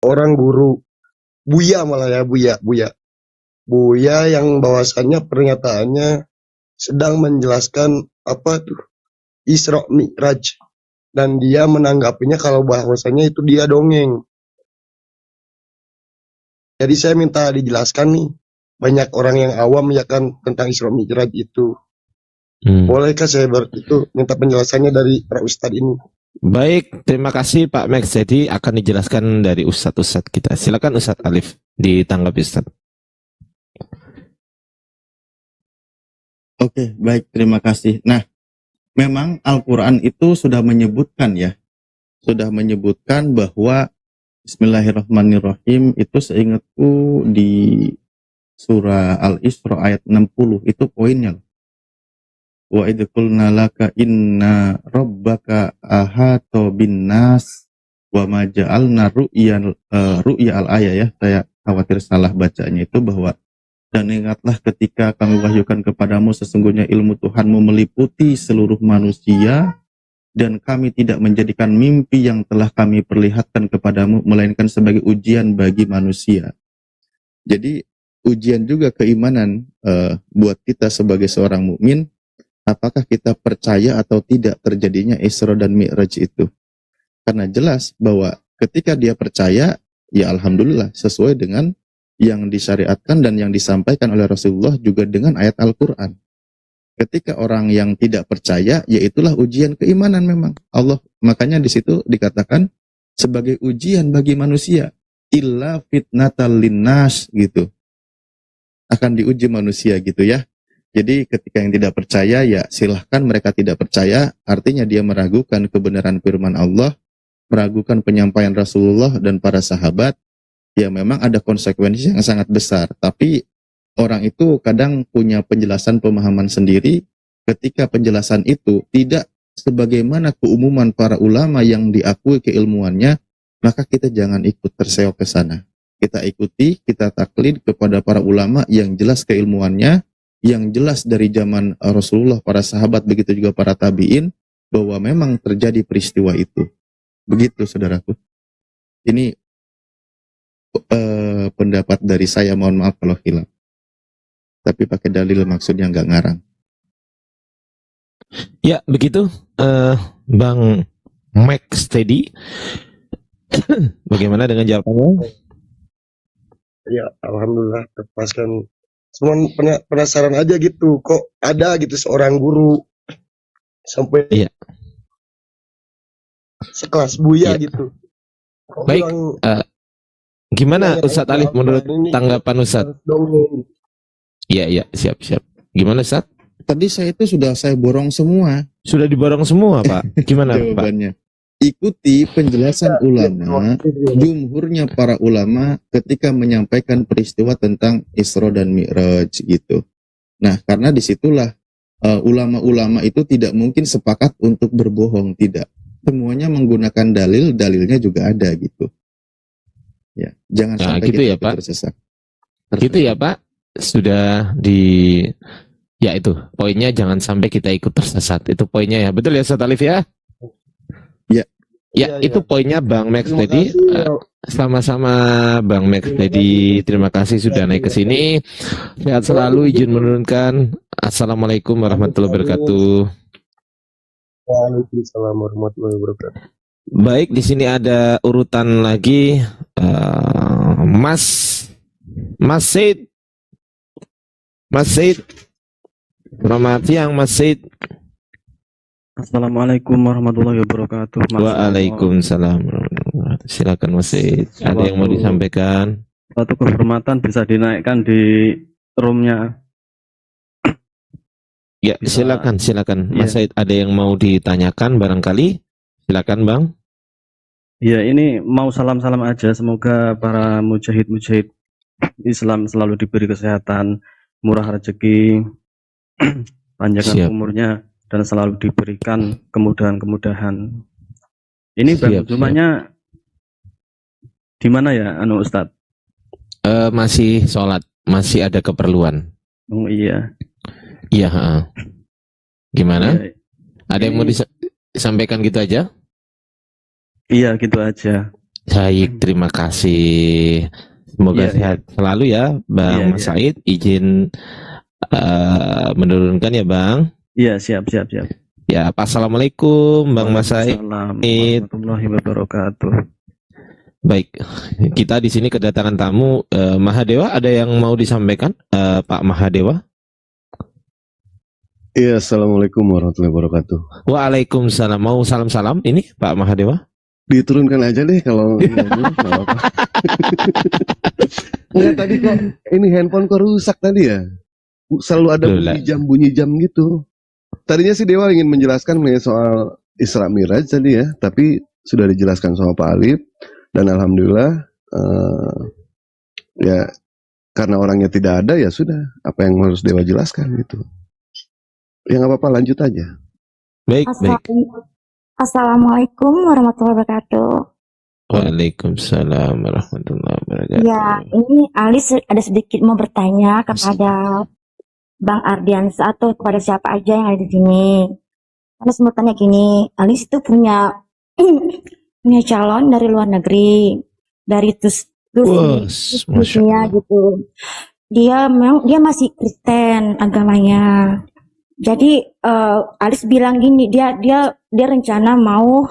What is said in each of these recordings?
seorang guru, Buya malah ya, Buya yang bahwasannya pernyataannya sedang menjelaskan apa tuh Isra Mi'raj, dan dia menanggapinya kalau bahwasanya itu dia dongeng. Jadi saya minta dijelaskan nih, banyak orang yang awam ya kan tentang Isra Mi'raj itu. Bolehkah saya minta penjelasannya dari para ustadz ini? Baik, terima kasih Pak Max. Jadi akan dijelaskan dari ustadz-ustadz kita. Silakan Ustadz Alif ditanggapi Ustadz. Oke, baik, terima kasih. Nah, memang Al-Quran itu sudah menyebutkan ya, sudah menyebutkan bahwa Bismillahirrahmanirrahim itu seingatku di surah Al-Isra ayat 60, itu poinnya. Wa idh qulna laka inna rabbaka ahata bin nas wa ma ja'alna ru'ya al-ayah ya, saya khawatir salah bacanya itu, bahwa dan ingatlah ketika kami wahyukan kepadamu sesungguhnya ilmu Tuhanmu meliputi seluruh manusia, dan kami tidak menjadikan mimpi yang telah kami perlihatkan kepadamu melainkan sebagai ujian bagi manusia. Jadi ujian juga keimanan buat kita sebagai seorang mukmin, apakah kita percaya atau tidak terjadinya Isra dan Mi'raj itu. Karena jelas bahwa ketika dia percaya, ya alhamdulillah sesuai dengan yang disyariatkan dan yang disampaikan oleh Rasulullah juga dengan ayat Al-Quran. Ketika orang yang tidak percaya, yaitulah ujian keimanan memang. Allah, makanya di situ dikatakan sebagai ujian bagi manusia. Illa fitnatal linnas gitu. Akan diuji manusia gitu ya. Jadi ketika yang tidak percaya, ya silahkan mereka tidak percaya, artinya dia meragukan kebenaran firman Allah, meragukan penyampaian Rasulullah dan para sahabat, ya memang ada konsekuensi yang sangat besar. Tapi orang itu kadang punya penjelasan pemahaman sendiri, ketika penjelasan itu tidak sebagaimana keumuman para ulama yang diakui keilmuannya, maka kita jangan ikut terseok ke sana. Kita ikuti, kita taklid kepada para ulama yang jelas keilmuannya, yang jelas dari zaman Rasulullah, para sahabat, begitu juga para tabi'in, bahwa memang terjadi peristiwa itu. Begitu saudaraku. Ini pendapat dari saya, mohon maaf kalau hilang. Tapi pakai dalil maksudnya nggak ngarang. Ya, begitu Bang Max Teddy. Bagaimana dengan jawabannya? Ya, alhamdulillah terpaskan. Cuma penasaran aja gitu, kok ada gitu seorang guru sampai sekelas Buya gitu. Kok baik, gimana Ustadz Alif menurut tanggapan Ustadz? Iya, siap. Gimana Ustadz? Tadi saya itu sudah saya borong semua. Sudah diborong semua Pak? Gimana jawabannya? Pak? Ikuti penjelasan ulama, jumhurnya para ulama ketika menyampaikan peristiwa tentang Isra dan Mi'raj gitu. Nah, karena disitulah ulama-ulama itu tidak mungkin sepakat untuk berbohong, tidak. Semuanya menggunakan dalilnya juga ada gitu. Ya, jangan sampai gitu kita ya, Pak. tersesat. Gitu ya Pak, sudah ya itu poinnya, jangan sampai kita ikut tersesat, itu poinnya ya, betul ya Ustadz Alif ya? Ya, itu poinnya Bang Max tadi. Sama-sama Bang Max tadi, terima kasih sudah naik ke sini. Sehat selalu, izin menurunkan. Assalamualaikum warahmatullahi wabarakatuh. Waalaikumsalam warahmatullahi wabarakatuh. Baik, di sini ada urutan lagi, Mas Said. Selamat siang Mas Said. Assalamualaikum warahmatullahi wabarakatuh. Waalaikumsalam. Silakan Mas Said. Ada yang mau disampaikan? Suatu kehormatan bisa dinaikkan di roomnya. Ya, silakan. Mas Said, ada yang mau ditanyakan barangkali? Silakan Bang. Ya, ini mau salam-salam aja. Semoga para mujahid-mujahid Islam selalu diberi kesehatan, murah rezeki, panjang umurnya, dan selalu diberikan kemudahan-kemudahan. Ini Bang Jumanya di mana ya, Ustadz? Masih sholat, masih ada keperluan. Oh iya. Iya. Gimana? Ya, ada yang mau disampaikan gitu aja? Iya, gitu aja. Baik, terima kasih. Semoga Iya, sehat selalu ya, Bang Iya, Mas iya. Said. Izin menurunkan ya, Bang. Iya, siap. Ya, Assalamualaikum, Bang Mas Said. Waalaikumsalam warahmatullahi wabarakatuh. Baik, kita di sini kedatangan tamu Mahadewa. Ada yang mau disampaikan, Pak Mahadewa? Iya, assalamualaikum warahmatullahi wabarakatuh. Waalaikumsalam. Mau salam-salam ini, Pak Mahadewa? Diturunkan aja deh kalau nggak apa-apa. Enggak, tadi kok ini handphone kok rusak tadi ya? Selalu ada bunyi jam gitu. Tadinya sih Dewa ingin menjelaskan mengenai soal Isra Miraj tadi ya, tapi sudah dijelaskan sama Pak Alif dan alhamdulillah ya karena orangnya tidak ada ya sudah apa yang harus Dewa jelaskan gitu. Ya nggak apa-apa, lanjut aja. Baik. Assalamualaikum warahmatullahi wabarakatuh. Waalaikumsalam warahmatullahi wabarakatuh. Ya, ini Alis ada sedikit mau bertanya kepada Bang Ardiansa atau kepada siapa aja yang ada di sini. Alis mau tanya gini, Alis itu punya calon dari luar negeri, dari Rusia gitu. Dia masih Kristen agamanya. Jadi Alis bilang gini, dia rencana mau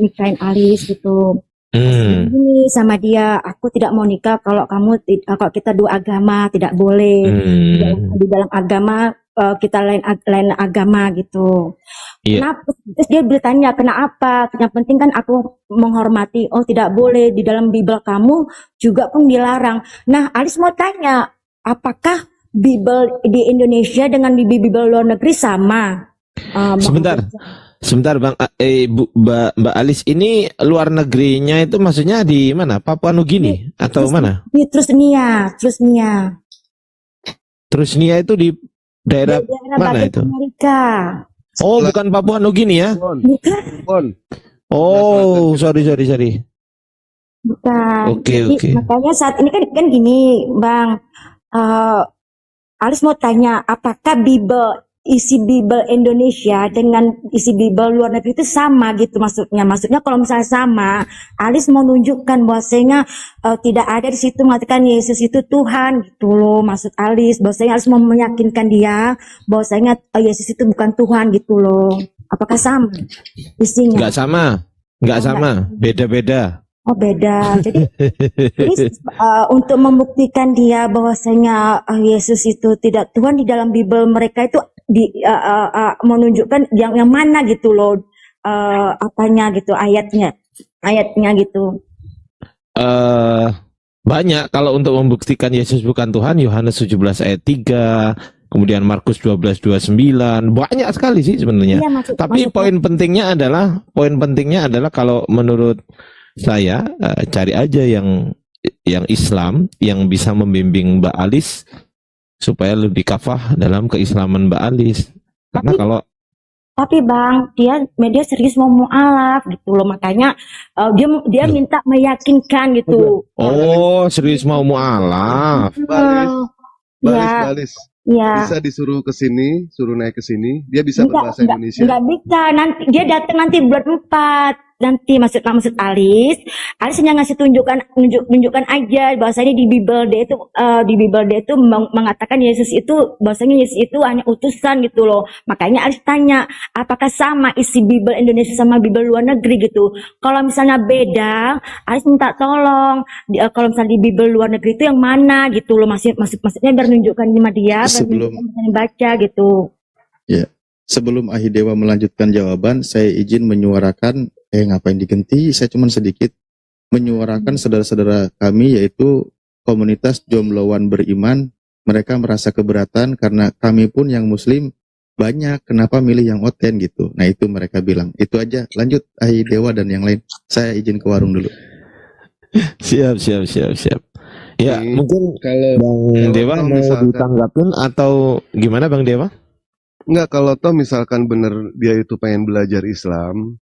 nikahin Alis gitu. Gini sama dia, aku tidak mau nikah kalau kita dua agama, tidak boleh. Di dalam agama kita lain agama gitu. Kenapa? Terus dia bertanya kenapa? Yang penting kan aku menghormati. Oh, tidak boleh, di dalam Bible kamu juga pun dilarang. Nah, Alis mau tanya, apakah Bible di Indonesia dengan di Bible luar negeri sama? Sebentar Bang, Mbak Alis, ini luar negerinya itu maksudnya di mana? Papua Nugini atau mana? Di Trusnia. Trusnia itu di daerah mana itu? Amerika. Oh, bukan Papua Nugini ya? Bukan. Oh, sorry. Bukan. Oke. Makanya saat ini kan gini, Bang. Alis mau tanya, apakah isi Bible Indonesia dengan isi Bible luar negeri itu sama gitu maksudnya? Maksudnya kalau misalnya sama, Alis mau nunjukkan bahwasanya tidak ada di situ mengatakan Yesus itu Tuhan gitu loh, maksud Alis. Bahwasanya Alis mau meyakinkan dia bahwasanya Yesus itu bukan Tuhan gitu loh. Apakah sama isinya? Enggak sama, beda-beda. Oh, beda. Jadi untuk membuktikan dia bahwasanya Yesus itu tidak Tuhan, di dalam Bible mereka itu menunjukkan yang mana gitu loh, apanya gitu, ayatnya gitu. Banyak kalau untuk membuktikan Yesus bukan Tuhan, Yohanes 17 ayat 3, kemudian Markus 12:29, banyak sekali sih sebenarnya. Iya, Tapi poin pentingnya adalah kalau menurut saya cari aja yang Islam yang bisa membimbing Mbak Alis supaya lebih kafah dalam keislaman Mbak Alis. Karena tapi Bang, dia serius mau mu'alaf gitu loh, makanya dia minta meyakinkan gitu. Oh, serius mau mu'alaf. Balis. Ya. Bisa disuruh ke sini, suruh naik ke sini, dia bisa berbahasa Indonesia. Enggak bisa, nanti dia datang nanti bulan 4. Nanti maksud Alis hanya ngasih tunjukkan aja bahwasanya di Bible dia itu mengatakan Yesus itu hanya utusan gitu loh. Makanya Alis tanya, apakah sama isi Bible Indonesia sama Bible luar negeri gitu. Kalau misalnya beda, Alis minta tolong kalau misalnya di Bible luar negeri itu yang mana gitu loh, maksudnya biar nunjukkan sama dia, biar baca gitu. Ya. Sebelum Ahidewa melanjutkan jawaban, saya izin menyuarakan, ngapain digenti, saya cuma sedikit menyuarakan saudara-saudara kami, yaitu komunitas jombloan beriman. Mereka merasa keberatan karena kami pun yang muslim banyak, kenapa milih yang oten gitu. Nah itu mereka bilang, itu aja. Lanjut Ahidewa dan yang lain, saya izin ke warung dulu. Siap. Ya, mungkin Bang Dewa mau ditanggapin atau gimana Bang Dewa? Enggak, kalau toh misalkan bener dia itu pengen belajar Islam,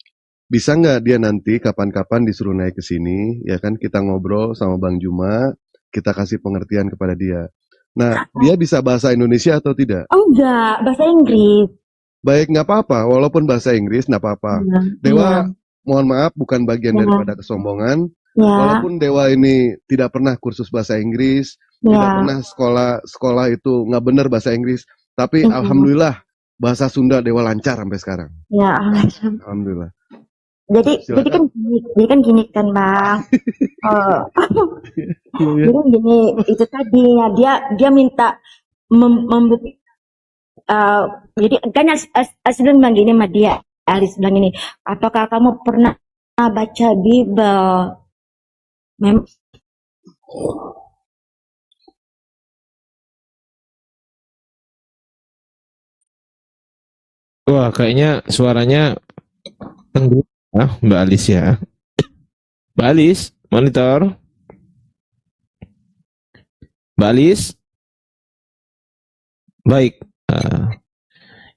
bisa nggak dia nanti kapan-kapan disuruh naik ke sini, ya kan, kita ngobrol sama Bang Juma, kita kasih pengertian kepada dia. Nah, dia bisa bahasa Indonesia atau tidak? Enggak, bahasa Inggris. Baik, nggak apa-apa, walaupun bahasa Inggris nggak apa-apa. Dewa, mohon maaf, bukan bagian daripada kesombongan, Ya, Walaupun Dewa ini tidak pernah kursus bahasa Inggris, tidak ya. pernah sekolah itu nggak benar bahasa Inggris, tapi Mm-mm. alhamdulillah bahasa Sunda Dewa lancar sampai sekarang. Ya, Alhamdulillah. jadi Silakan. kan gini kan Bang. Jadi kan gini, itu tadinya dia minta jadi kan Alis bilang gini sama dia, Alis bilang gini, apakah kamu pernah baca Bible? Wah, kayaknya suaranya tenggelam Mbak Alis ya. Mbak Alis, monitor. Mbak Alis. Baik.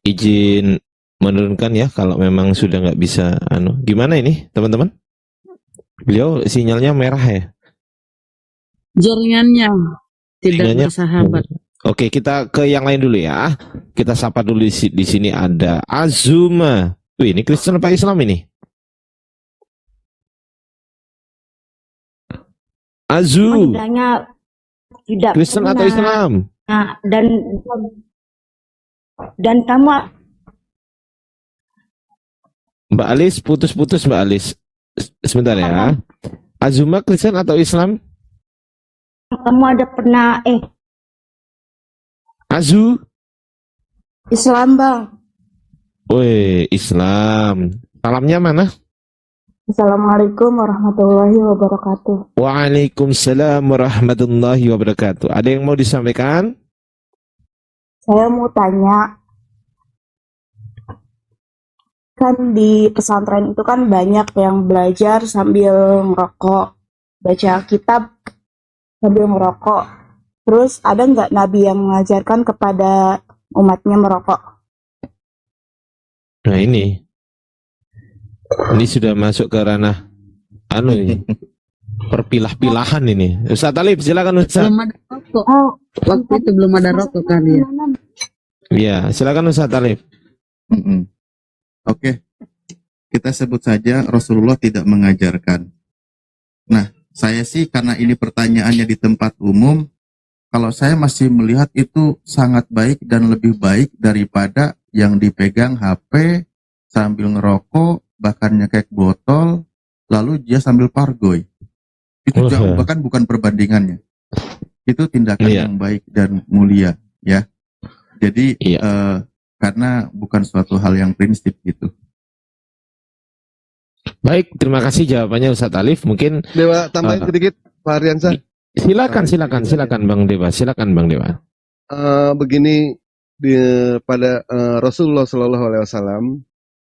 Izin menurunkan ya kalau memang sudah nggak bisa. Gimana ini teman-teman? Beliau sinyalnya merah ya. Jaringannya tidak Jaringannya- bersahabat. Oke, kita ke yang lain dulu ya. Kita sapa dulu di sini ada Azuma. Wih, ini Kristen apa Islam ini? Azu, Bilangnya tidak Kristen atau pernah. Islam? Nah, dan kamu Mbak Alis, putus-putus Mbak Alis. Sebentar ya. Azuma Kristen atau Islam? ada pernah Azu? Islam Bang. Woi, Islam. Salamnya mana? Assalamualaikum warahmatullahi wabarakatuh. Waalaikumsalam warahmatullahi wabarakatuh. Ada yang mau disampaikan? Saya mau tanya, kan di pesantren itu kan banyak yang belajar sambil ngerokok, baca kitab sambil ngerokok. Terus ada nggak Nabi yang mengajarkan kepada umatnya merokok? Nah ini sudah masuk ke ranah ini perpilah-pilahan ini. Ustaz Talib, silakan Ustaz. Belum ada rokok. Waktu itu belum ada rokok kan ya. Iya, silakan Ustaz Talib. Oke, kita sebut saja Rasulullah tidak mengajarkan. Nah, saya sih karena ini pertanyaannya di tempat umum, kalau saya masih melihat itu sangat baik dan lebih baik daripada yang dipegang HP sambil ngerokok, bahkan nyekek botol, lalu dia sambil pargoy. Itu jauh, bahkan bukan perbandingannya. Itu tindakan yang baik dan mulia, ya. Jadi karena bukan suatu hal yang prinsip gitu. Baik, terima kasih jawabannya Ustaz Alif. Mungkin Dewa tambahin sedikit, Pak Aryansa. Silakan Bang Dewa. Silakan Bang Dewa. Begini, pada Rasulullah SAW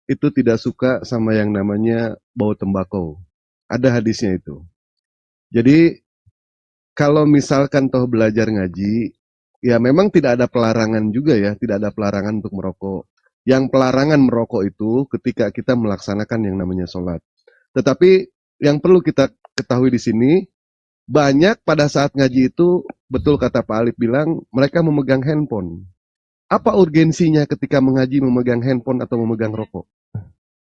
itu tidak suka sama yang namanya bau tembakau. Ada hadisnya itu. Jadi kalau misalkan toh belajar ngaji, ya memang tidak ada pelarangan juga ya, tidak ada pelarangan untuk merokok. Yang pelarangan merokok itu ketika kita melaksanakan yang namanya sholat. Tetapi yang perlu kita ketahui di sini, banyak pada saat ngaji itu, betul kata Pak Alif bilang, mereka memegang handphone. Apa urgensinya ketika mengaji memegang handphone atau memegang rokok?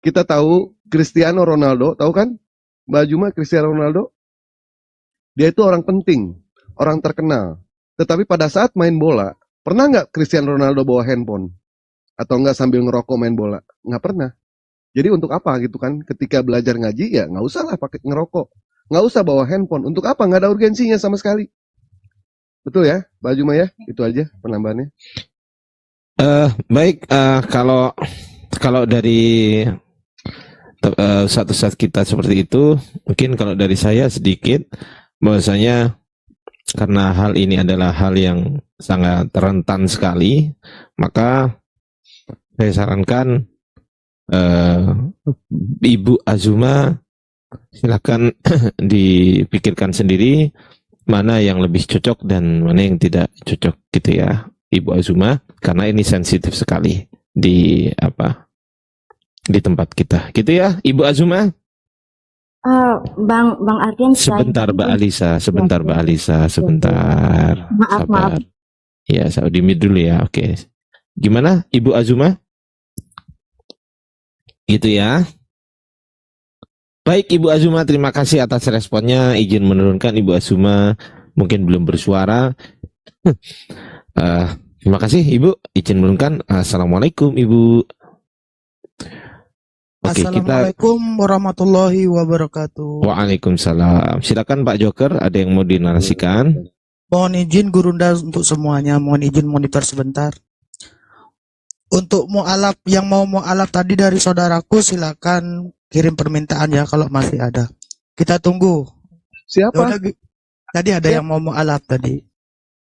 Kita tahu Cristiano Ronaldo, tahu kan? Mbak Juma, Cristiano Ronaldo? Dia itu orang penting, orang terkenal. Tetapi pada saat main bola, pernah nggak Cristiano Ronaldo bawa handphone? Atau nggak sambil ngerokok main bola? Nggak pernah. Jadi untuk apa gitu kan? Ketika belajar ngaji, ya nggak usah lah pakai ngerokok. Nggak usah bawa handphone. Untuk apa? Nggak ada urgensinya sama sekali. Betul ya, Mbak Juma ya? Itu aja penambahannya. Baik, kalau dari satu-satu kita seperti itu, mungkin kalau dari saya sedikit, bahwasanya karena hal ini adalah hal yang sangat rentan sekali, maka saya sarankan Ibu Azuma silakan dipikirkan sendiri mana yang lebih cocok dan mana yang tidak cocok gitu ya Ibu Azuma, karena ini sensitif sekali di tempat kita gitu ya Ibu Azuma. Bang Ardian, Sebentar Mbak Alisa, sebentar. Maaf. Ya, Saudi mid dulu ya. Oke. Gimana Ibu Azuma? Gitu ya. Baik Ibu Azuma, terima kasih atas responnya. Izin menurunkan Ibu Azuma, mungkin belum bersuara. Terima kasih Ibu, izin menurunkan. Assalamualaikum Ibu. Oke, kita Assalamualaikum warahmatullahi wabarakatuh. Waalaikumsalam. Silakan Pak Joker, ada yang mau dinarasikan? Mohon izin Gurunda untuk semuanya, mohon izin monitor sebentar. Untuk mu'alaf yang mau mu'alaf tadi dari saudaraku, silakan kirim permintaan ya kalau masih ada. Kita tunggu. Siapa? Tadi ada yang mau mu'alaf tadi.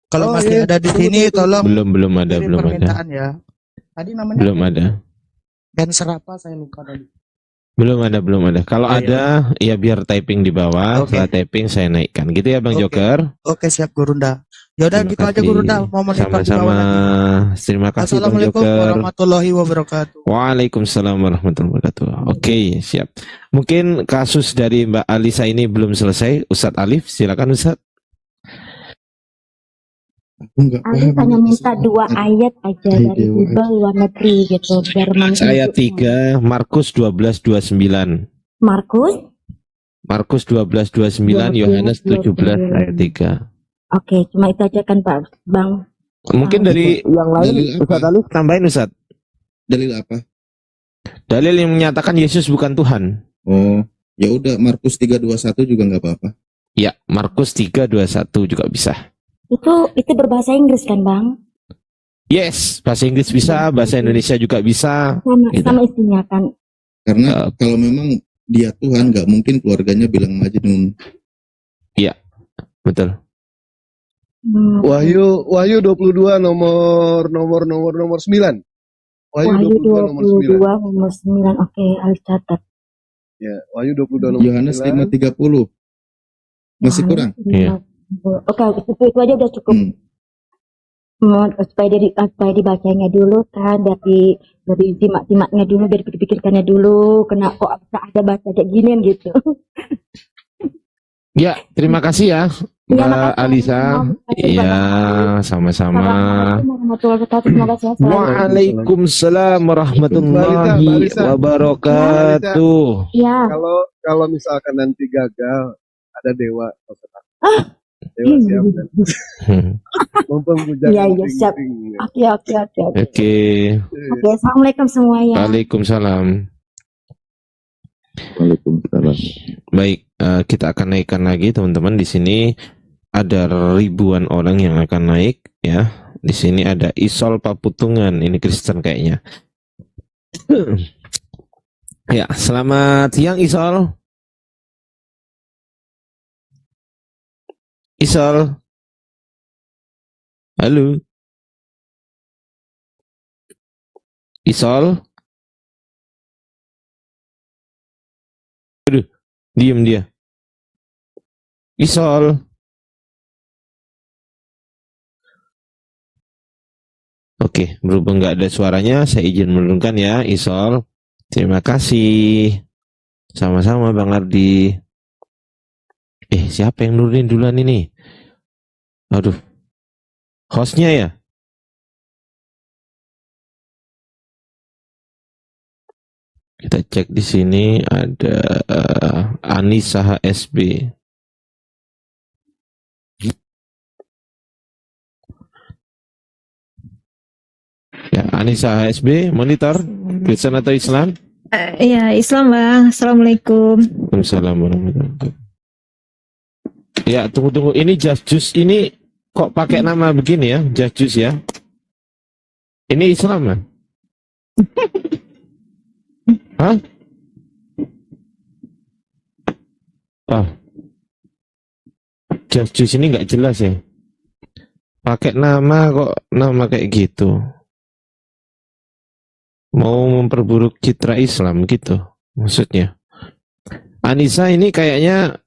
Kalau masih ada di sini, tolong Belum ada, kirim belum ada. permintaan ya. Tadi namanya Belum ada. Cancer apa saya lupa tadi. Belum ada. Kalau Ya, ada, ya biar typing di bawah. Oke. Setelah typing saya naikkan. Gitu ya Bang Oke. Joker. Oke, siap Gurunda. Ya udah Terima gitu aja kasih. Gurunda, mau monitor di Sama-sama. bawah lagi. Terima kasih Bang Assalamualaikum Joker. warahmatullahi wabarakatuh. Waalaikumsalam warahmatullahi wabarakatuh. Oke, siap. Mungkin kasus dari Mbak Alisa ini belum selesai. Ustadz Alif, silakan Ustadz. Aku nggak Alif paham hanya ini minta kesusahan. 2 ayat aja Hai dari Dewa. Bible luar negeri gitu biar Ayat 3, Markus 12:29. Markus. Markus 12:29, Yohanes 17 ayat 3. Oke, cuma itu aja kan Pak Bang. Mungkin dari yang lain, Dalil apa? Ustadz Alif tambahin Ustadz. Dalil apa? Dalil yang menyatakan Yesus bukan Tuhan. Oh, ya udah Markus 3:21 juga nggak apa-apa. Ya, Markus 3:21 juga bisa. Itu berbahasa Inggris kan Bang? Yes, bahasa Inggris bisa, bahasa Indonesia juga bisa. Sama Gitu. sama isinya kan. Karena kalau memang dia Tuhan, nggak mungkin keluarganya bilang Majnun. Betul. Wahyu 22 nomor 9. Wahyu Wahyu 22 nomor 9. 22 nomor 9. Oke, Alif catat. Ya, Wahyu 22 nomor Yohanes 9. 5:30. Masih kurang? Iya. Oke, itu aja udah cukup. Supaya dibacanya dulu kan, dari simak-simaknya dulu, dari pikir-pikirkannya dulu, kena kok ada baca kayak ginian gitu. Ya, terima kasih ya, Iya, Mbak makasih. Alisa. Iya, sama-sama. Assalamualaikum warahmatullahi wabarakatuh. Semoga sehat selalu. Waalaikumsalam warahmatullahi Mbak Alisa. wabarakatuh. Iya. Kalau misalkan nanti gagal ada dewa, nggak usah takut. Dewa siap kan. Mempermujakan Iya, iya, siap. ting-ting. Oke. Oke, Oke, assalamualaikum semuanya. Waalaikumsalam. Waalaikumsalam. Baik, kita akan naikkan lagi teman-teman. Di sini ada ribuan orang yang akan naik ya. Di sini ada Isol Paputungan, ini Kristen kayaknya. Ya, selamat siang Isol. Isol. Halo. Isol. Aduh, diem dia. Isol. Oke, berhubung nggak ada suaranya, saya izin menurunkan ya, Isol. Terima kasih. Sama-sama Bang Ardi. Siapa yang nurunin duluan ini? Aduh. Hostnya ya? Kita cek di sini ada Anissa HSB. Ya, Anissa HSB, monitor Kristen atau Islam? Iya, Islam Bang. Assalamualaikum. Waalaikumsalam warahmatullahi wabarakatuh. Ya, tunggu. Ini Just Juice ini kok pakai nama begini ya? Just Juice ya? Ini Islam ya? Hah? Oh. Just Juice ini nggak jelas ya? Pakai nama kok nama kayak gitu. Mau memperburuk citra Islam gitu maksudnya. Anissa ini kayaknya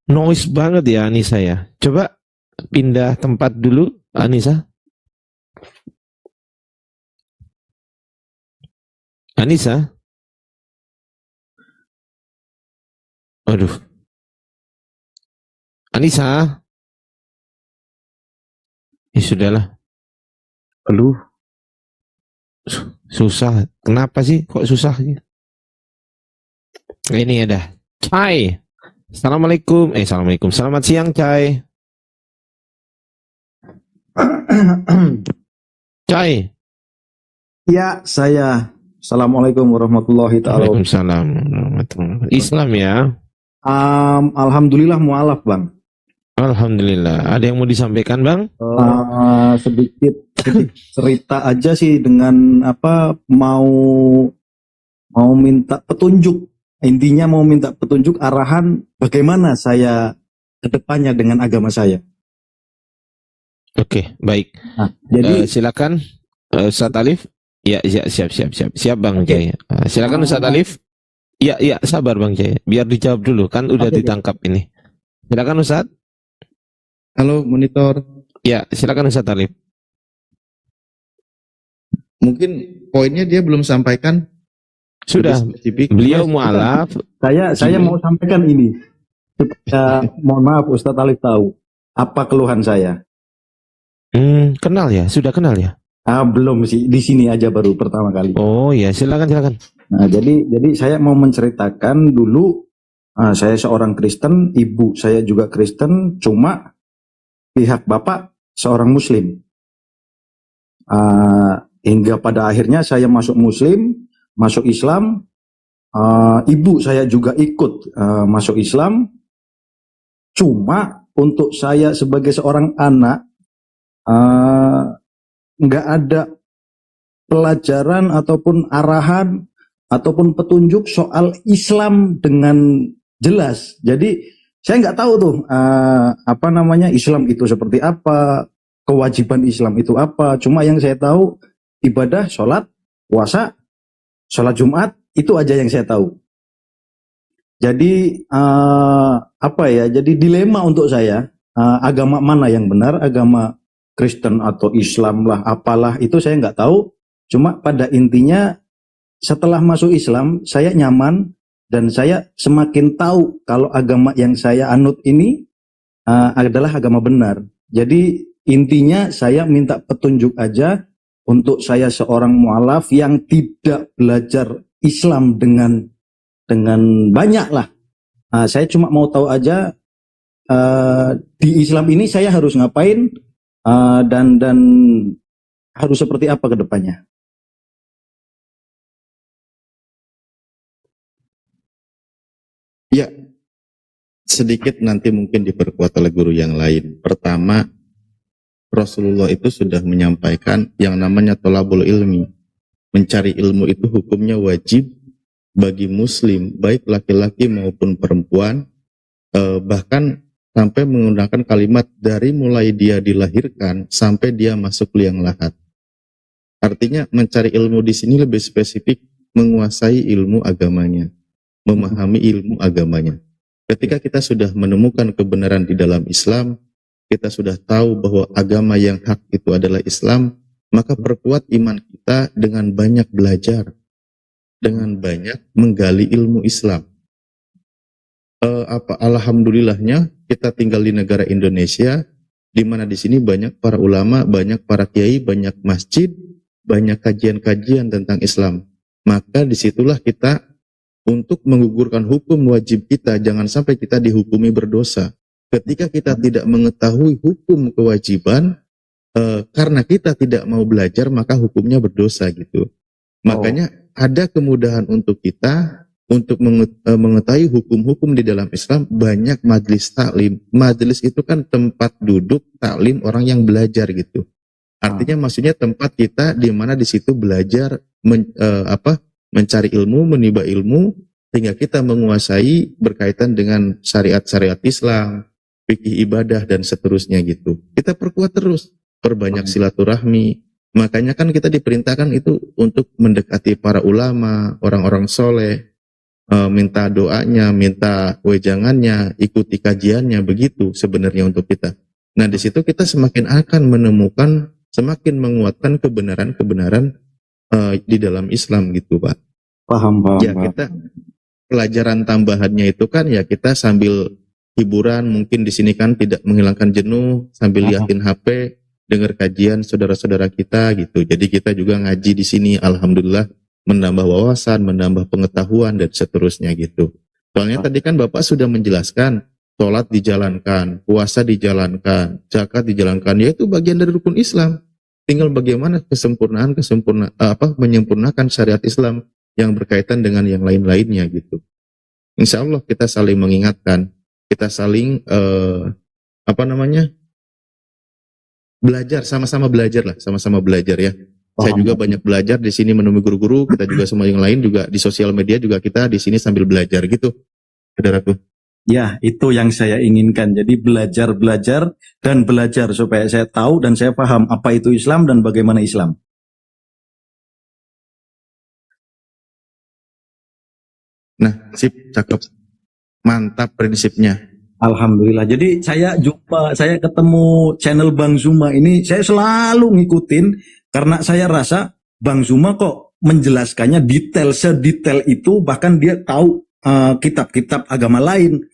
noise banget ya Anissa ya. Coba pindah tempat dulu Anissa. Anissa. Aduh. Anissa. Ya sudahlah. Aduh. Susah. Kenapa sih? Kok susah sih? Ini ada Cai. Assalamualaikum. Assalamualaikum. Selamat siang, Cai. Cai. Ya, saya. Assalamualaikum warahmatullahi taala. Waalaikumsalam. Islam ya. Alhamdulillah mualaf, Bang. Alhamdulillah. Ada yang mau disampaikan, Bang? Sedikit cerita aja sih dengan mau minta petunjuk. Intinya mau minta petunjuk arahan bagaimana saya ke depannya dengan agama saya. Oke, baik. Jadi silakan Ustaz Alif. Ya, siap Bang Jaya. Silakan Ustaz Alif. Ya, sabar Bang Jaya. Biar dijawab dulu, kan udah ditangkap ini. Silakan Ustaz. Halo, monitor. Ya, silakan Ustaz Alif. Mungkin poinnya dia belum sampaikan. Sudah. Beliau mualaf. Saya mau sampaikan ini. Mohon maaf Ustadz Alif tahu apa keluhan saya. Kenal ya? Sudah kenal ya? Belum sih, di sini aja baru pertama kali. Oh ya, silakan. Nah, jadi saya mau menceritakan dulu, saya seorang Kristen, ibu saya juga Kristen, cuma pihak bapak seorang Muslim. Hingga pada akhirnya saya masuk Muslim, masuk Islam, ibu saya juga ikut masuk Islam. Cuma untuk saya sebagai seorang anak, nggak ada pelajaran ataupun arahan ataupun petunjuk soal Islam dengan jelas. Jadi saya nggak tahu tuh Islam itu seperti apa, kewajiban Islam itu apa. Cuma yang saya tahu ibadah, sholat, puasa, sholat Jumat, itu aja yang saya tahu. Jadi jadi dilema untuk saya, agama mana yang benar, agama Kristen atau Islam lah, apalah itu saya nggak tahu. Cuma pada intinya setelah masuk Islam saya nyaman dan saya semakin tahu kalau agama yang saya anut ini adalah agama benar. Jadi intinya saya minta petunjuk aja untuk saya seorang mualaf yang tidak belajar Islam dengan banyak lah. Saya cuma mau tahu aja di Islam ini saya harus ngapain. Dan harus seperti apa ke depannya? Ya, sedikit nanti mungkin diperkuat oleh guru yang lain. Pertama, Rasulullah itu sudah menyampaikan yang namanya thalabul ilmi. Mencari ilmu itu hukumnya wajib bagi muslim, baik laki-laki maupun perempuan, bahkan sampai menggunakan kalimat dari mulai dia dilahirkan sampai dia masuk liang lahat. Artinya mencari ilmu di sini lebih spesifik menguasai ilmu agamanya, memahami ilmu agamanya. Ketika kita sudah menemukan kebenaran di dalam Islam, kita sudah tahu bahwa agama yang hak itu adalah Islam, maka perkuat iman kita dengan banyak belajar, dengan banyak menggali ilmu Islam. Alhamdulillahnya kita tinggal di negara Indonesia, di mana di sini banyak para ulama, banyak para kiai, banyak masjid, banyak kajian-kajian tentang Islam. Maka disitulah kita untuk menggugurkan hukum wajib kita, jangan sampai kita dihukumi berdosa. Ketika kita tidak mengetahui hukum kewajiban, karena kita tidak mau belajar, maka hukumnya berdosa gitu. Makanya ada kemudahan untuk kita untuk mengetahui hukum-hukum di dalam Islam, banyak majlis taklim. Majlis itu kan tempat duduk taklim orang yang belajar gitu. Artinya maksudnya tempat kita di mana di situ belajar mencari ilmu, menimba ilmu sehingga kita menguasai berkaitan dengan syariat-syariat Islam, fikih ibadah dan seterusnya gitu. Kita perkuat terus, perbanyak silaturahmi. Makanya kan kita diperintahkan itu untuk mendekati para ulama, orang-orang soleh, minta doanya, minta wejangannya, ikuti kajiannya, begitu sebenarnya untuk kita. Nah di situ kita semakin akan menemukan, semakin menguatkan kebenaran-kebenaran di dalam Islam gitu Pak. Paham. Ya kita pelajaran tambahannya itu kan ya kita sambil hiburan, mungkin di sini kan tidak menghilangkan jenuh, sambil liatin HP, dengar kajian saudara-saudara kita gitu. Jadi kita juga ngaji di sini, alhamdulillah menambah wawasan, menambah pengetahuan dan seterusnya gitu. Soalnya tadi kan Bapak sudah menjelaskan, sholat dijalankan, puasa dijalankan, zakat dijalankan, yaitu bagian dari rukun Islam. Tinggal bagaimana menyempurnakan syariat Islam yang berkaitan dengan yang lain-lainnya gitu. Insya Allah kita saling mengingatkan, kita saling belajar, sama-sama belajar ya. Saya juga banyak belajar di sini menemui guru-guru, kita juga semua yang lain juga di sosial media juga kita di sini sambil belajar gitu, saudaraku. Ya, itu yang saya inginkan. Jadi belajar dan belajar supaya saya tahu dan saya paham apa itu Islam dan bagaimana Islam. Nah, sip, cakep. Mantap prinsipnya. Alhamdulillah. Jadi saya ketemu channel Bang Zuma ini, saya selalu ngikutin karena saya rasa Bang Zuma kok menjelaskannya sedetail itu, bahkan dia tahu kitab-kitab agama lain.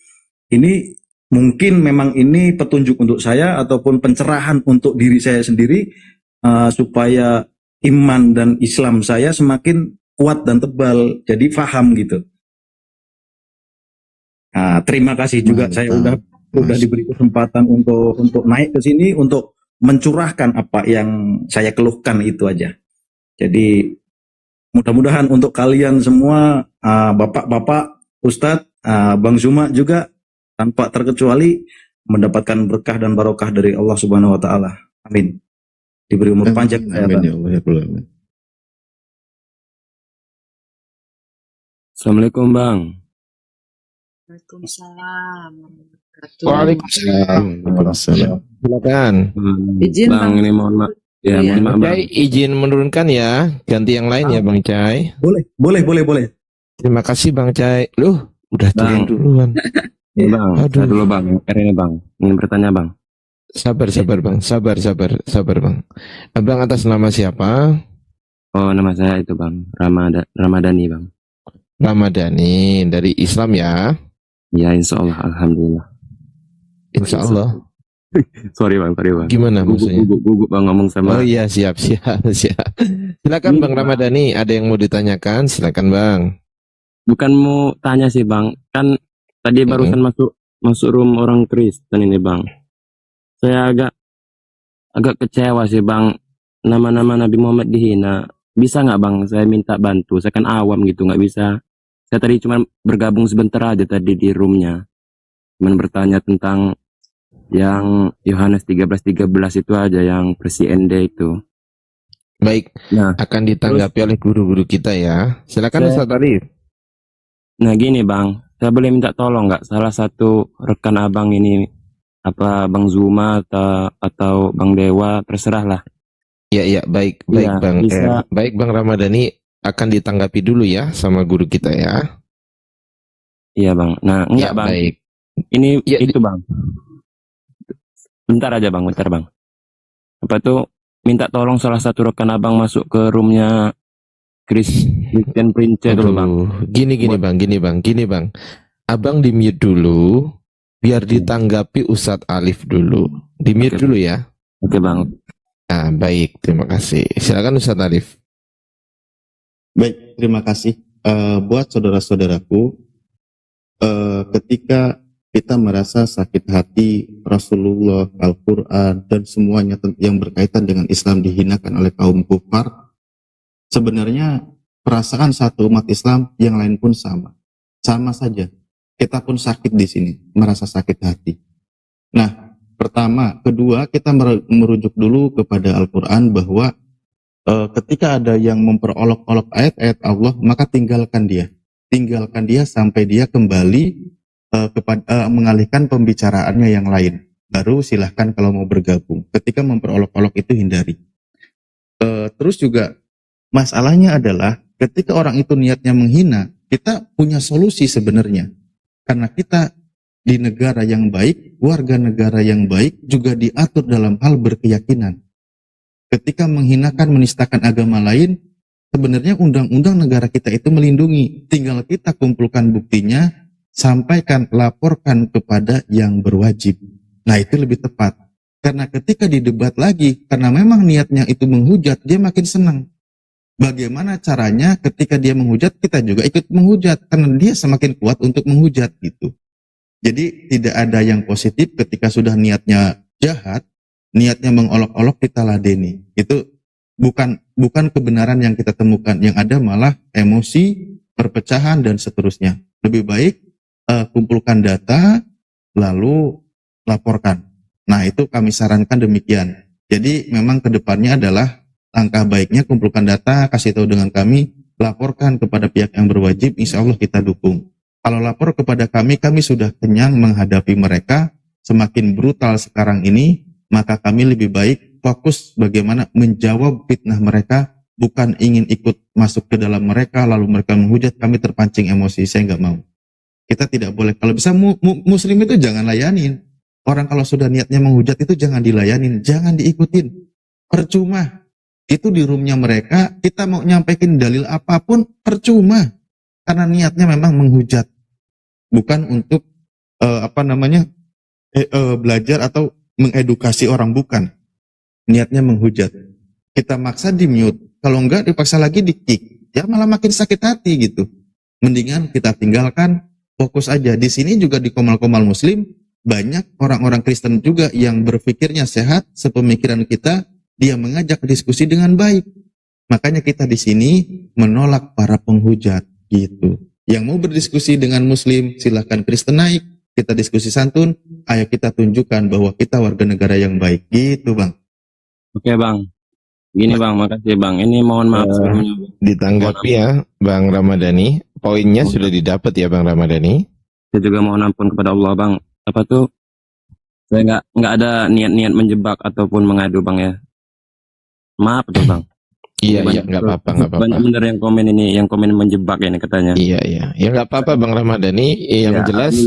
Ini mungkin memang ini petunjuk untuk saya ataupun pencerahan untuk diri saya sendiri supaya iman dan Islam saya semakin kuat dan tebal, jadi paham gitu. Nah, terima kasih juga saya udah diberi kesempatan untuk naik ke sini untuk mencurahkan apa yang saya keluhkan itu aja. Jadi mudah-mudahan untuk kalian semua, bapak-bapak, Ustadz, Bang Zuma juga tanpa terkecuali mendapatkan berkah dan barokah dari Allah Subhanahu Wa Taala. Amin. Diberi umur panjang. Amin ya Allah. Assalamualaikum Bang. Waalaikumsalam. Waalaikumsalam. Silakan. Izin Bang, ini mohon maaf. Ya, mohon maaf Bang. Cai, izin menurunkan ya, ganti yang lain ya Bang Cai. Boleh. Terima kasih Bang Cai. Loh, udah Bang. turun duluan. Ya, Bang, saya dulu Bang. Ini Bang, ingin bertanya Bang. Sabar Bang, sabar Bang. Abang atas nama siapa? Oh, nama saya itu Bang, Ramadhani Bang. Ramadhani, dari Islam ya? Ya, insya Allah, alhamdulillah. Insya Allah. Sorry Bang. Gimana maksudnya? Gugup Bang ngomong sama. Oh iya, siap. Silakan Bang Ramadhani, ada yang mau ditanyakan? Silakan Bang. Bukan mau tanya sih Bang, kan tadi barusan masuk room orang Kristen ini Bang. Saya agak kecewa sih Bang, nama-nama Nabi Muhammad dihina. Bisa nggak Bang, saya minta bantu, saya kan awam gitu, nggak bisa. Saya tadi cuma bergabung sebentar aja tadi di roomnya, cuman bertanya tentang yang Yohanes 13:13 itu aja, yang Presiden itu. Baik, akan ditanggapi oleh guru-guru kita ya. Silakan Ustaz Arif. Nah gini Bang, saya boleh minta tolong nggak, salah satu rekan abang ini, apa Bang Zuma atau Bang Dewa, terserah lah. Iya, baik Ya, Bang. bisa. Baik Bang Ramadhani, akan ditanggapi dulu ya sama guru kita ya. Iya Bang. Nah enggak Ya, Bang. baik. Ini itu Bang. Bentar Bang. Apa tuh, minta tolong salah satu rekan abang masuk ke roomnya Christian Prince dulu Bang. Gini Bang. Abang di mute dulu, biar ditanggapi Ustadz Alif dulu. Di mute dulu ya. Oke Bang. Nah, baik, terima kasih. Silakan Ustadz Alif. Baik, terima kasih. Buat saudara-saudaraku, ketika kita merasa sakit hati, Rasulullah, Al-Quran, dan semuanya yang berkaitan dengan Islam dihinakan oleh kaum kufar, sebenarnya perasaan satu umat Islam yang lain pun sama saja. Kita pun sakit di sini, merasa sakit hati. Nah, kedua kita merujuk dulu kepada Al-Quran bahwa ketika ada yang memperolok-olok ayat-ayat Allah, maka tinggalkan dia sampai dia kembali mengalihkan pembicaraannya yang lain. Baru silahkan kalau mau bergabung. Ketika memperolok-olok itu hindari. Terus juga masalahnya adalah ketika orang itu niatnya menghina, kita punya solusi sebenarnya. Karena kita di negara yang baik, warga negara yang baik juga diatur dalam hal berkeyakinan. Ketika menghinakan, menistakan agama lain, sebenarnya undang-undang negara kita itu melindungi. Tinggal kita kumpulkan buktinya, sampaikan, laporkan kepada yang berwajib. Nah, itu lebih tepat. Karena ketika didebat lagi, karena memang niatnya itu menghujat, dia makin senang. bagaimana caranya ketika dia menghujat, kita juga ikut menghujat, karena dia semakin kuat untuk menghujat gitu. Jadi tidak ada yang positif ketika sudah niatnya jahat, niatnya mengolok-olok kita ladeni. Itu bukan kebenaran yang kita temukan, yang ada malah emosi, perpecahan dan seterusnya. Lebih baik kumpulkan data lalu laporkan. Nah, itu kami sarankan demikian. Jadi memang kedepannya adalah langkah baiknya kumpulkan data, kasih tahu dengan kami, laporkan kepada pihak yang berwajib, insya Allah kita dukung. Kalau lapor kepada kami sudah kenyang menghadapi mereka, semakin brutal sekarang ini, maka kami lebih baik fokus bagaimana menjawab fitnah mereka, bukan ingin ikut masuk ke dalam mereka, lalu mereka menghujat, kami terpancing emosi, saya nggak mau. Kita tidak boleh, kalau bisa muslim itu jangan layanin. Orang kalau sudah niatnya menghujat itu jangan dilayanin, jangan diikutin. Percuma. Itu di roomnya mereka, kita mau nyampaikan dalil apapun, percuma. Karena niatnya memang menghujat. Bukan untuk belajar atau mengedukasi orang, bukan. Niatnya menghujat. Kita maksa di mute, kalau enggak dipaksa lagi di kick. Ya malah makin sakit hati gitu. Mendingan kita tinggalkan, fokus aja. Di sini juga di Komal-Komal Muslim, banyak orang-orang Kristen juga yang berpikirnya sehat, sepemikiran kita, dia mengajak diskusi dengan baik. Makanya kita di sini menolak para penghujat gitu. Yang mau berdiskusi dengan Muslim, silahkan Kristen naik, kita diskusi santun, ayo kita tunjukkan bahwa kita warga negara yang baik. Gitu Bang. Oke Bang. Gini Bang, makasih Bang. Ini mohon maaf sebelumnya. Ditanggapi ya Bang Ramadhani, poinnya sudah didapat ya Bang Ramadhani. Saya juga mohon ampun kepada Allah Bang. Apa tuh? Saya nggak ada niat-niat menjebak ataupun mengadu Bang ya. Maaf tuh Bang. Iya, nggak apa-apa. Banyak bener yang komen menjebak ini katanya. Iya. Ya nggak apa-apa Bang Ramadhani. Yang jelas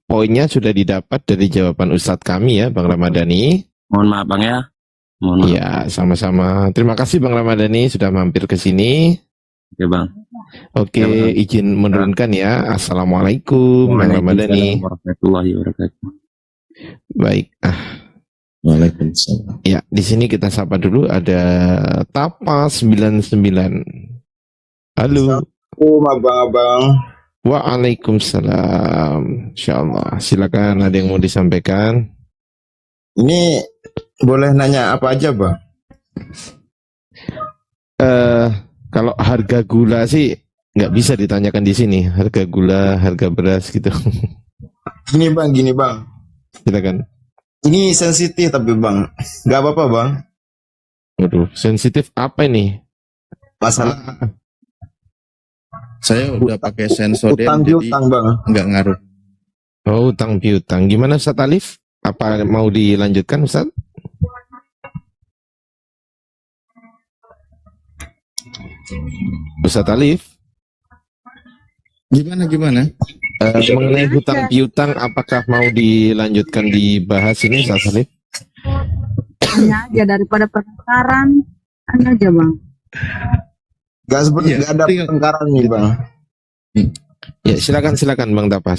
poinnya sudah didapat dari jawaban Ustadz kami ya Bang Ramadhani. Mohon maaf Bang ya. Iya, sama-sama. Terima kasih Bang Ramadhani sudah mampir ke sini. Oke Bang. Oke, izin menurunkan ya. Assalamualaikum Bang Ramadhani. Warahmatullahi wabarakatuh. Baik. Waalaikumsalam. Ya, di sini kita sapa dulu ada Tapa 99. Halo. Abang-abang. Waalaikumsalam. Insyaallah. Silakan, ada yang mau disampaikan? Ini boleh nanya apa aja, Bang? Kalau harga gula sih nggak bisa ditanyakan di sini. Harga gula, harga beras gitu. Gini Bang. Silakan. Ini sensitif tapi Bang. Nggak apa-apa Bang. Waduh, sensitif apa ini? Masalah. Saya udah pakai sensor Utang piutang Bang. Nggak ngaruh. Oh, utang piutang. Gimana Ustaz Alif? Apa mau dilanjutkan Ustaz? Ustaz Alif? Gimana? Mengenai hutang piutang, apakah mau dilanjutkan dibahas ini Ustaz Alif? Hanya aja daripada pertengkaran, hanya aja Bang. Gak ada pertengkaran nih Bang. Ya silakan Bang Tapa,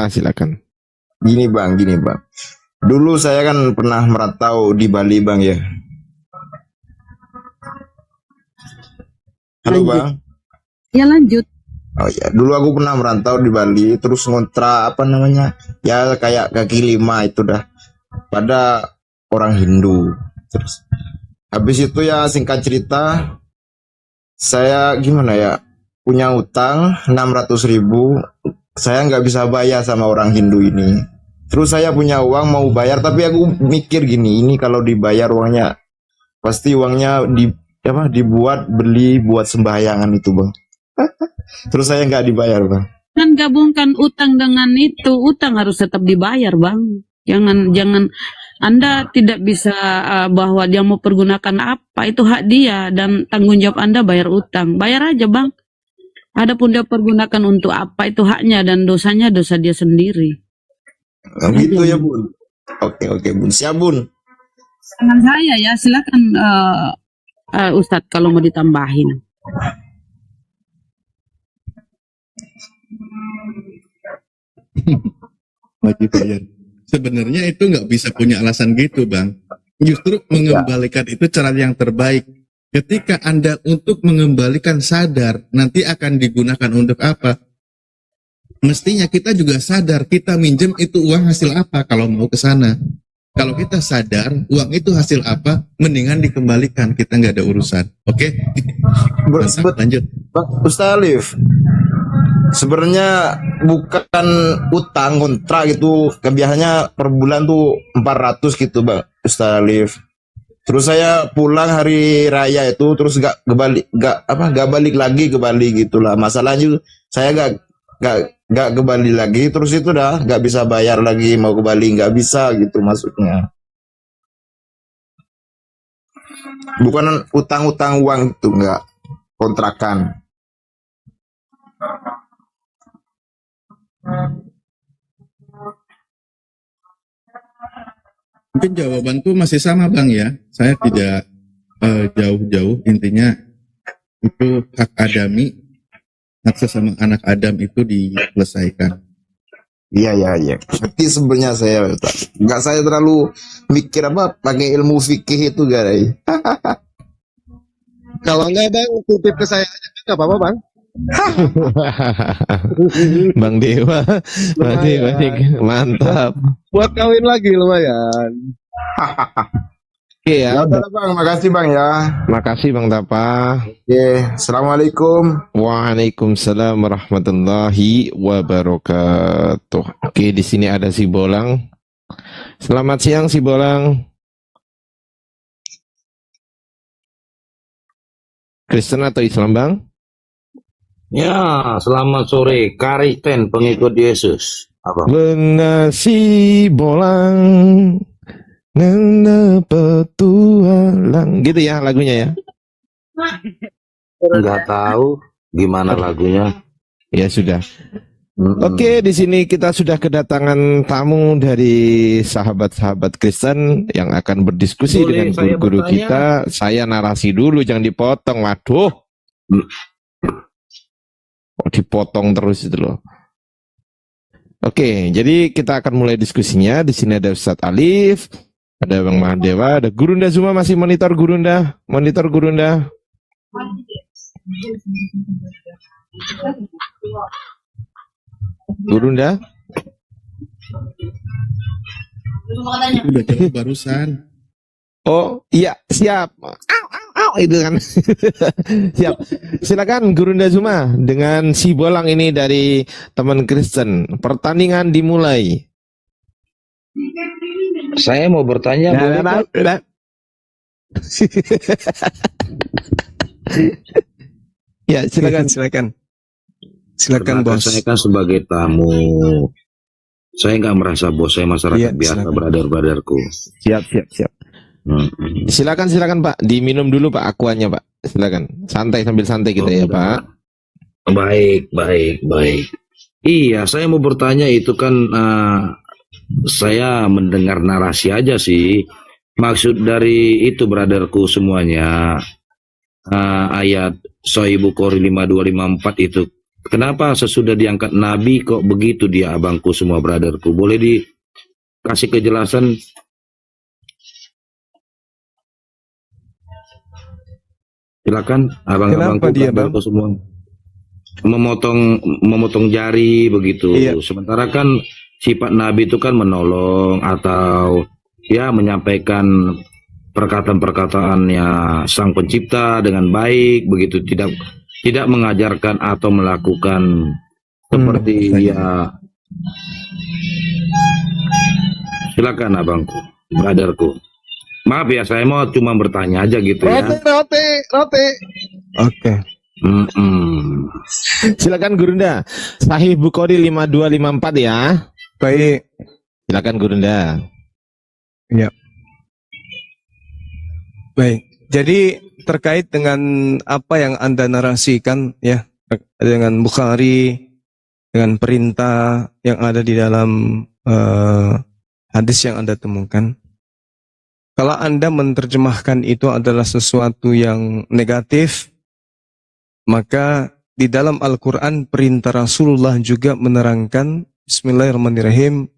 silakan. Gini bang. Dulu saya kan pernah merantau di Bali Bang ya. Halo Lanjut. Bang. Ya lanjut. Oh ya, dulu aku pernah merantau di Bali, terus ngontrak ya kayak kaki lima itu dah pada orang Hindu. Terus habis itu ya singkat cerita, saya punya utang 600.000, saya nggak bisa bayar sama orang Hindu ini. Terus saya punya uang mau bayar, tapi aku mikir gini, ini kalau dibayar uangnya pasti uangnya dibuat beli buat sembayangan itu Bang. Terus saya nggak dibayar Bang. Kan gabungkan utang dengan itu, utang harus tetap dibayar Bang. Jangan Anda tidak bisa bahwa dia mau pergunakan apa, itu hak dia dan tanggung jawab Anda bayar utang. Bayar aja Bang. Adapun dia pergunakan untuk apa, itu haknya dan dosanya dosa dia sendiri. Gitu ya Bun. Oke Bun, siap Bun. Dengan saya ya, silakan Ustadz kalau mau ditambahin. Wajib bayar. Sebenarnya itu nggak bisa punya alasan gitu Bang. Justru mengembalikan itu cara yang terbaik. Ketika Anda untuk mengembalikan sadar, nanti akan digunakan untuk apa? Mestinya kita juga sadar, kita minjem itu uang hasil apa kalau mau ke sana. Kalau kita sadar, uang itu hasil apa, mendingan dikembalikan, kita nggak ada urusan. Oke? Lanjut. Ustaz Alif, sebenarnya bukan utang kontrak gitu, biasanya per bulan tuh 400 gitu Bang Ustaz Alif. Terus saya pulang hari raya itu terus gak balik lagi ke Bali gitulah. Masalahnya saya gak ke Bali lagi, terus itu dah gak bisa bayar lagi, mau ke Bali gak bisa gitu maksudnya. Bukan utang-utang uang itu, enggak, kontrakan. Mungkin jawabanku masih sama Bang ya. Saya tidak jauh-jauh, intinya itu hak adami, hak sesama anak Adam itu diselesaikan. Iya. Tapi sebenarnya saya nggak saya terlalu mikir pakai ilmu fikih itu guys. Kalau enggak Bang, titip ke saya aja nggak apa-apa Bang. Bang Dewa, mantap. Buat kawin lagi lumayan. Oke ya. Udah Bang, makasih Bang ya. Makasih Bang Tapa. Oke, assalamualaikum. Waalaikumsalam warahmatullahi wabarakatuh. Oke, di sini ada si Bolang. Selamat siang si Bolang. Kristen atau Islam Bang? Ya, selamat sore, Kristen pengikut Yesus. Apa? Benar si Bolang, nana petualang, gitu ya lagunya ya? Nggak tahu gimana lagunya. Ya sudah. Oke, di sini kita sudah kedatangan tamu dari sahabat-sahabat Kristen yang akan berdiskusi Boleh dengan saya guru-guru bertanya? kita. Saya narasi dulu, jangan dipotong. Waduh. Dipotong terus itu loh. Oke, jadi kita akan mulai diskusinya. Di sini ada Ustadz Alif, ada Bang Mahadewa, ada Gurunda Zuma. Masih monitor Gurunda, Gurunda. Udah jawab barusan. Oh iya, siap. Itu kan. Siap. Silakan Gurunda Zuma dengan si Bolang ini dari teman Kristen. Pertandingan dimulai. Saya mau bertanya, boleh, Pak? Ya, silakan. Silakan bos. Saya kan sebagai tamu, saya nggak merasa bos, saya masyarakat biasa, brother-brotherku. Siap. Silakan Pak, diminum dulu Pak akuannya Pak. Silakan, santai sambil santai kita ya Pak. Baik. Iya, saya mau bertanya itu kan, saya mendengar narasi aja sih. Maksud dari itu brotherku semuanya, ayat Sahih Bukhari 5254 itu. Kenapa sesudah diangkat Nabi kok begitu dia abangku semua brotherku? Boleh dikasih kejelasan? Silakan abang-abangku brotherku semua. Memotong jari begitu. Iya. Sementara kan sifat Nabi itu kan menolong atau ya menyampaikan perkataan-perkataannya Sang Pencipta dengan baik begitu, tidak mengajarkan atau melakukan seperti ya. Silakan abangku, brotherku. Maaf ya, saya mau cuma bertanya aja gitu ya. Roti. Oke. Silakan Gurunda. Sahih Bukhari 5254 ya. Baik. Silakan Gurunda. Ya. Baik. Jadi terkait dengan apa yang Anda narasikan ya, dengan Bukhari, dengan perintah yang ada di dalam hadis yang Anda temukan. Kalau Anda menerjemahkan itu adalah sesuatu yang negatif, maka di dalam Al-Quran perintah Rasulullah juga menerangkan, Bismillahirrahmanirrahim,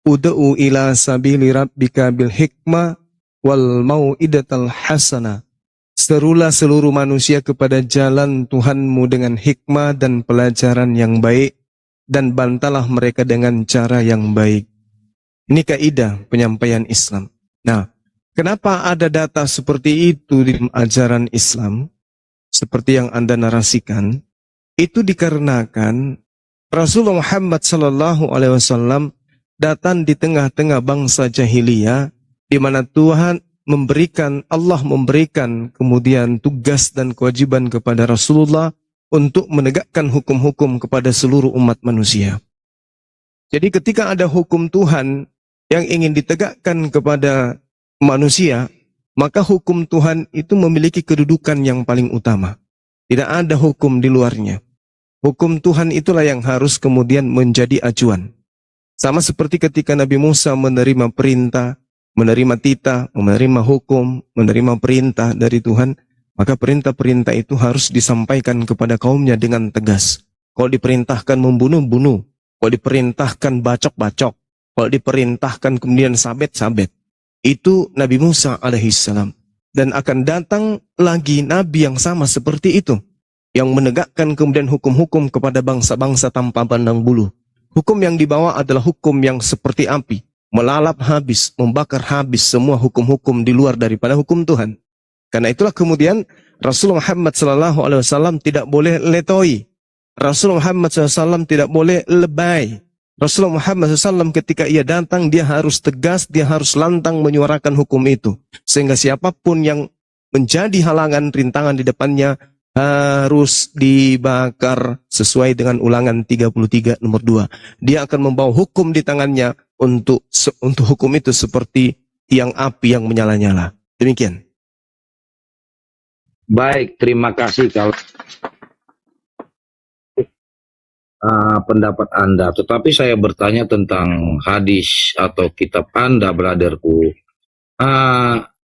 Ud'u ila sabili rabbika bil hikmah wal mau'idatal hasanah Serulah seluruh manusia kepada jalan Tuhanmu dengan hikmah dan pelajaran yang baik, dan bantalah mereka dengan cara yang baik. Ini kaidah penyampaian Islam. Nah, kenapa ada data seperti itu di ajaran Islam, seperti yang Anda narasikan? Itu dikarenakan Rasulullah Muhammad SAW datang di tengah-tengah bangsa jahiliyah, di mana Allah memberikan kemudian tugas dan kewajiban kepada Rasulullah untuk menegakkan hukum-hukum kepada seluruh umat manusia. Jadi ketika ada hukum Tuhan yang ingin ditegakkan kepada manusia, maka hukum Tuhan itu memiliki kedudukan yang paling utama. Tidak ada hukum di luarnya. Hukum Tuhan itulah yang harus kemudian menjadi acuan. Sama seperti ketika Nabi Musa menerima perintah, menerima titah, menerima hukum, menerima perintah dari Tuhan, maka perintah-perintah itu harus disampaikan kepada kaumnya dengan tegas. Kalau diperintahkan membunuh, bunuh. Kalau diperintahkan bacok, kalau diperintahkan kemudian sabet. Itu Nabi Musa alaihissalam. Dan akan datang lagi Nabi yang sama seperti itu, yang menegakkan kemudian hukum-hukum kepada bangsa-bangsa tanpa pandang bulu. Hukum yang dibawa adalah hukum yang seperti api, melalap habis, membakar habis semua hukum-hukum di luar daripada hukum Tuhan. Karena itulah kemudian Rasulullah Muhammad SAW tidak boleh letoi. Rasulullah Muhammad SAW tidak boleh lebay. Rasulullah Muhammad SAW ketika ia datang, dia harus tegas, dia harus lantang menyuarakan hukum itu. Sehingga siapapun yang menjadi halangan, rintangan di depannya harus dibakar sesuai dengan Ulangan 33 nomor 2. Dia akan membawa hukum di tangannya untuk hukum itu seperti tiang api yang menyala-nyala. Demikian. Baik, terima kasih kalau pendapat Anda. Tetapi saya bertanya tentang hadis atau kitab Anda, brotherku.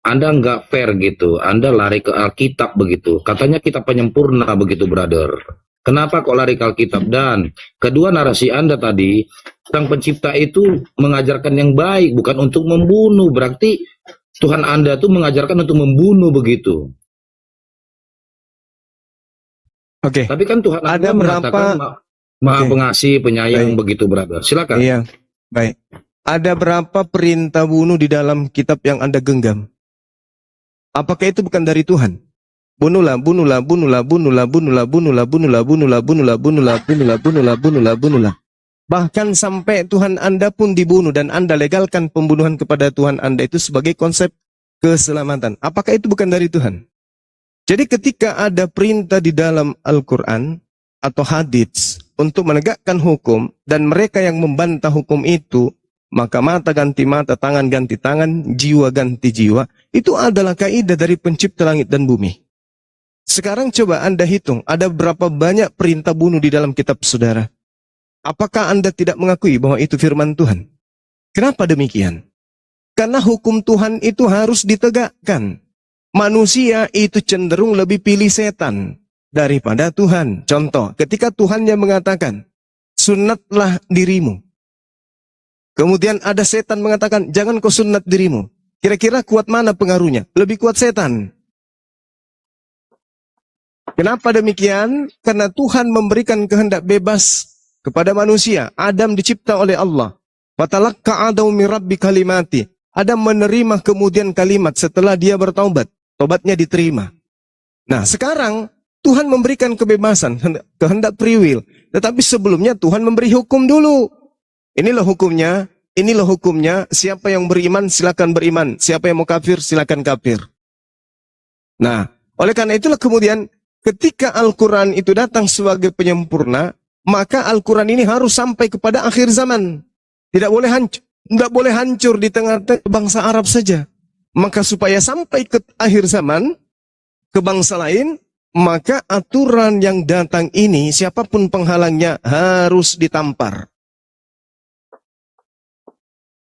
Anda nggak fair gitu. Anda lari ke Alkitab begitu. Katanya kitab penyempurna begitu, brother. Kenapa kok lari ke Alkitab? Dan kedua, narasi Anda tadi, Sang Pencipta itu mengajarkan yang baik, bukan untuk membunuh. Berarti Tuhan Anda itu mengajarkan untuk membunuh begitu. Oke. Tapi kan Tuhan Ada Anda mengatakan Maha Pengasih, Penyayang begitu, brother. Silakan. Iya, baik. Ada berapa perintah bunuh di dalam kitab yang Anda genggam? Apakah itu bukan dari Tuhan? Bunuhlah, bunuhlah, bunuhlah, bunuhlah, bunuhlah, bunuhlah, bunuhlah, bunuhlah, bunuhlah, bunuhlah, bunuhlah, bunuhlah, bunuhlah, bunuhlah. Bahkan sampai Tuhan Anda pun dibunuh dan Anda legalkan pembunuhan kepada Tuhan Anda itu sebagai konsep keselamatan. Apakah itu bukan dari Tuhan? Jadi ketika ada perintah di dalam Al-Quran atau hadits untuk menegakkan hukum dan mereka yang membantah hukum itu, maka mata ganti mata, tangan ganti tangan, jiwa ganti jiwa, itu adalah kaidah dari Pencipta langit dan bumi. Sekarang coba Anda hitung, ada berapa banyak perintah bunuh di dalam kitab saudara? Apakah Anda tidak mengakui bahwa itu firman Tuhan? Kenapa demikian? Karena hukum Tuhan itu harus ditegakkan. Manusia itu cenderung lebih pilih setan daripada Tuhan. Contoh, ketika Tuhannya mengatakan, sunatlah dirimu. Kemudian ada setan mengatakan, jangan kau sunat dirimu. Kira-kira kuat mana pengaruhnya? Lebih kuat setan. Kenapa demikian? Karena Tuhan memberikan kehendak bebas kepada manusia. Adam dicipta oleh Allah. Fatalaqqa Adamu min Rabbi kalimati. Adam menerima kemudian kalimat setelah dia bertaubat. Taubatnya diterima. Nah, sekarang Tuhan memberikan kebebasan, kehendak free will. Tetapi sebelumnya Tuhan memberi hukum dulu. Inilah hukumnya, inilah hukumnya. Siapa yang beriman silakan beriman. Siapa yang mau kafir silakan kafir. Nah, oleh karena itulah kemudian ketika Al-Quran itu datang sebagai penyempurna, maka Al-Quran ini harus sampai kepada akhir zaman. Tidak boleh hancur di tengah-tengah bangsa Arab saja. Maka supaya sampai ke akhir zaman, ke bangsa lain, maka aturan yang datang ini, siapapun penghalangnya harus ditampar.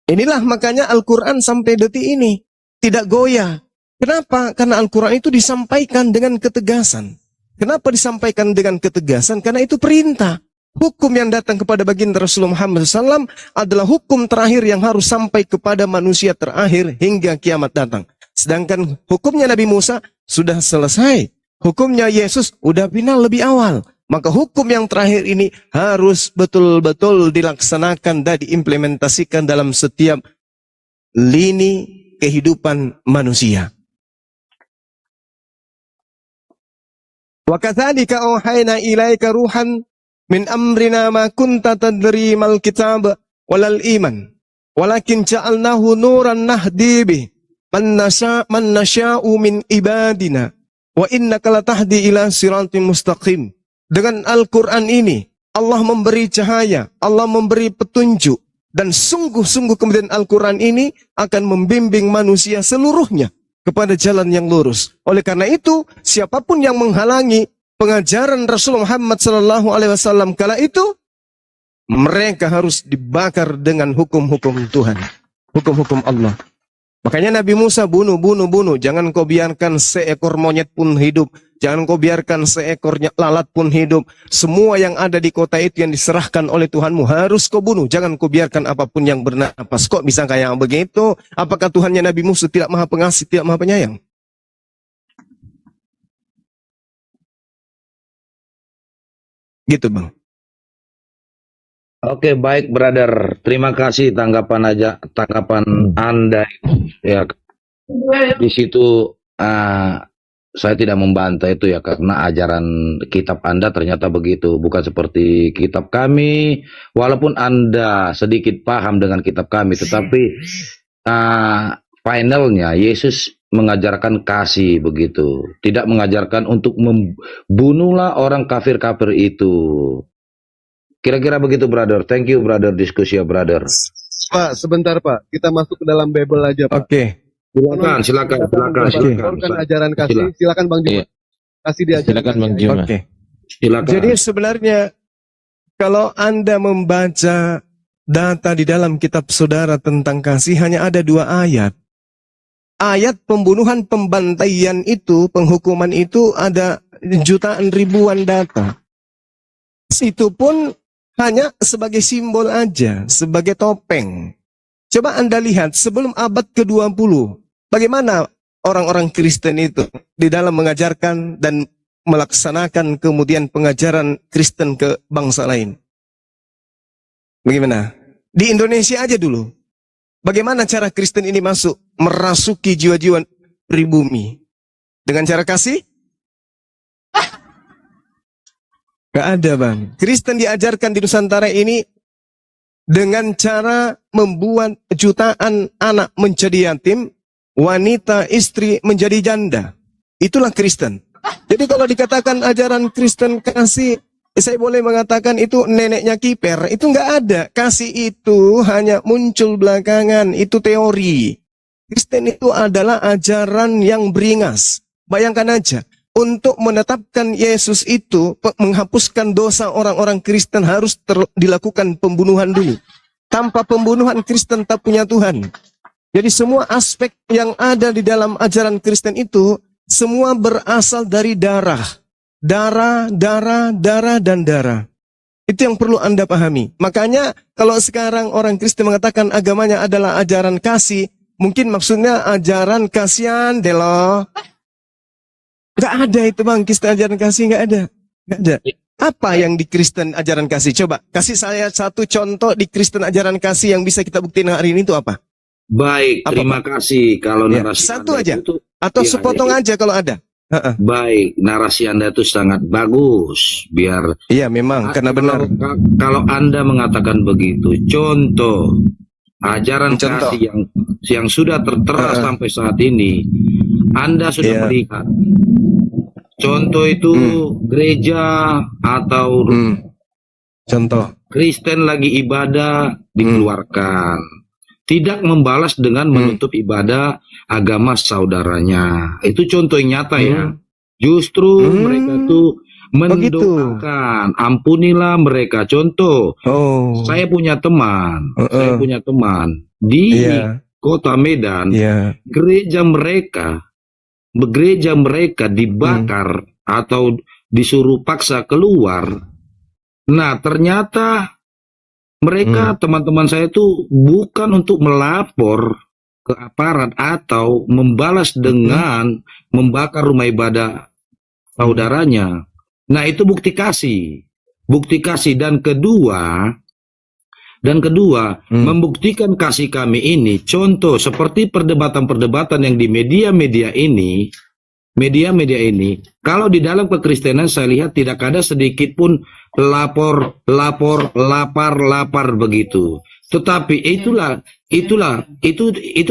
Inilah makanya Al-Quran sampai detik ini tidak goyah. Kenapa? Karena Al-Quran itu disampaikan dengan ketegasan. Kenapa disampaikan dengan ketegasan? Karena itu perintah. Hukum yang datang kepada baginda Rasulullah Muhammad SAW adalah hukum terakhir yang harus sampai kepada manusia terakhir hingga kiamat datang. Sedangkan hukumnya Nabi Musa sudah selesai. Hukumnya Yesus udah final lebih awal. Maka hukum yang terakhir ini harus betul-betul dilaksanakan dan diimplementasikan dalam setiap lini kehidupan manusia. Wa kadzalika auhayna ilaika ruhan min amrina ma kunta tadri mal kitab walal iman walakin ja'alnahu nuran nahdi bih man nasya'u min ibadina wa innaka latahdi ila siratim mustaqim. Dengan Al-Quran ini Allah memberi cahaya, Allah memberi petunjuk, dan sungguh-sungguh kemudian Al-Quran ini akan membimbing manusia seluruhnya kepada jalan yang lurus. Oleh karena itu, siapapun yang menghalangi pengajaran Rasulullah Muhammad SAW kala itu, mereka harus dibakar dengan hukum-hukum Tuhan, hukum-hukum Allah. Makanya Nabi Musa bunuh. Jangan kau biarkan seekor monyet pun hidup. Jangan kau biarkan seekor lalat pun hidup. Semua yang ada di kota itu yang diserahkan oleh Tuhanmu harus kau bunuh. Jangan kau biarkan apapun yang bernapas. Kok bisa kayak begitu? Apakah Tuhannya Nabi Musa tidak maha pengasih, tidak maha penyayang? Gitu bang. Oke, baik brother. Terima kasih tanggapan Anda ya. Di situ saya tidak membantah itu ya, karena ajaran kitab Anda ternyata begitu, bukan seperti kitab kami. Walaupun Anda sedikit paham dengan kitab kami, tetapi finalnya Yesus mengajarkan kasih begitu, tidak mengajarkan untuk membunuhlah orang kafir-kafir itu. Kira-kira begitu, brother. Thank you, brother. Diskusi ya, brother. Pak, sebentar Pak. Kita masuk ke dalam Bible aja, Pak. Oke. Silakan. Ajaran kasih. Silakan Bang Juma. Kasih diajarkan. Silakan Bang Juma. Oke. Silakan. Jadi sebenarnya kalau Anda membaca data di dalam kitab saudara tentang kasih hanya ada 2 ayat. Ayat pembunuhan, pembantaian itu, penghukuman itu ada jutaan ribuan data. Itu pun hanya sebagai simbol aja, sebagai topeng. Coba Anda lihat sebelum abad ke-20, bagaimana orang-orang Kristen itu di dalam mengajarkan dan melaksanakan kemudian pengajaran Kristen ke bangsa lain. Bagaimana? Di Indonesia aja dulu. Bagaimana cara Kristen ini masuk, merasuki jiwa-jiwa pribumi? Dengan cara kasih? Gak ada bang. Kristen diajarkan di Nusantara ini dengan cara membuat jutaan anak menjadi yatim, wanita istri menjadi janda. Itulah Kristen. Jadi kalau dikatakan ajaran Kristen kasih, saya boleh mengatakan itu neneknya kiper. Itu nggak ada. Kasih itu hanya muncul belakangan. Itu teori. Kristen itu adalah ajaran yang beringas. Bayangkan aja. Untuk menetapkan Yesus itu, menghapuskan dosa orang-orang Kristen harus dilakukan pembunuhan dulu. Tanpa pembunuhan Kristen tak punya Tuhan. Jadi semua aspek yang ada di dalam ajaran Kristen itu, semua berasal dari darah. Darah, dan darah. Itu yang perlu Anda pahami. Makanya kalau sekarang orang Kristen mengatakan agamanya adalah ajaran kasih, mungkin maksudnya ajaran kasihan deh loh. Gak ada itu bang, Kristen ajaran kasih gak ada. Gak ada. Apa yang di Kristen ajaran kasih? Coba, kasih saya satu contoh di Kristen ajaran kasih yang bisa kita buktiin hari ini itu apa? Baik, terima kasih. Kalau narasi satu Anda aja, itu, atau sepotong aja kalau ada. Baik, narasi Anda itu sangat bagus. Biar iya memang, karena benar. Kalau Anda mengatakan begitu, contoh ajaran kasih yang sudah tertera sampai saat ini, Anda sudah melihat. Contoh itu gereja atau contoh Kristen lagi ibadah dikeluarkan, tidak membalas dengan menutup ibadah agama saudaranya. Itu contoh yang nyata ya. Justru mereka tuh mendoakan, ampunilah mereka. Contoh, saya punya teman, di kota Medan, gereja mereka dibakar atau disuruh paksa keluar. Nah, ternyata mereka teman-teman saya itu bukan untuk melapor, ke aparat atau membalas dengan membakar rumah ibadah saudaranya. Nah, itu bukti kasih. Bukti kasih. Dan kedua, membuktikan kasih kami ini, contoh seperti perdebatan-perdebatan yang di media-media ini, kalau di dalam kekristenan saya lihat tidak ada sedikit pun lapar begitu. Tetapi itu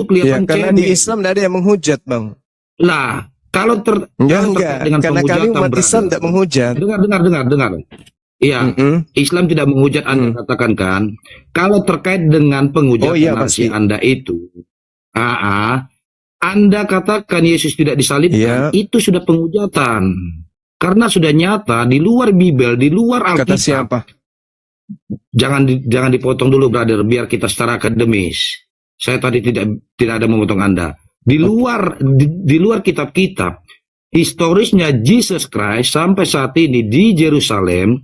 kelihatan karena di Islam tidak ada yang menghujat, Bang. Lah, kalau terkait dengan karena kami umat Islam tidak menghujat. Dengar. Iya, Islam tidak menghujat Anda katakan kan. Kalau terkait dengan penghujatan nasi Anda itu, Anda katakan Yesus tidak disalibkan, itu sudah penghujatan. Karena sudah nyata di luar Bible, di luar Alkitab. Kata siapa? Jangan dipotong dulu, brother, biar kita secara akademis. Saya tadi tidak ada memotong Anda. Di luar kitab-kitab, historisnya Jesus Christ sampai saat ini di Yerusalem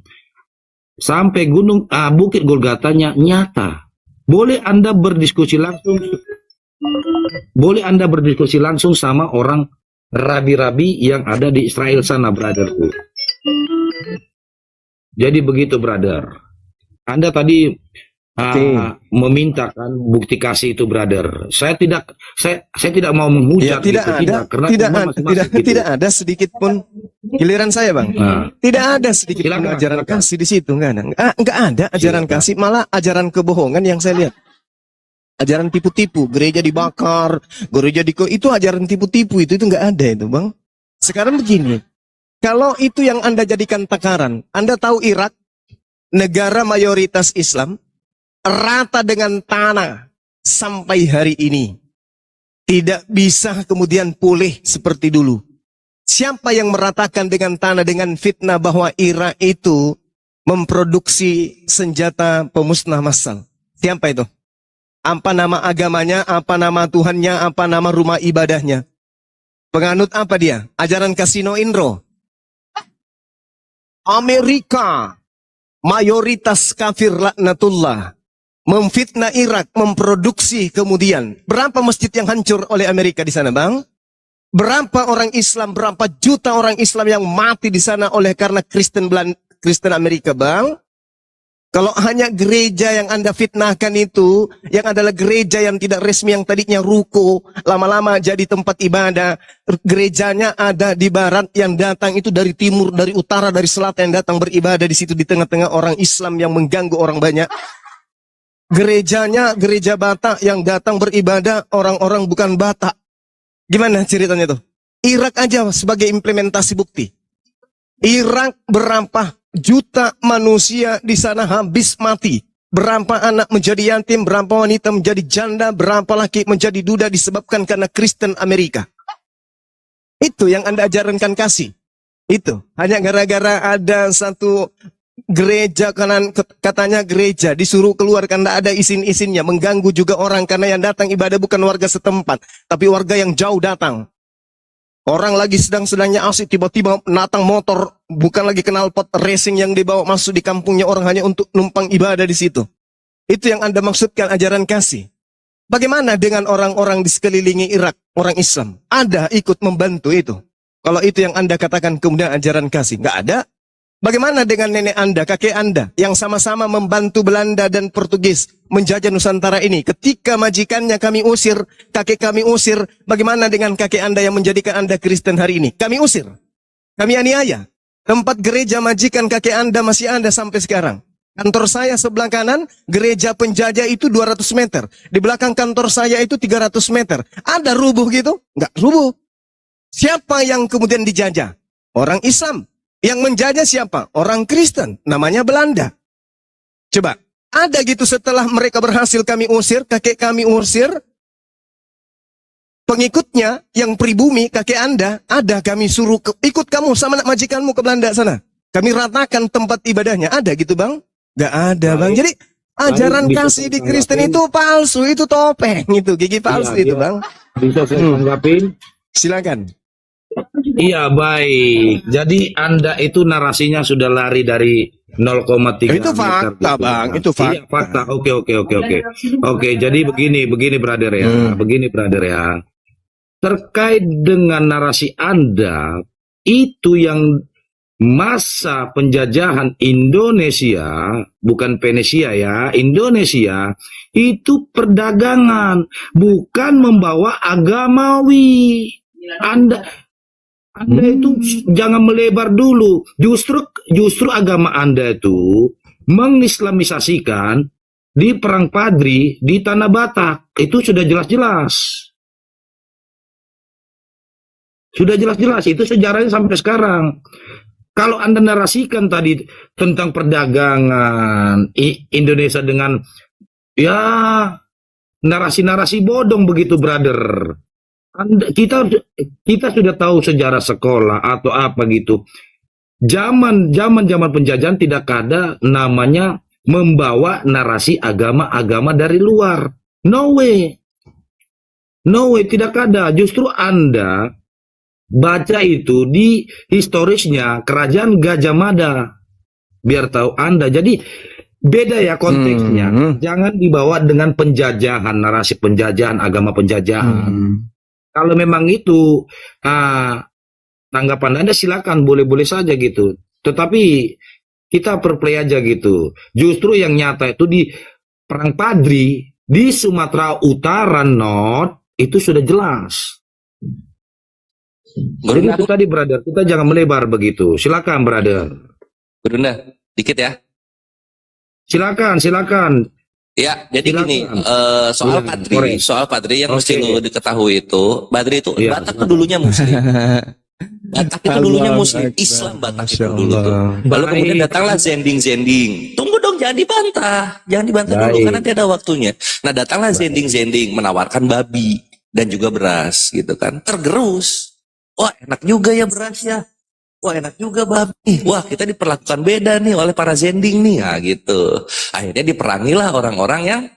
sampai Bukit Golgatanya nyata. Boleh Anda berdiskusi langsung sama orang rabi-rabi yang ada di Israel sana, brotherku. Jadi begitu, brother. Anda tadi memintakan bukti kasih itu, brother. Saya tidak mau menghujat tidak ada sedikit pun giliran saya, Bang. Tidak ada sedikit pun ajaran kasih di situ, enggak ada ajaran kasih, malah ajaran kebohongan yang saya lihat. Ajaran tipu-tipu, gereja dibakar, gereja itu ajaran tipu-tipu, itu enggak ada itu, Bang. Sekarang begini, kalau itu yang Anda jadikan takaran, Anda tahu Irak, negara mayoritas Islam, rata dengan tanah sampai hari ini. Tidak bisa kemudian pulih seperti dulu. Siapa yang meratakan dengan tanah dengan fitnah bahwa Irak itu memproduksi senjata pemusnah massal? Siapa itu? Apa nama agamanya, apa nama Tuhannya, apa nama rumah ibadahnya? Penganut apa dia? Ajaran Kasino Indro. Amerika, mayoritas kafir laknatullah, memfitnah Irak, memproduksi kemudian. Berapa masjid yang hancur oleh Amerika di sana, Bang? Berapa orang Islam, berapa juta orang Islam yang mati di sana oleh karena Kristen Amerika, Bang? Kalau hanya gereja yang Anda fitnahkan itu, yang adalah gereja yang tidak resmi, yang tadinya ruko, lama-lama jadi tempat ibadah. Gerejanya ada di barat, yang datang itu dari timur, dari utara, dari selatan, yang datang beribadah di situ di tengah-tengah orang Islam yang mengganggu orang banyak. Gerejanya gereja Batak, yang datang beribadah orang-orang bukan Batak. Gimana ceritanya tuh? Irak aja sebagai implementasi bukti. Irak berapa juta manusia di sana habis mati. Berapa anak menjadi yatim, berapa wanita menjadi janda, berapa laki menjadi duda disebabkan karena Kristen Amerika. Itu yang Anda ajarkan kasih. Itu hanya gara-gara ada satu gereja, katanya gereja disuruh keluar karena ada izin-izinnya, mengganggu juga orang karena yang datang ibadah bukan warga setempat, tapi warga yang jauh datang. Orang lagi sedang-sedangnya asik, tiba-tiba datang motor, bukan lagi knalpot racing yang dibawa masuk di kampungnya orang hanya untuk numpang ibadah di situ. Itu yang Anda maksudkan ajaran kasih. Bagaimana dengan orang-orang di sekelilingi Irak, orang Islam? Ada ikut membantu itu. Kalau itu yang Anda katakan kemudian ajaran kasih, nggak ada. Bagaimana dengan nenek Anda, kakek Anda, yang sama-sama membantu Belanda dan Portugis menjajah Nusantara ini? Ketika majikannya kami usir, kakek kami usir, bagaimana dengan kakek Anda yang menjadikan Anda Kristen hari ini? Kami usir, kami aniaya. Tempat gereja majikan kakek Anda masih ada sampai sekarang. Kantor saya sebelah kanan, gereja penjajah itu 200 meter. Di belakang kantor saya itu 300 meter. Ada rubuh gitu? Enggak rubuh. Siapa yang kemudian dijajah? Orang Islam. Yang menjajah siapa? Orang Kristen, namanya Belanda. Coba, ada gitu setelah mereka berhasil kami usir, kakek kami usir, pengikutnya yang pribumi, kakek Anda, ada kami suruh ikut kamu sama anak majikanmu ke Belanda sana. Kami ratakan tempat ibadahnya, ada gitu, Bang? Gak ada, Bang. Jadi ajaran kasih di Kristen itu palsu, itu topeng, itu gigi palsu itu, Bang. Bisa saya tanggapin? Silakan. Iya, baik. Jadi Anda itu narasinya sudah lari dari 0,3 Itu meter fakta, gitu. Bang. Itu Iya, fakta. Oke. Oke, jadi begini brother ya. Begini brother ya. Terkait dengan narasi Anda, itu yang masa penjajahan Indonesia, bukan Venesia ya, Indonesia, itu perdagangan, bukan membawa agamawi. Anda itu jangan melebar dulu. Justru agama Anda itu mengislamisasikan di Perang Padri di Tanah Batak. Itu sudah jelas-jelas. Sudah jelas-jelas. Itu sejarahnya sampai sekarang. Kalau Anda narasikan tadi tentang perdagangan Indonesia dengan ya narasi-narasi bodong begitu, brother. Kita sudah tahu sejarah sekolah atau apa gitu. Zaman penjajahan tidak ada namanya membawa narasi agama dari luar. No way, tidak ada. Justru Anda baca itu di historisnya Kerajaan Gajah Mada, biar tahu Anda. Jadi beda ya konteksnya. Jangan dibawa dengan penjajahan, narasi penjajahan, agama penjajahan. Kalau memang itu tanggapan Anda silakan, boleh-boleh saja gitu. Tetapi kita perplay aja gitu. Justru yang nyata itu di Perang Padri di Sumatera Utara North itu sudah jelas. Jadi itu tadi brother, kita jangan melebar begitu. Silakan brother. Gurunda, dikit ya. Silakan. Ya, jadi gini, soal Padri yang mesti lu diketahui itu, Padri itu Batak itu dulunya Muslim. Batak itu dulunya Muslim, Islam Batak itu dulu tuh. Lalu kemudian datanglah Zending. Tunggu dong, jangan dibantah dulu karena nanti ada waktunya. Nah, datanglah Zending menawarkan babi dan juga beras gitu kan. Tergerus. Wah, enak juga ya beras ya. Wah, enak juga babi. Wah, kita diperlakukan beda nih oleh para Zending nih. Nah, gitu. Akhirnya diperangilah orang-orang yang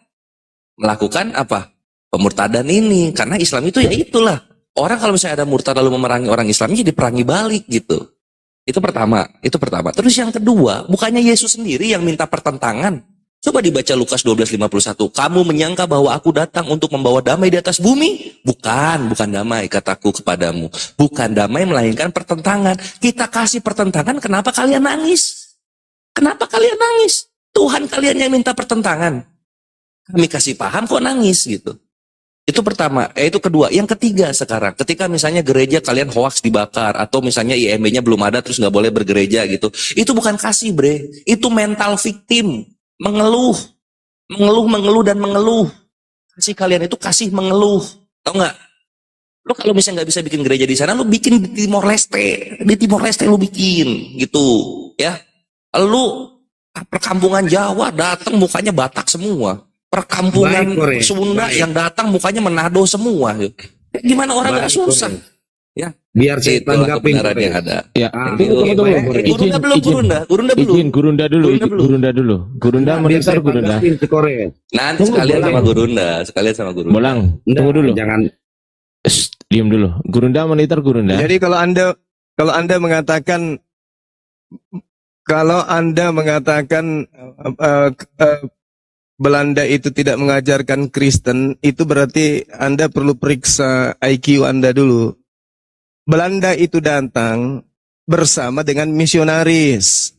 melakukan apa? Pemurtadan ini. Karena Islam itu ya itulah. Orang kalau misalnya ada murtad lalu memerangi orang Islam, jadi diperangi balik gitu. Itu pertama. Terus yang kedua, bukannya Yesus sendiri yang minta pertentangan. Coba dibaca Lukas 12:51. Kamu menyangka bahwa aku datang untuk membawa damai di atas bumi? Bukan damai kataku kepadamu. Bukan damai melainkan pertentangan. Kita kasih pertentangan, kenapa kalian nangis? Tuhan kalian yang minta pertentangan. Kami kasih paham kok nangis gitu. Itu pertama, itu kedua. Yang ketiga sekarang, ketika misalnya gereja kalian hoax dibakar, atau misalnya IMB-nya belum ada terus nggak boleh bergereja gitu. Itu bukan kasih bre, itu mental victim. Mengeluh dan mengeluh. Kasih kalian itu kasih mengeluh. Tahu nggak? Lo kalau misalnya nggak bisa bikin gereja di sana, lo bikin di Timor Leste. Di Timor Leste lo bikin gitu, ya. Lo perkampungan Jawa datang mukanya Batak semua. Perkampungan Sunda yang datang mukanya Manado semua. Gimana orang nggak susah? Ya, biar saya tanggapin yang ada. Ya, Gurunda dulu. Gurunda monitor Gurunda. Nanti sekalian sama Gurunda. Bolang, tunggu dulu. Jangan diam dulu. Gurunda monitor Gurunda. Jadi kalau Anda mengatakan Belanda itu tidak mengajarkan Kristen, itu berarti Anda perlu periksa IQ Anda dulu. Belanda itu datang bersama dengan misionaris,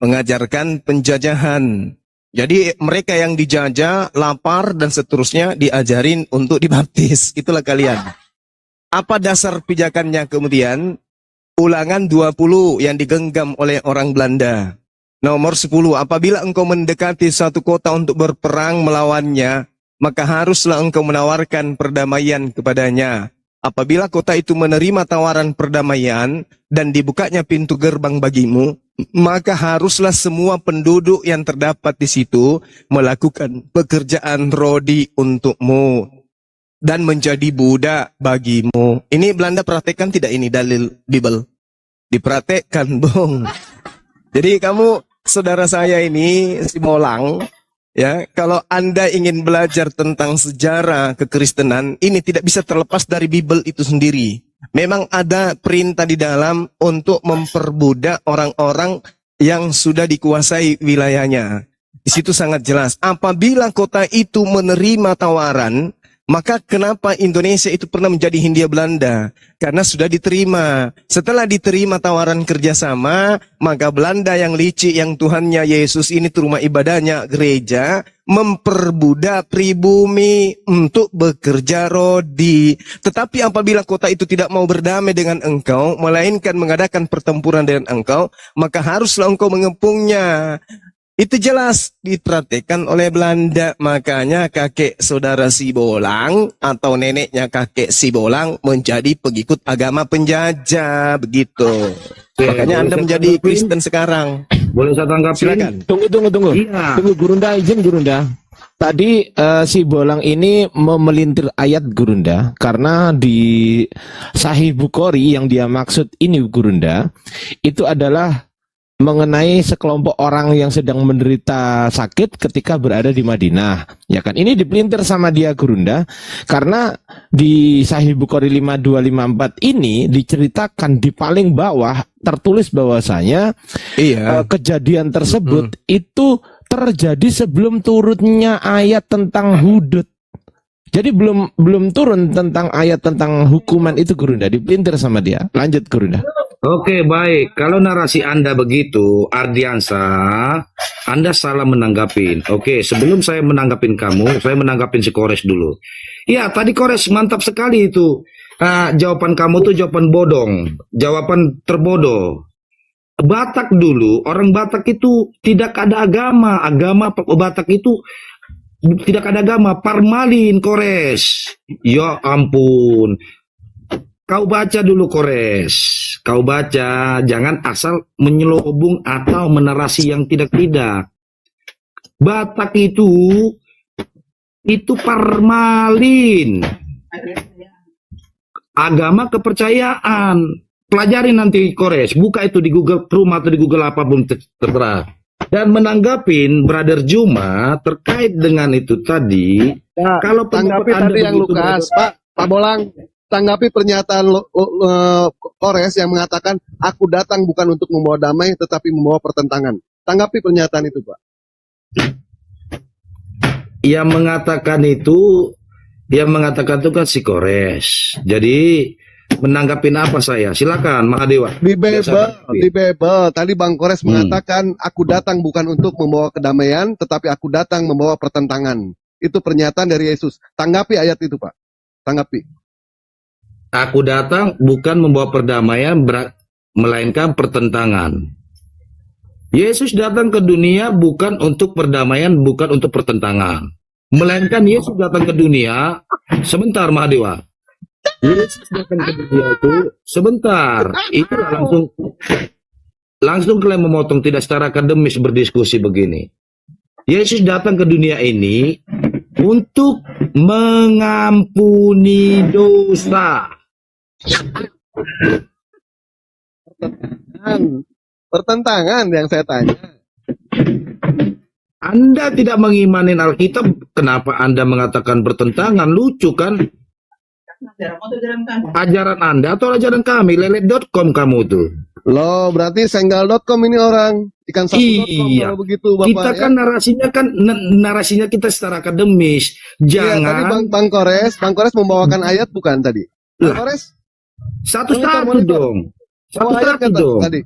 mengajarkan penjajahan. Jadi mereka yang dijajah, lapar dan seterusnya diajarin untuk dibaptis. Itulah kalian. Apa dasar pijakannya kemudian? Ulangan 20 yang digenggam oleh orang Belanda. Nomor 10, apabila engkau mendekati suatu kota untuk berperang melawannya, maka haruslah engkau menawarkan perdamaian kepadanya. Apabila kota itu menerima tawaran perdamaian dan dibukanya pintu gerbang bagimu, maka haruslah semua penduduk yang terdapat di situ melakukan pekerjaan rodi untukmu dan menjadi budak bagimu. Ini Belanda praktekkan tidak ini dalil Bible? Dipraktekkan, Bung. Jadi kamu, saudara saya ini, si Molang, ya, kalau Anda ingin belajar tentang sejarah kekristenan, ini tidak bisa terlepas dari Bible itu sendiri. Memang ada perintah di dalam untuk memperbudak orang-orang yang sudah dikuasai wilayahnya. Di situ sangat jelas. Apabila kota itu menerima tawaran, maka kenapa Indonesia itu pernah menjadi Hindia Belanda? Karena sudah diterima. Setelah diterima tawaran kerjasama, maka Belanda yang licik, yang Tuhannya Yesus ini rumah ibadahnya gereja, memperbudak pribumi untuk bekerja rodi. Tetapi apabila kota itu tidak mau berdamai dengan engkau, melainkan mengadakan pertempuran dengan engkau, maka haruslah engkau mengepungnya. Itu jelas diperhatikan oleh Belanda. Makanya kakek saudara Sibolang atau neneknya kakek Sibolang menjadi pengikut agama penjajah. Begitu. Makanya Anda menjadi Kristen sekarang. Boleh saya tanggapi? Silakan. Tunggu. Iya. Tunggu Gurunda, izin Gurunda. Tadi Sibolang ini memelintir ayat Gurunda karena di Sahih Bukhari yang dia maksud ini Gurunda itu adalah mengenai sekelompok orang yang sedang menderita sakit ketika berada di Madinah. Ya kan, ini dipelintir sama dia Gurunda karena di Sahih Bukhari 5254 ini diceritakan di paling bawah tertulis bahwasanya kejadian tersebut itu terjadi sebelum turunnya ayat tentang hudud. Jadi belum turun tentang ayat tentang hukuman itu Gurunda, dipelintir sama dia. Lanjut Gurunda. Oke, baik. Kalau narasi Anda begitu, Ardiansa, Anda salah menanggapin. Oke, sebelum saya menanggapin kamu, saya menanggapin si Kores dulu. Ya, tadi Kores mantap sekali itu. Jawaban kamu tuh jawaban bodong, jawaban terbodoh. Batak dulu, orang Batak itu tidak ada agama. Agama Batak itu tidak ada agama. Parmalin, Kores. Ya ampun. Kau baca dulu Kores. Kau baca, jangan asal menyelobong atau menarasi yang tidak-tidak. Batak itu parmalin. Agama kepercayaan. Pelajari nanti Kores, buka itu di Google Chrome atau di Google apapun terserah. Dan menanggapin Brother Juma terkait dengan itu tadi, kalau tanggapi tadi yang Lukas, Pak Bolang, tanggapi pernyataan Kores yang mengatakan aku datang bukan untuk membawa damai tetapi membawa pertentangan. Tanggapi pernyataan itu, Pak. Yang mengatakan itu kan si Kores. Jadi menanggapin apa saya? Silakan Mahadewa. Di Bible tadi Bang Kores mengatakan aku datang bukan untuk membawa kedamaian tetapi aku datang membawa pertentangan. Itu pernyataan dari Yesus. Tanggapi ayat itu, Pak. Tanggapi. Aku datang bukan membawa perdamaian, melainkan pertentangan. Yesus datang ke dunia bukan untuk perdamaian, bukan untuk pertentangan. Melainkan Yesus datang ke dunia, sebentar Mahadewa. Yesus datang ke dunia itu, sebentar. Itu langsung kalian memotong, tidak secara akademis berdiskusi begini. Yesus datang ke dunia ini untuk mengampuni dosa. Pertentangan yang saya tanya. Anda tidak mengimanin Alkitab, kenapa Anda mengatakan bertentangan? Lucu kan? Ajaran Anda atau ajaran kami? Lelet.com kamu tuh. Loh, berarti senggal.com ini orang. Ikan satu.com kalau begitu, Bapak. Kita kan narasinya kita secara akademis. Jangan. Iya, tadi Bang Kores membawakan ayat bukan tadi? Bang Kores? Satu-satu dong. Satu-satu dong. Tadi.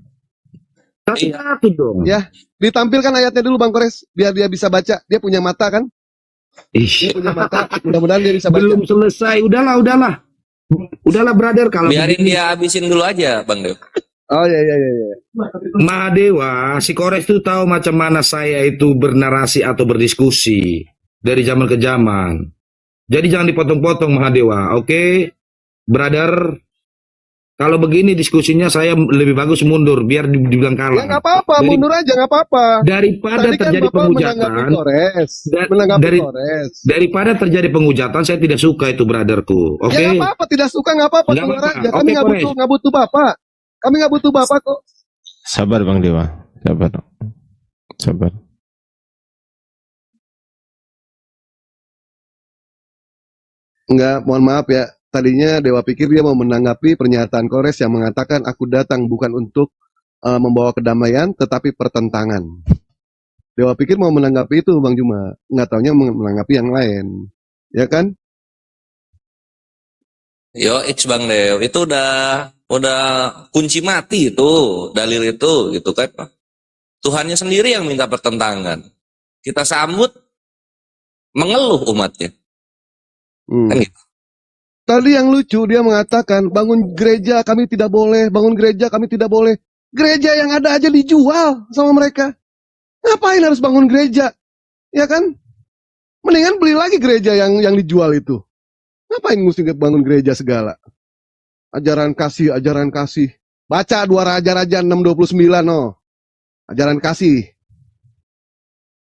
Satu-satu dong. Ya, ditampilkan ayatnya dulu Bang Kores, biar dia bisa baca. Dia punya mata kan? Dia punya mata. Mudah-mudahan dia bisa baca. Belum selesai. Udahlah. Udahlah, brother. Kalau biarin dia habisin dulu aja, Bang Dew. Oh iya. Mahadewa, si Kores itu tahu macam mana saya itu bernarasi atau berdiskusi dari zaman ke zaman. Jadi jangan dipotong-potong Mahadewa, oke? Brother, kalau begini diskusinya saya lebih bagus mundur biar dibilang kalah. Ya nggak apa-apa, mundur aja nggak apa-apa. Daripada tadi terjadi kan penghujatan, daripada terjadi penghujatan, saya tidak suka itu brotherku. Oke? Ya nggak apa-apa, tidak suka nggak apa-apa. Kami nggak butuh bapak. Kami nggak butuh bapak kok. Sabar Bang Dewa, sabar. Enggak, mohon maaf ya. tadinya Dewa pikir dia mau menanggapi pernyataan Kores yang mengatakan aku datang bukan untuk membawa kedamaian tetapi pertentangan. Dewa pikir mau menanggapi itu Bang Juma, nggak taunya menanggapi yang lain, ya kan? Yo, Bang Dew, itu udah kunci mati itu dalil itu gitu kan. Tuhannya sendiri yang minta pertentangan. Kita sambut mengeluh umatnya. Kan gitu. Tadi yang lucu dia mengatakan bangun gereja kami tidak boleh, bangun gereja kami tidak boleh. Gereja yang ada aja dijual sama mereka. Ngapain harus bangun gereja? Ya kan? Mendingan beli lagi gereja yang dijual itu. Ngapain mesti bangun gereja segala? Ajaran kasih, ajaran kasih. Baca 2 Raja-Raja 6:29 no. Ajaran kasih.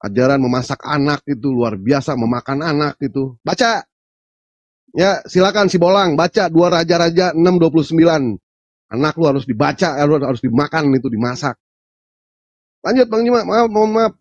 Ajaran memasak anak itu luar biasa, memakan anak itu. Baca. Ya, silakan si Bolang baca 2 Raja-Raja 6:29. Anak lu harus dibaca, harus dimakan itu, dimasak. Lanjut Bang Juma, mohon maaf.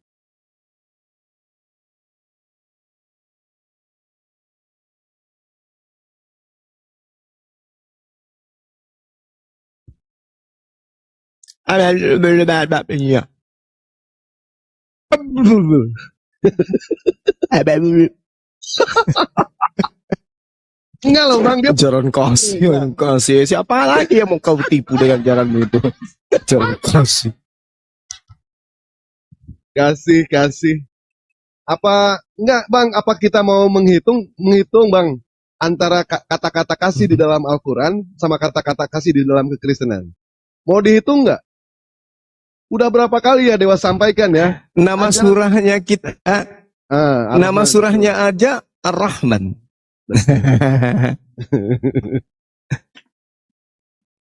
Enggak loh Bang, dia Jaran kasih. Siapa lagi yang mau kau tipu dengan jaranmu itu? Jaran kasih. Kasih. Apa enggak Bang, apa kita mau menghitung Bang antara kata-kata kasih di dalam Al-Qur'an sama kata-kata kasih di dalam kekristenan? Mau dihitung enggak? Udah berapa kali ya Dewa sampaikan ya? Nama surahnya kita. Nama surahnya aja Ar-Rahman.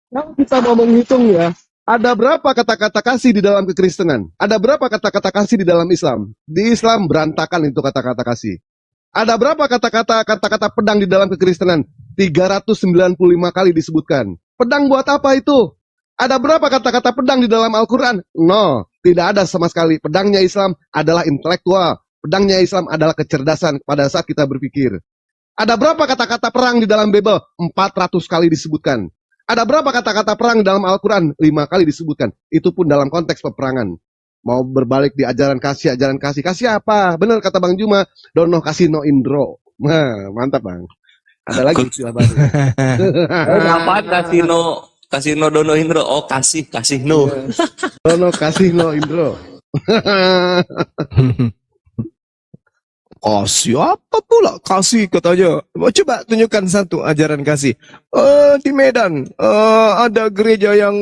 Kalau kita mau menghitung ya, ada berapa kata-kata kasih di dalam kekristenan? Ada berapa kata-kata kasih di dalam Islam? Di Islam berantakan itu kata-kata kasih. Ada berapa kata-kata pedang di dalam kekristenan? 395 kali disebutkan. Pedang buat apa itu? Ada berapa kata-kata pedang di dalam Al-Quran? No, tidak ada sama sekali. Pedangnya Islam adalah intelektual. Pedangnya Islam adalah kecerdasan pada saat kita berpikir. Ada berapa kata-kata perang di dalam Bible? 400 kali disebutkan. Ada berapa kata-kata perang dalam Al-Quran? 5 kali disebutkan. Itu pun dalam konteks peperangan. Mau berbalik di ajaran kasih. Kasih apa? Benar kata Bang Juma. Dono kasih no indro. Nah, mantap Bang. Ada lagi istilah baru. Apa kasih no dono indro? Oh, kasih no. Dono kasih no indro. Kasih apa pula? Kasih katanya. Coba tunjukkan satu ajaran kasih. Di Medan ada gereja yang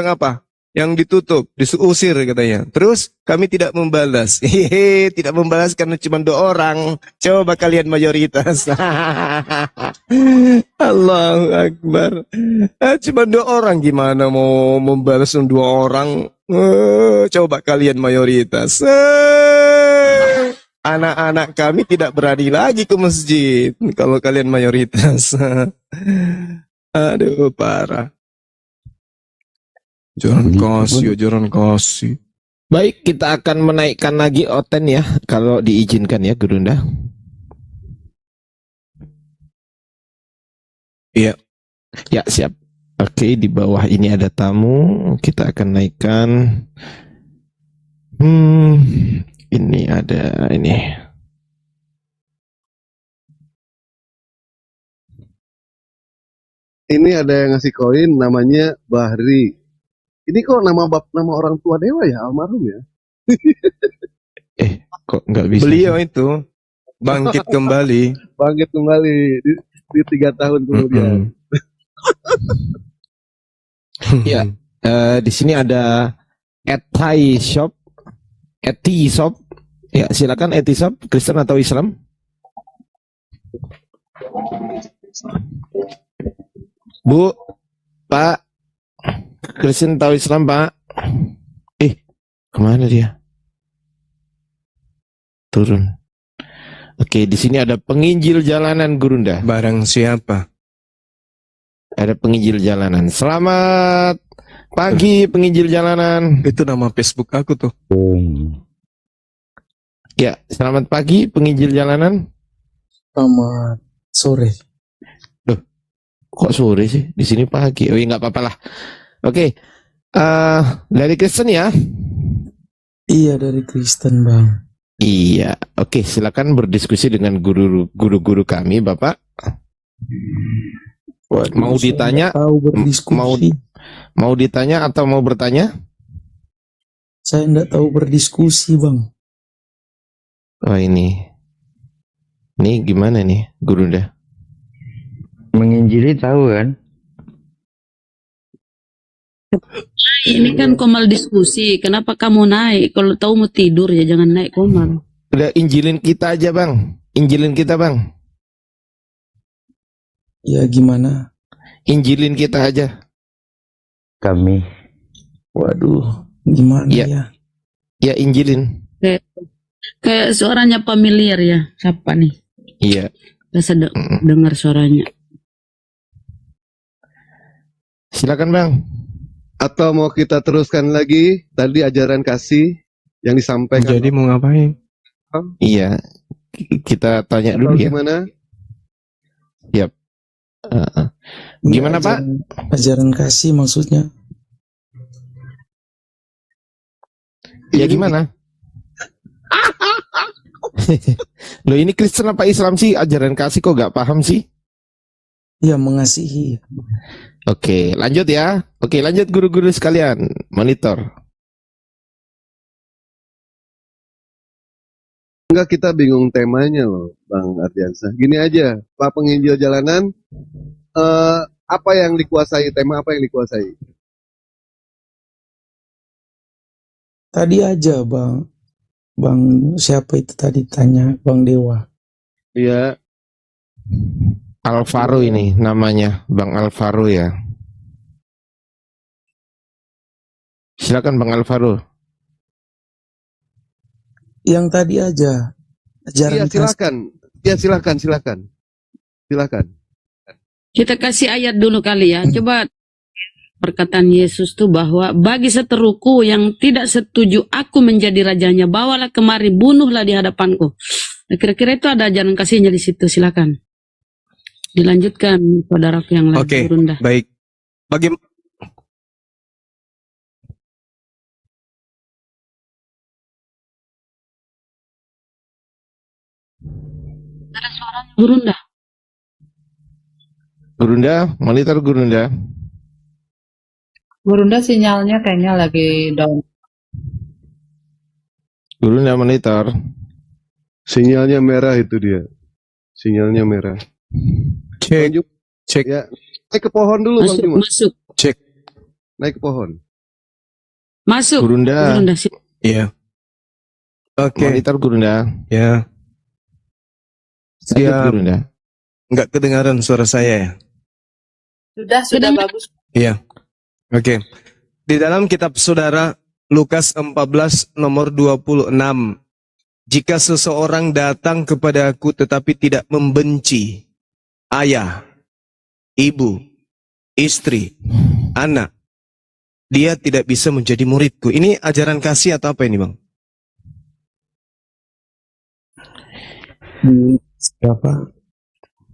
apa? Yang ditutup, diusir katanya. Terus kami tidak membalas. Hehe, tidak membalas karena cuma 2 orang. Coba kalian mayoritas. Allahu Akbar. Cuma 2 orang, gimana mau membalas 2 orang? Coba kalian mayoritas. Anak-anak kami tidak berani lagi ke masjid kalau kalian mayoritas. Aduh, parah. Jaran kasih. Baik, kita akan menaikkan lagi Oten ya, kalau diizinkan ya, Gurunda. Iya. Ya, siap. Oke, di bawah ini ada tamu. Kita akan naikkan. Ini ada ini. Ini ada yang ngasih koin namanya Bahri. Ini kok nama orang tua Dewa ya, almarhum ya? Kok nggak bisa? Beliau itu bangkit kembali. Bangkit kembali di 3 tahun kemudian. Ya, di sini ada Eti Shop. Ya, silakan Eti Shop, Kristen atau Islam? Bu, Pak, Kristen atau Islam, Pak? Kemana dia? Turun. Oke, di sini ada penginjil jalanan, Gurunda. Barang siapa? Ada penginjil jalanan. Selamat pagi, penginjil jalanan. Itu nama Facebook aku tuh. Ya, selamat pagi, penginjil jalanan. Selamat sore. Loh, Kok sore sih? Di sini pagi. Oh, nggak apa-apa lah. Oke. Dari Kristen ya? Iya, dari Kristen, Bang. Iya. Oke, silakan berdiskusi dengan guru-guru kami, Bapak. Waduh, Mau saya ditanya? nggak tahu berdiskusi. Mau ditanya atau mau bertanya? Saya nggak tahu berdiskusi, Bang. Oh, ini gimana nih, Guru dah? Menginjili tahu kan? Ini kan Komal diskusi. Kenapa kamu naik? Kalau tahu mau tidur ya jangan naik Komal. Udah injilin kita aja, Bang. Injilin kita, Bang. Ya gimana? Injilin kita aja. Kami. Waduh, gimana ya? Ya, injilin. Kayak suaranya familiar ya. Siapa nih? Iya. Bisa dengar suaranya. Silakan, Bang. Atau mau kita teruskan lagi tadi ajaran kasih yang disampaikan? Jadi mau ngapain? Iya. Kita tanya dulu ya. Gimana? Yap. Gimana, Pak? Ajaran kasih maksudnya? Ya gimana? Loh, ini Kristen apa Islam sih? Ajaran kasih kok gak paham sih? Ya, mengasihi. Oke, lanjut ya. Oke, lanjut guru-guru sekalian. Monitor. Enggak, kita bingung temanya loh, Bang Ardiansah. Gini aja, Pak Penginjil Jalanan, apa yang dikuasai, tema apa yang dikuasai? Tadi aja, Bang. Bang, siapa itu tadi tanya? Bang Dewa. Iya. Alvaro ini namanya, Bang Alvaro ya. Silakan Bang Alvaro. Yang tadi aja. Ajaran Iya, silakan. Ya, silakan. Kita kasih ayat dulu kali ya. Coba perkataan Yesus tuh bahwa bagi seteruku yang tidak setuju aku menjadi rajanya, bawalah kemari, bunuhlah di hadapanku. Nah, kira-kira itu ada ajaran kasihnya di situ. Silakan. Dilanjutkan saudaraku yang lain. Oke, Gurunda. baik. Bagaimana? Ada suaranya Gurunda. Gurunda, monitor Gurunda. Gurunda sinyalnya kayaknya lagi down. Gurunda monitor. Sinyalnya merah itu dia. Sinyalnya merah. Cek. Ya, naik ke pohon dulu, Bang Juma. Masuk. Cek. Naik ke pohon. Masuk. Gurunda. Iya. Oke. Monitor Gurunda. Ya. Lanjut, Siap. Gurunda. Nggak kedengaran suara saya ya? Sudah bagus. Iya. Oke. Di dalam kitab saudara Lukas 14 nomor 26. Jika seseorang datang kepada aku tetapi tidak membenci ayah, ibu, istri, anak, dia tidak bisa menjadi muridku. Ini ajaran kasih atau apa ini, Bang? Siapa?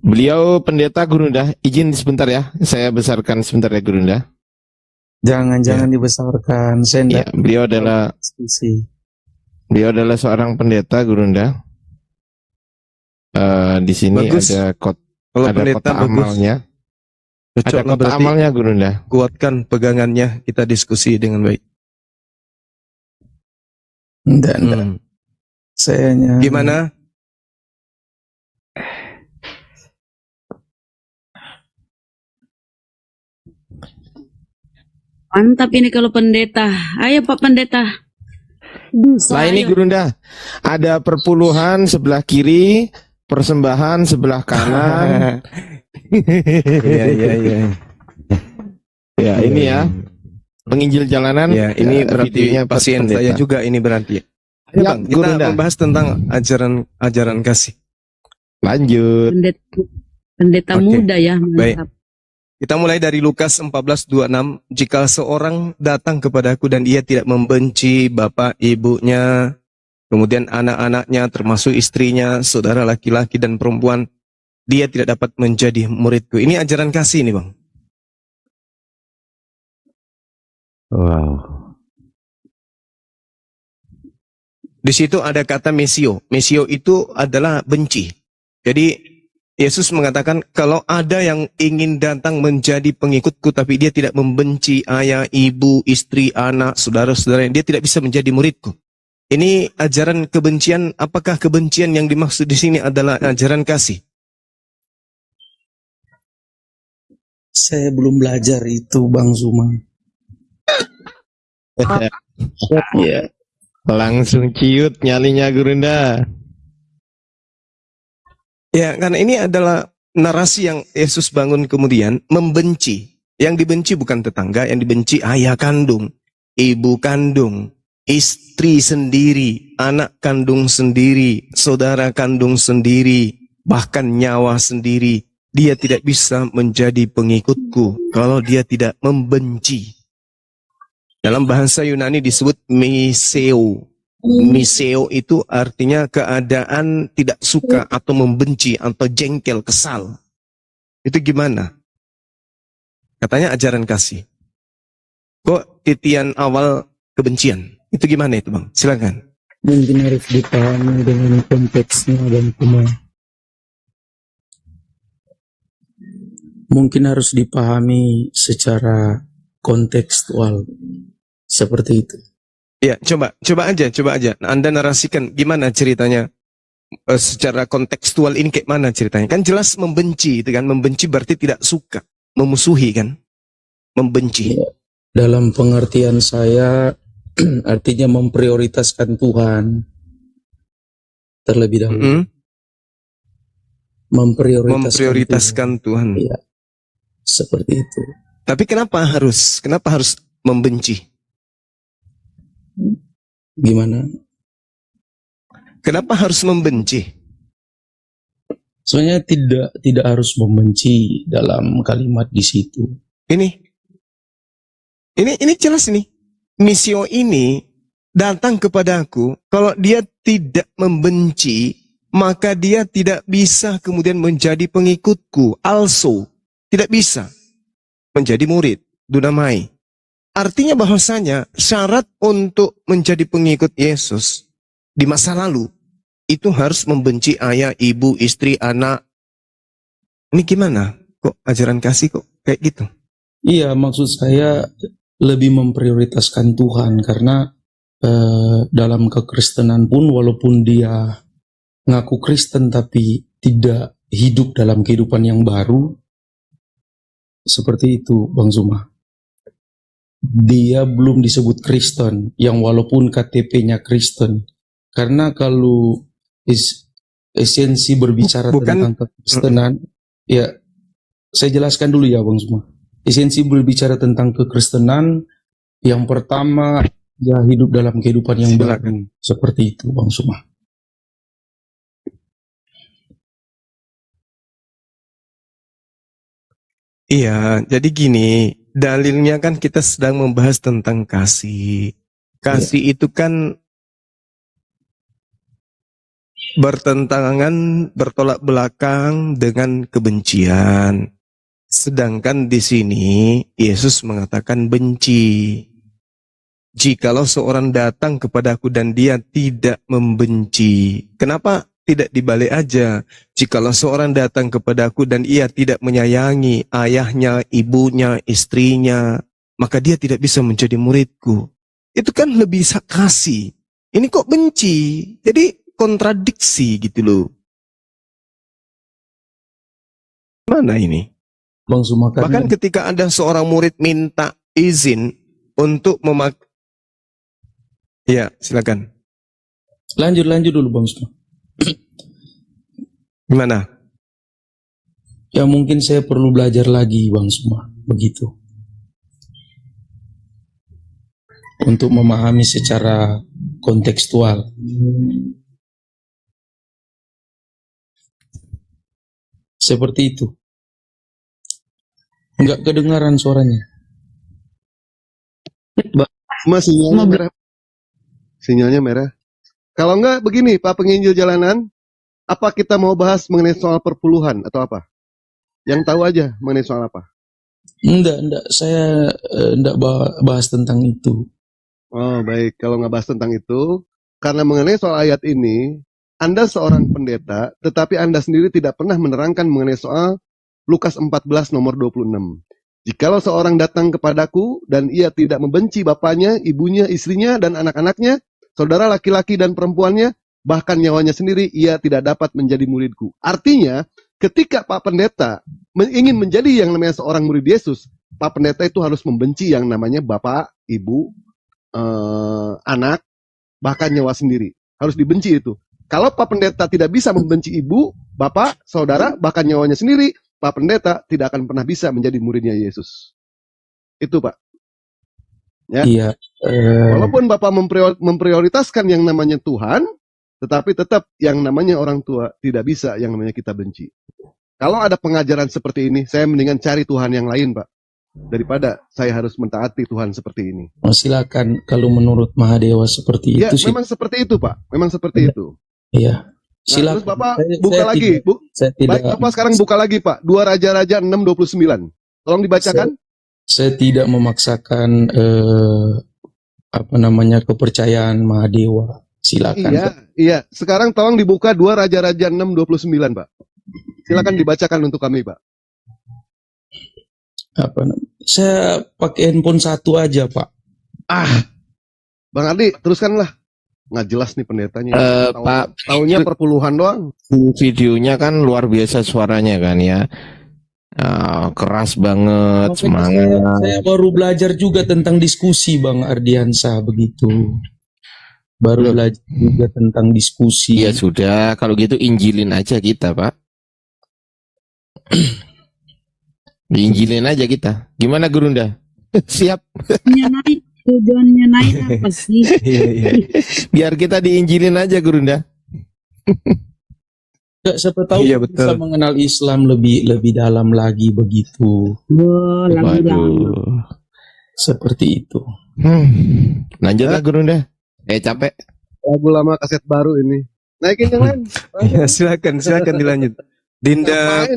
Beliau pendeta Gurunda. Izin sebentar ya. Saya besarkan sebentar ya Gurunda. Jangan dibesarkan. Saya Ya, beliau adalah seorang pendeta Gurunda. Di sini Bagus. ada Kalau ada pendeta kota bagus. amalnya. Cocok Ada lah kota berarti. amalnya Gurunda. Kuatkan pegangannya, kita diskusi dengan baik. Enggak. Saya hanya... Gimana? Mantap ini kalau pendeta. Ayo Pak Pendeta. Nah ini Gurunda, ada perpuluhan sebelah kiri, persembahan sebelah kanan. Iya. Ya ini ya, penginjil jalanan. Ya, ini ya, berarti videonya Pak pasien Pendeta. saya juga ini berarti. Ayo Ya, Bang, kita Gurunda. membahas tentang ajaran kasih. Lanjut. Pendeta Oke. muda ya. Baik. Mantap. Kita mulai dari Lukas 14:26. Jika seorang datang kepadaku dan ia tidak membenci bapak, ibunya, kemudian anak-anaknya, termasuk istrinya, saudara laki-laki dan perempuan, dia tidak dapat menjadi muridku. Ini ajaran kasih ini, Bang. Wow. Di situ ada kata mesio. Mesio itu adalah benci. Jadi Yesus mengatakan kalau ada yang ingin datang menjadi pengikutku tapi dia tidak membenci ayah, ibu, istri, anak, saudara-saudara, dia tidak bisa menjadi muridku. Ini ajaran kebencian. Apakah kebencian yang dimaksud di sini adalah ajaran kasih? Saya belum belajar itu, Bang Zuma. Ya. Langsung ciut nyalinya Gurunda. Ya, karena ini adalah narasi yang Yesus bangun kemudian membenci. Yang dibenci bukan tetangga, yang dibenci ayah kandung, ibu kandung, istri sendiri, anak kandung sendiri, saudara kandung sendiri, bahkan nyawa sendiri. Dia tidak bisa menjadi pengikutku kalau dia tidak membenci. Dalam bahasa Yunani disebut miseo. Miseo itu artinya keadaan tidak suka atau membenci atau jengkel, kesal. Itu gimana? Katanya ajaran kasih. Kok titian awal kebencian? Itu gimana itu, Bang? Silakan. Mungkin harus dipahami dengan konteksnya dan mungkin harus dipahami secara kontekstual. Seperti itu. Ya, coba aja. Anda narasikan gimana ceritanya secara kontekstual ini kayak mana ceritanya? Kan jelas membenci, itu kan membenci berarti tidak suka, memusuhi kan? Membenci. Ya, dalam pengertian saya artinya memprioritaskan Tuhan terlebih dahulu. Memprioritaskan Tuhan. Ya, seperti itu. Tapi kenapa harus membenci? Gimana? Kenapa harus membenci? Sebenarnya tidak harus membenci dalam kalimat di situ. Ini jelas ini. Misio ini datang kepadaku. Kalau dia tidak membenci, maka dia tidak bisa kemudian menjadi pengikutku. Also, tidak bisa menjadi murid. Dunamai. Artinya bahwasanya syarat untuk menjadi pengikut Yesus di masa lalu itu harus membenci ayah, ibu, istri, anak. Ini gimana? Kok ajaran kasih kok kayak gitu? Iya, maksud saya lebih memprioritaskan Tuhan karena dalam kekristenan pun walaupun dia ngaku Kristen tapi tidak hidup dalam kehidupan yang baru, seperti itu, Bang Zuma. Dia belum disebut Kristen, yang walaupun KTP-nya Kristen. Karena kalau esensi berbicara tentang kekristenan, ya saya jelaskan dulu ya Bang Zuma. Esensi berbicara tentang kekristenan, yang pertama ya hidup dalam kehidupan yang baru. Seperti itu Bang Zuma. Iya, jadi gini, dalilnya kan kita sedang membahas tentang kasih. Kasih itu kan bertentangan, bertolak belakang dengan kebencian. Sedangkan di sini Yesus mengatakan benci. Jikalau seorang datang kepadaku dan dia tidak membenci, kenapa tidak dibalik aja? Jikalau seorang datang kepadaku dan ia tidak menyayangi ayahnya, ibunya, istrinya, maka dia tidak bisa menjadi muridku. Itu kan lebih kasih. Ini kok benci? Jadi kontradiksi gitu loh. Mana ini? Bang Zuma, bahkan ketika ada seorang murid minta izin untuk ya, silakan. Lanjut dulu Bang Zuma. Gimana? Ya mungkin saya perlu belajar lagi Bang Zuma, begitu. Untuk memahami secara kontekstual. Seperti itu. Enggak kedengaran suaranya. Sinyalnya merah. Sinyalnya merah. Kalau enggak begini Pak Penginjil Jalanan, Apa kita mau bahas mengenai soal perpuluhan atau apa? Yang tahu aja mengenai soal apa? Enggak, saya enggak bahas tentang itu. Oh baik, kalau nggak bahas tentang itu, karena mengenai soal ayat ini, Anda seorang pendeta, tetapi Anda sendiri tidak pernah menerangkan mengenai soal Lukas 14 nomor 26. Jikalau seorang datang kepadaku dan ia tidak membenci bapaknya, ibunya, istrinya, dan anak-anaknya, saudara laki-laki dan perempuannya, bahkan nyawanya sendiri, ia tidak dapat menjadi muridku. Artinya, ketika Pak Pendeta ingin menjadi yang namanya seorang murid Yesus, Pak Pendeta itu harus membenci yang namanya bapak, ibu, anak, bahkan nyawa sendiri. Harus dibenci itu. Kalau Pak Pendeta tidak bisa membenci ibu, bapak, saudara, bahkan nyawanya sendiri, Pak Pendeta tidak akan pernah bisa menjadi muridnya Yesus. Itu Pak. Ya. Iya. Walaupun Bapak memprioritaskan yang namanya Tuhan, tetapi tetap yang namanya orang tua tidak bisa yang namanya kita benci. Kalau ada pengajaran seperti ini, saya mendingan cari Tuhan yang lain Pak. Daripada saya harus mentaati Tuhan seperti ini. Oh, silakan kalau menurut Mahadewa seperti Ya, itu sih. memang seperti itu Pak. Memang seperti itu. Iya. Nah, Silakan. terus Bapak Saya buka lagi. saya tidak, Baik, Bapak sekarang buka lagi Pak. 2 Raja-Raja 6:29. Tolong dibacakan. saya tidak memaksakan kepercayaan Mahadewa. Silakan. Iya. Sekarang tolong dibuka 2 Raja-Raja 6:29 Pak. Silakan dibacakan untuk kami Pak. Saya pakai handphone satu aja Pak. Bang Ardi, teruskanlah. Nggak jelas nih pendetanya. Pak, taunya perpuluhan doang. Videonya kan luar biasa suaranya kan ya. Keras banget, semangat. Saya baru belajar juga tentang diskusi Bang Ardiansa begitu. Baru belajar juga tentang diskusi. Ya sudah, kalau gitu injilin aja kita Pak. Diinjilin aja kita. Gimana Gurunda? Siap? Tujuannya naik apa sih? Biar kita diinjilin aja Gurunda. Siapa tahu bisa mengenal Islam lebih dalam lagi begitu. Seperti itu. Lanjutlah Gurunda. Capek. Lagu lama kaset baru ini. Naikin yang lain. Ya, silakan dilanjut. Dinda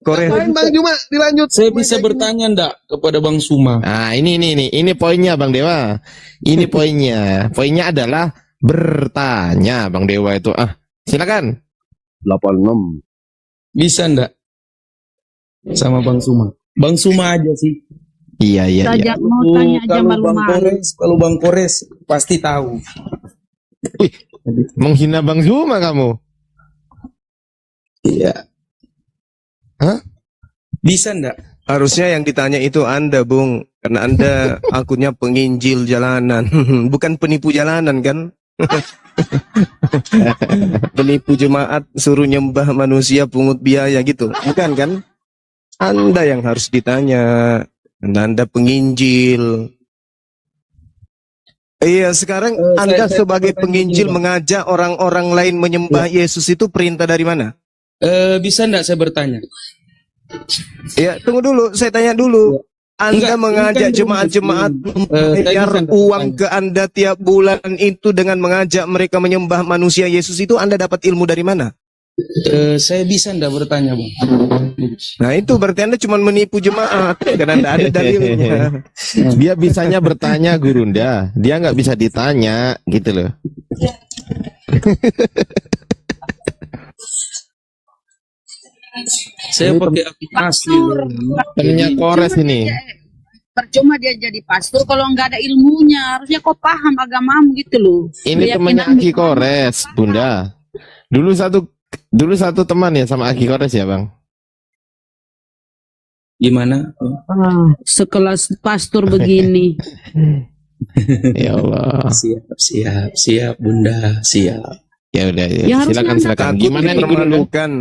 Korea. Bang Juma, dilanjut. Saya bisa bertanya enggak kepada Bang Suma? Nah, ini poinnya Bang Dewa. Ini poinnya. Poinnya adalah bertanya Bang Dewa itu. Silakan. 86. Bisa enggak? Sama Bang Suma. Bang Suma aja sih. Iya. Mau tanya aja malu-malu. Kalau Bang Kores pasti tahu. Wih, menghina Bang Suma kamu. Iya. Hah? Bisa enggak? Harusnya yang ditanya itu Anda, Bung. Karena Anda akunnya penginjil jalanan. Bukan penipu jalanan, kan? Penipu jemaat, suruh nyembah manusia, pungut biaya gitu. Bukan, kan? Anda yang harus ditanya. Karena Anda penginjil. Iya, sekarang Anda sebagai penginjil mengajak orang-orang lain menyembah Yesus itu perintah dari mana? Bisa enggak saya bertanya? Ya, tunggu dulu, saya tanya dulu. Anda mengajak jemaat-jemaat membayar uang ke Anda tiap bulan itu dengan mengajak mereka menyembah manusia Yesus itu Anda dapat ilmu dari mana? Saya bisa enggak bertanya, Bang? Nah, itu berarti Anda cuma menipu jemaat karena Anda ada dalilnya. Dia bisanya bertanya Gurunda, dia nggak bisa ditanya gitu loh. Saya pakai aplikasi. Temennya Kores ini. Percuma dia jadi pastor kalau nggak ada ilmunya. Harusnya kau paham agamamu gitu loh. Ini temannya Aki Kores, Bunda. Dulu satu teman ya sama Aki Kores ya, Bang? Gimana? Sekelas pastor begini. Ya Allah. Siap, Bunda, siap. Ya udah, Ya, silakan. Gimana nih dipermalukan?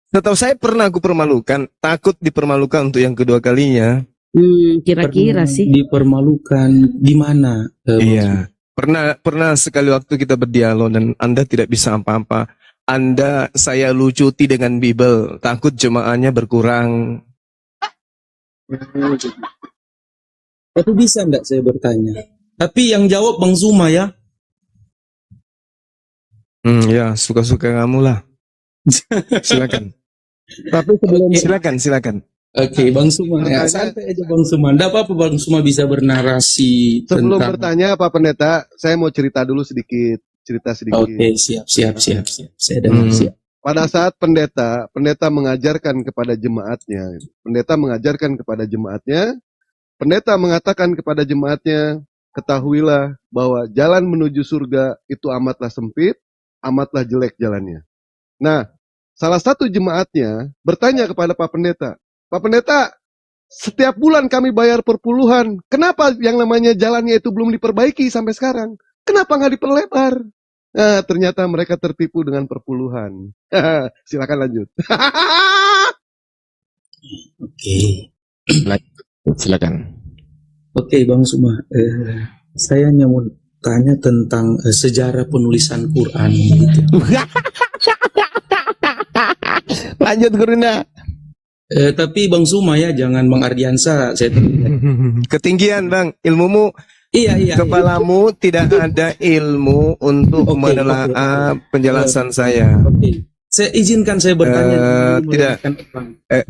Setahu saya pernah aku permalukan, takut dipermalukan untuk yang kedua kalinya. Kira-kira sih. Dipermalukan di mana? Iya. Pernah sekali waktu kita berdialog dan Anda tidak bisa apa-apa. Saya lucuti dengan Bible, takut jemaahnya berkurang. Itu bisa enggak saya bertanya? Tapi yang jawab Bang Zuma ya. Ya, suka-suka kamu lah. Silakan. Tapi sebelum silakan. Oke, Bang Suma, ya, santai aja Bang Suma. Nggak apa-apa Bang Suma bisa bernarasi Sebelum tentang. bertanya Pak Pendeta, saya mau cerita dulu sedikit. Oke, siap. Saya dengar siap. Pada saat pendeta mengajarkan kepada jemaatnya, pendeta mengatakan kepada jemaatnya, ketahuilah bahwa jalan menuju surga itu amatlah sempit, amatlah jelek jalannya. Nah, salah satu jemaatnya bertanya kepada Pak Pendeta, setiap bulan kami bayar perpuluhan, kenapa yang namanya jalannya itu belum diperbaiki sampai sekarang? Kenapa nggak diperlebar? Nah, ternyata mereka tertipu dengan perpuluhan. Silakan lanjut. Oke. Silakan. Oke, Bang Suma. Saya hanya mau tanya tentang sejarah penulisan Quran gitu. Lanjut Gurunda. Tapi Bang Suma ya, jangan Bang Ardiansa. Ketinggian Bang, ilmumu. Iya. Kepalamu tidak ada ilmu untuk menelaah penjelasan saya. Oke. Saya izinkan saya bertanya. Tidak.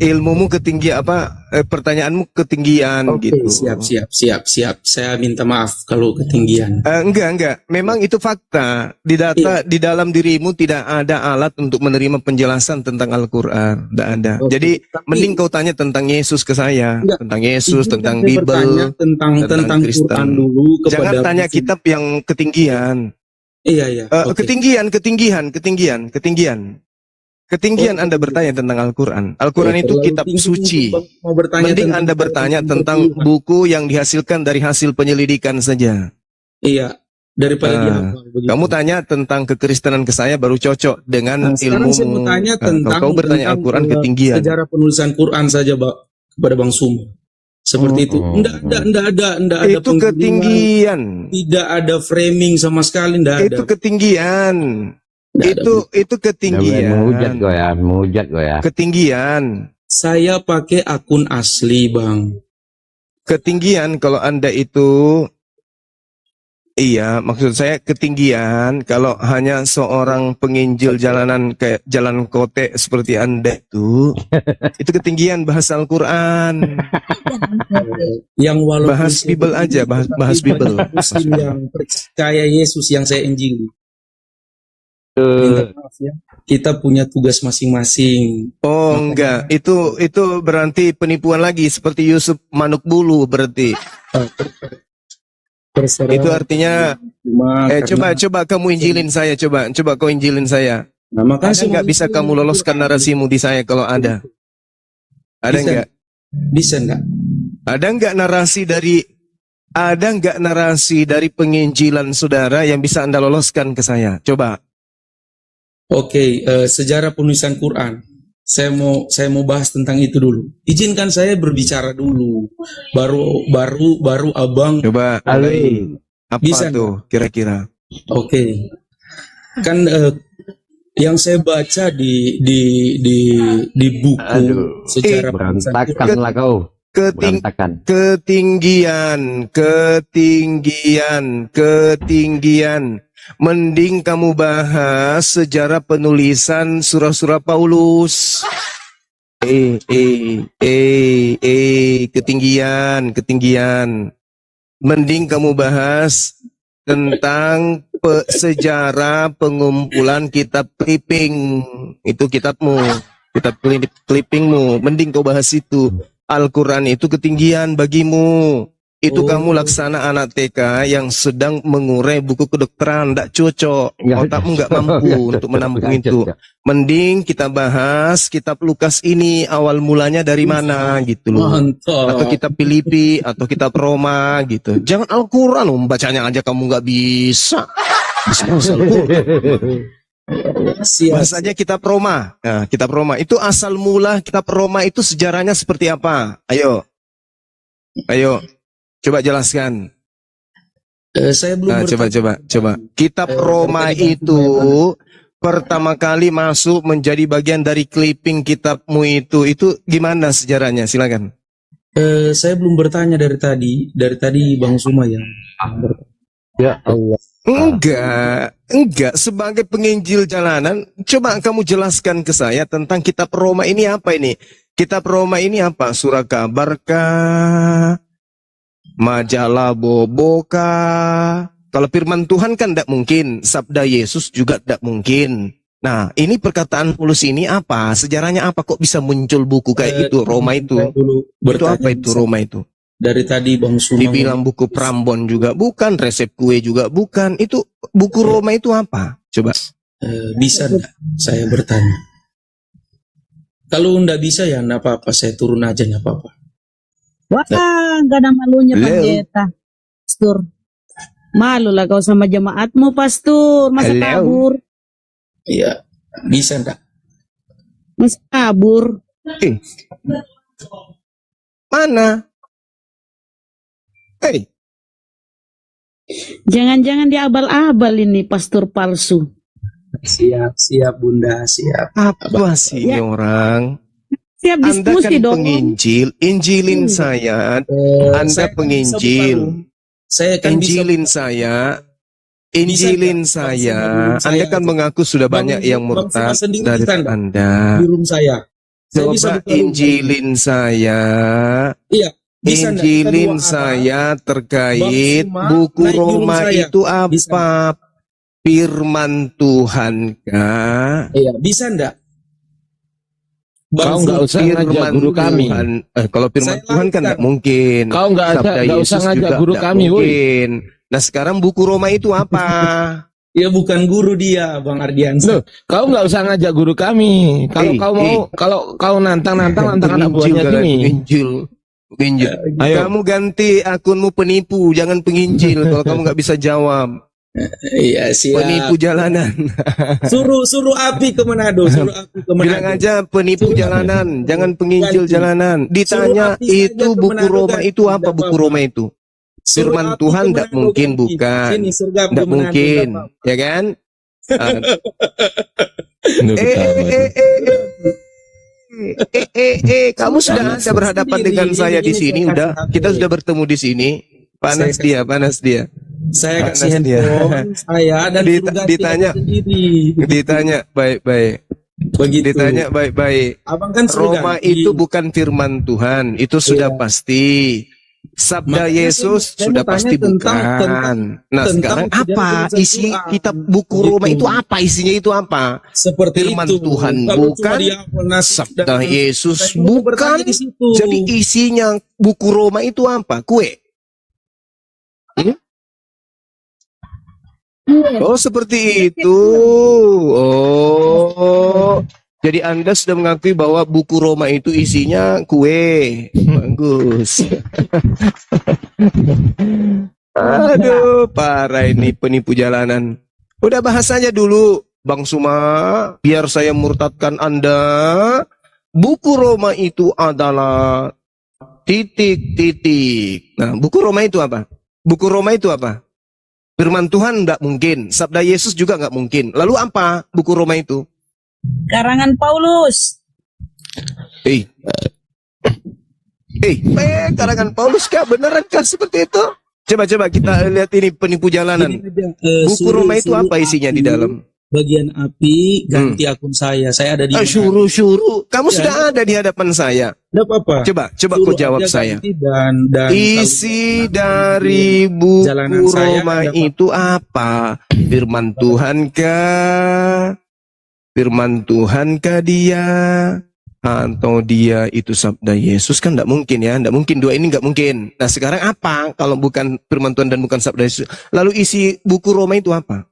Ilmumu ketinggian apa? Pertanyaanmu ketinggian gitu. Siap. Saya minta maaf kalau ketinggian. Enggak. Memang itu fakta. Di data di dalam dirimu tidak ada alat untuk menerima penjelasan tentang Al-Qur'an. Tidak ada. Jadi mending kau tanya tentang Yesus ke saya, tentang Yesus, tentang Bible, tentang Kristen. Quran dulu kepada. Jangan tanya kitab yang ketinggian. Iya. Ketinggian Anda bertanya tentang Al-Quran. Al-Quran itu kitab suci. Mending Anda bertanya tentang buku yang dihasilkan dari hasil penyelidikan saja. Iya, daripada kamu tanya tentang kekristenan ke saya baru cocok dengan ilmu. Saya mau tanya tentang kau bertanya Al-Quran ketinggian. Sejarah penulisan Quran saja, kepada Bang Suma. Seperti itu. Enggak ada itu ketinggian. Tidak ada framing sama sekali, enggak ada. Itu ketinggian. Itu ketinggian. Menghujat gue ya. Ketinggian. Saya pakai akun asli, Bang. Ketinggian kalau Anda itu, iya, maksud saya ketinggian kalau hanya seorang penginjil jalanan kayak jalan kote seperti Anda itu ketinggian bahasa Al-Quran. Yang walaupun bahas Bible aja, bahas Bible. Muslim yang percaya Yesus yang saya injili. Minta maaf ya. Kita punya tugas masing-masing. Oh enggak, itu berarti penipuan lagi seperti Yusuf Manuk Bulu berarti. Terserah. Itu artinya coba kamu injilin saya, coba kau injilin saya. Nah, makanya nggak bisa kamu loloskan narasimu di saya kalau ada? Ada nggak? Bisa nggak? Ada nggak narasi dari penginjilan saudara yang bisa Anda loloskan ke saya? Coba. Oke, sejarah penulisan Quran. Saya mau bahas tentang itu dulu. Izinkan saya berbicara dulu. Baru Abang. Coba. Apa bisa tuh kira-kira? Oke. Kan yang saya baca di buku sejarah berantakan lah kau. Ketinggian. Mending kamu bahas sejarah penulisan surah-surah Paulus. Ketinggian. Mending kamu bahas tentang sejarah pengumpulan kitab clipping. Itu kitabmu, kitab clippingmu. Mending kau bahas itu. Al-Quran itu ketinggian bagimu. Itu kamu laksana anak TK yang sedang mengurai buku kedokteran, tidak cocok. Otakmu nggak mampu untuk menampung itu. Mending kita bahas kitab Lukas ini awal mulanya dari mana gitu loh. Atau kitab Filipi atau kitab Roma gitu. Jangan Al-Quran, bacanya aja kamu nggak bisa. Bahas aja kitab Roma. Nah, kitab Roma itu asal mula kitab Roma itu sejarahnya seperti apa? Ayo. Coba jelaskan. Saya belum coba. Kitab Roma itu pertama kali masuk menjadi bagian dari clipping kitabmu itu gimana sejarahnya? Silakan. Saya belum bertanya dari tadi Bang Suma yang. Ya Allah. Enggak. Sebagai penginjil jalanan, coba kamu jelaskan ke saya tentang kitab Roma ini apa ini? Kitab Roma ini apa? Surah kabar kah? Majalah bobo kah? Kalau firman Tuhan kan tidak mungkin, sabda Yesus juga tidak mungkin. Nah, ini perkataan Paulus ini apa? Sejarahnya apa? Kok bisa muncul buku kayak itu, Roma itu? Itu apa itu, Roma itu? Dari tadi Bang Suma Dibilang buku Prambon juga bukan, resep kue juga bukan. Itu buku Roma itu apa? Coba. Bisa enggak saya bertanya? Kalau enggak bisa ya enggak apa-apa, saya turun aja enggak apa-apa. Wah, gak ada malunya pendeta. Pastor. Malu lah kau sama jemaatmu, Pastor. Masa kabur? Iya, bisa enggak? Masa kabur? Mana? Jangan-jangan dia abal-abal ini pastor palsu. Siap Bunda, siap. Apa sih ini orang? Siap Anda diskusi kan dong. penginjil, injilin saya. Anda penginjil. Saya kan injilin saya. Injilin saya. Anda kan mengaku sudah banyak yang murtad dari Anda. Di room saya. Coba injilin saya. Iya. Injilin saya terkait buku Roma itu apa? Firman Tuhan kah? Iya, bisa enggak? Kau nggak usah ngajak guru kami. Kalau firman Tuhan kan nggak mungkin. Kau nggak usah ngajak guru kami, mungkin. Nah sekarang buku Roma itu apa? Ya bukan guru dia, Bang Ardiansa. Loh, kau nggak usah ngajak guru kami. Kalau kau mau, kalau kau nantang anak buahnya gini. Penginjil. Ayo. Kamu ganti akunmu penipu, jangan penginjil. Kalau kamu nggak bisa jawab. Iya siap. Penipu jalanan. Suruh api ke Manado. Bilang aja penipu jalanan, jangan penginjil jalanan. Ditanya itu buku Roma itu apa? Buku Roma itu firman Tuhan tidak mungkin bukan. Tidak mungkin, ya kan? Kamu sudah ada berhadapan dengan saya di sini, kita sudah bertemu di sini. Panas dia. Saya kasih handphone saya dan ditanya baik-baik. Begitu. Ditanya baik-baik. Abang kan Roma itu bukan firman Tuhan, itu sudah pasti. Sabda Yesus sudah pasti bukan. Nah sekarang apa isi kitab buku Roma itu apa? Isinya itu apa? Seperti firman itu. Tuhan Kalau bukan, sabda Yesus bukan. Jadi isinya buku Roma itu apa? Kue? Oh seperti itu. Oh, jadi Anda sudah mengakui bahwa buku Roma itu isinya kue. Bagus. Aduh, parah ini penipu jalanan. Udah bahasanya dulu, Bang Suma, biar saya murtadkan Anda. Buku Roma itu adalah titik-titik. Nah, buku Roma itu apa? Buku Roma itu apa? Firman Tuhan enggak mungkin, sabda Yesus juga enggak mungkin. Lalu apa buku Roma itu? Karangan Paulus. Karangan Paulus kah? Beneran kah seperti itu? Coba kita lihat ini penipu jalanan. Buku Roma itu apa isinya di dalam? Bagian api ganti akun saya ada di suruh. Kamu sudah ada di hadapan saya. Tidak apa-apa. Coba kau jawab saya. Dan isi dari buku Roma itu apa? Firman Tuhan kah? Firman Tuhan kah dia? Atau dia itu sabda Yesus? Kan tidak mungkin ya. Tidak mungkin, dua ini nggak mungkin. Nah sekarang apa kalau bukan firman Tuhan dan bukan sabda Yesus? Lalu isi buku Roma itu apa?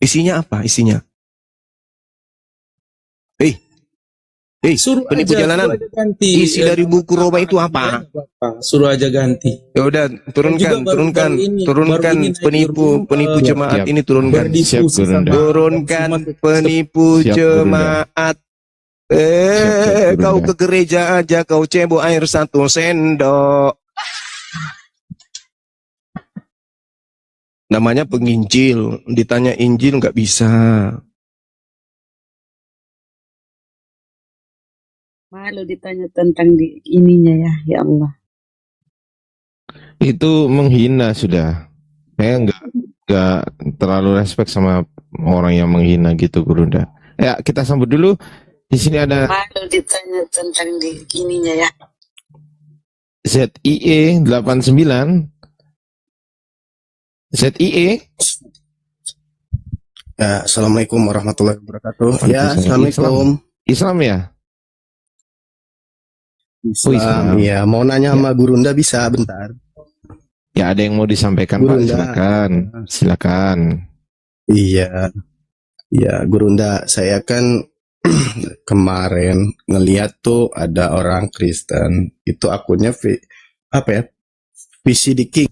Isinya apa? Isinya? Penipu jalanan. Isi dari buku Roma itu apa? Suruh aja ganti. Ya udah, turunkan penipu jemaat ini turunkan. Turunkan penipu jemaat. Kau ke gereja aja, kau cebok air 1 sendok. Namanya penginjil, ditanya Injil nggak bisa. Malu ditanya tentang ininya ya Allah. Itu menghina sudah. Saya nggak terlalu respect sama orang yang menghina gitu, Gurunda. Ya, kita sambut dulu. Di sini ada Malu ditanya tentang di ininya ya. ZIE 89. ZIE. Ya, assalamualaikum warahmatullahi wabarakatuh. Ya, Waalaikumsalam. assalamualaikum. Islam ya? Oh, Islam. Iya, mau nanya sama Gurunda bisa bentar. Ya, ada yang mau disampaikan, Pak? Gurunda. Silakan. Silakan. Iya. Ya, Gurunda, saya kan kemarin ngeliat tuh ada orang Kristen, itu akunnya apa ya? VCD King.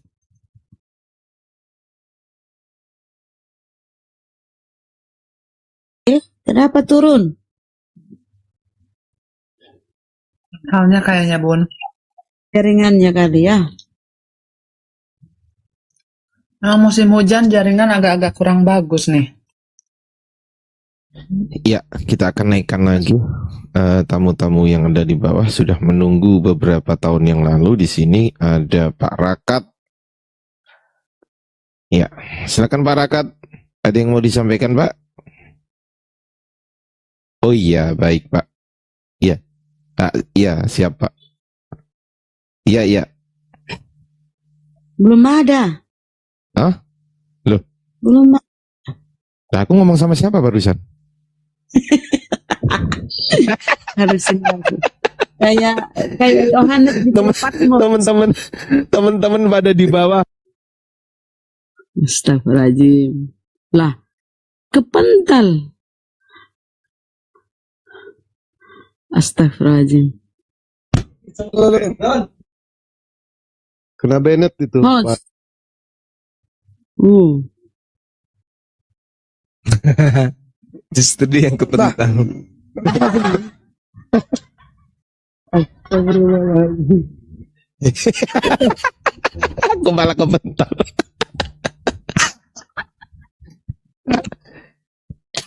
Kenapa turun? Halnya kayaknya Bun. Jaringannya kali ya. Nah, musim hujan jaringan agak-agak kurang bagus nih. Ya, kita akan naikkan lagi. Tamu-tamu yang ada di bawah sudah menunggu beberapa tahun yang lalu. Di sini ada Pak Rakat. Ya, silakan Pak Rakat. Ada yang mau disampaikan, Pak? Oh iya, baik Pak. Iya, iya siap Pak. Iya, iya. Belum ada. Hah? Loh, Belum ada. lah aku ngomong sama siapa barusan? Harusin lagi. Kayak Yohanes di Teman-teman pada di bawah. Astagfirullahaladzim. Lah, kepental. Astagfirullahaladzim. Kena Bennett itu. Pak. Justru dia yang kepental. Astagfirullahaladzim. Aku malah kepental.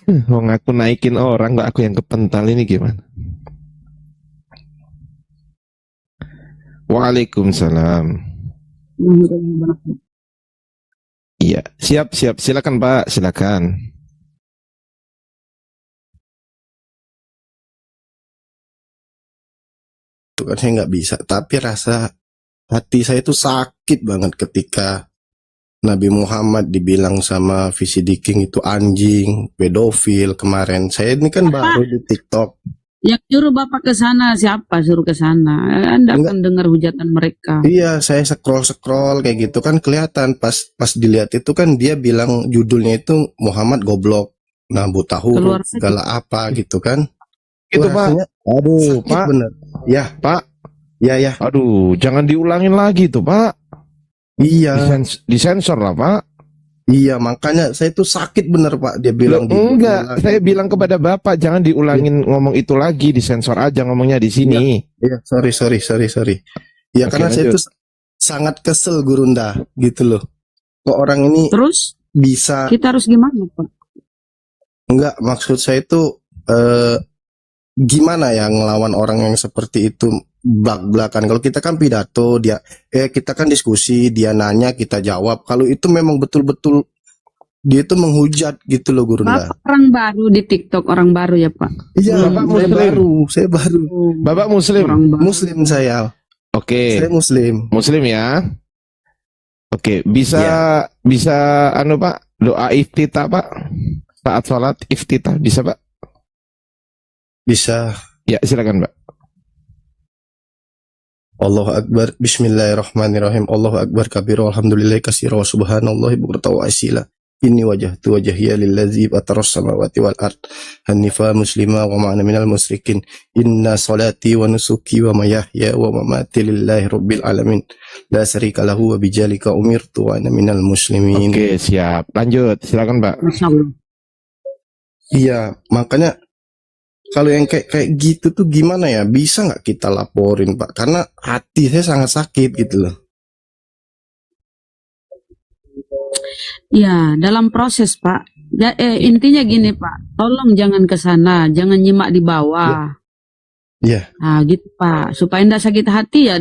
Wong aku naikin orang kok aku yang kepental, ini gimana? Waalaikumsalam. Iya, siap. Silakan Pak, silakan. Itu kan saya nggak bisa, tapi rasa hati saya itu sakit banget ketika Nabi Muhammad dibilang sama VCD King itu anjing, pedofil kemarin. Saya ini kan baru di TikTok. Yang nyuruh Bapak ke sana siapa? Suruh ke sana. Anda akan dengar hujatan mereka. Iya, saya scroll kayak gitu kan kelihatan pas dilihat itu kan dia bilang judulnya itu Muhammad goblok. Nah, buta huruf segala apa gitu kan. Itu Pak. Aduh, Pak. Bener. Ya, Pak. Ya. Aduh, jangan diulangin lagi tuh, Pak. Iya. Disensor lah, Pak. Iya, makanya saya tuh sakit bener Pak. Dia bilang enggak, saya bilang kepada Bapak jangan diulangin ngomong itu lagi, disensor aja ngomongnya di sini. Iya, sorry. Ya karena lanjut. saya tuh sangat kesel Gurunda gitu loh. Kok orang ini terus bisa kita harus gimana Pak? Enggak, maksud saya itu gimana ya ngelawan orang yang seperti itu belak-belakan. Kalau kita kan pidato, kita kan diskusi, dia nanya, kita jawab. Kalau itu memang betul-betul dia itu menghujat gitu loh Gurunda. Bapak orang baru di TikTok, orang baru ya Pak? Iya, saya baru. Bapak Muslim? Muslim saya. Oke. Saya Muslim. Muslim ya. Oke, bisa anu Pak, doa iftitah Pak. Saat sholat iftitah bisa Pak? Bisa. Ya, silakan Pak. Allahu Akbar, bismillahirrahmanirrahim, Allahu Akbar kabira, alhamdulillah kasira, wa subhanallahi bukrata wa asila. Inni wajahtu wajhiya lillazi fataras samawati wal ard hanifa muslima wa ma'ana minal musyrikin. Inna salati wa nusuki wa mahyaya wa mamati lillahi rabbil alamin. La syarika lahu wa bijalika umirtu wa ana minal muslimin. Oke, siap. Lanjut, silakan Pak. Iya, makanya kalau yang kayak gitu tuh gimana ya? Bisa nggak kita laporin Pak? Karena hati saya sangat sakit gitu loh. Ya, dalam proses Pak. Intinya gini Pak, tolong jangan ke sana, jangan nyimak di bawah. Iya. Nah gitu Pak, supaya tidak sakit hati ya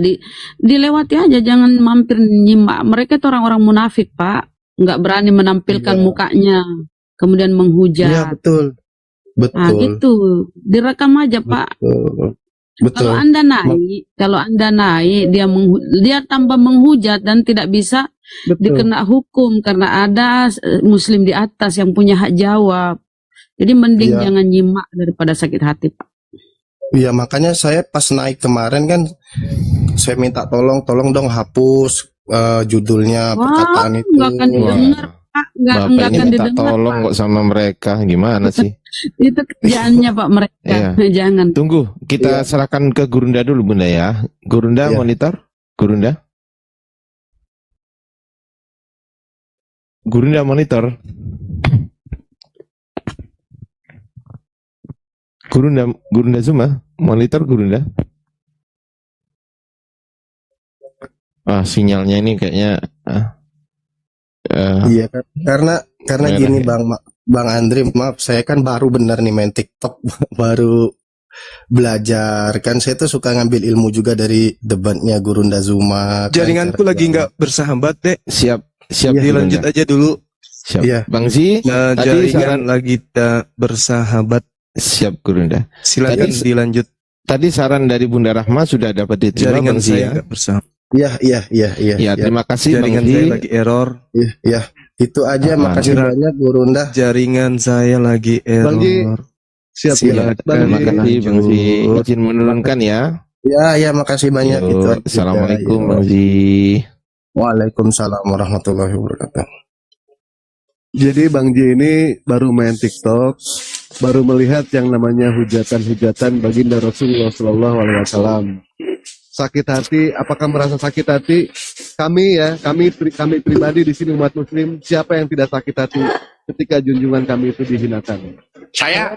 dilewati aja, jangan mampir nyimak. Mereka itu orang-orang munafik Pak. nggak berani menampilkan Iya. mukanya, kemudian Iya, menghujat. betul. Ah, Betul. gitu. Direkam aja, Pak. Betul. Kalau Betul. Anda naik, dia tanpa menghujat dan tidak bisa dikena hukum karena ada Muslim di atas yang punya hak jawab. Jadi mending Iya. jangan nyimak daripada sakit hati, Pak. Iya, makanya saya pas naik kemarin kan saya minta tolong dong hapus judulnya perkataan itu. Nggak akan didengar, Pak. Nggak Bapak ini akan minta didengar, tolong Pak. kok sama mereka, gimana sih? Itu kerjaannya, Pak, mereka. Iya. Jangan. Tunggu, kita serahkan ke Gurunda dulu, Bunda ya. Gurunda Iya. monitor, Gurunda. Gurunda monitor. Gurunda Zuma, monitor Gurunda. Sinyalnya ini kayaknya Iya kan, karena merah gini ya. Bang Andri, maaf saya kan baru bener nih main TikTok, baru belajar kan. Saya tuh suka ngambil ilmu juga dari debatnya Gurunda Zuma. Jaringanku lagi nggak bersahabat, Dek. Siap Iya, Dilanjut Gurunda. aja dulu. Siap. Iya. Bang Zi, Nah, tadi jaringan saran lagi tak bersahabat. siap Gurunda. Silakan Tadi- dilanjut. Tadi saran dari Bunda Rahma sudah dapat diterima, Jaringan Bang Zi saya ya. nggak bersahabat. Iya. Ya, terima kasih Bang Jaringan Zi. saya lagi error. Iya. Itu aja, Ah, makasih kira- banyak Gurunda. Jaringan saya lagi Bang Ji, error. siap ya. Silakan Bang Terima Ji. kasih Bang Zi. lanjut. Izin menurunkan ya. Ya, makasih banyak Yuk, itu aja. Assalamualaikum Yuk. Bang Zi. Waalaikumsalam warahmatullahi wabarakatuh. Jadi Bang Ji ini baru main TikTok, baru melihat yang namanya hujatan-hujatan baginda Rasulullah Shallallahu Alaihi Wasallam. Sakit hati, apakah merasa sakit hati? Kami pribadi di sini umat Muslim, siapa yang tidak sakit hati ketika junjungan kami itu dihinakan? Saya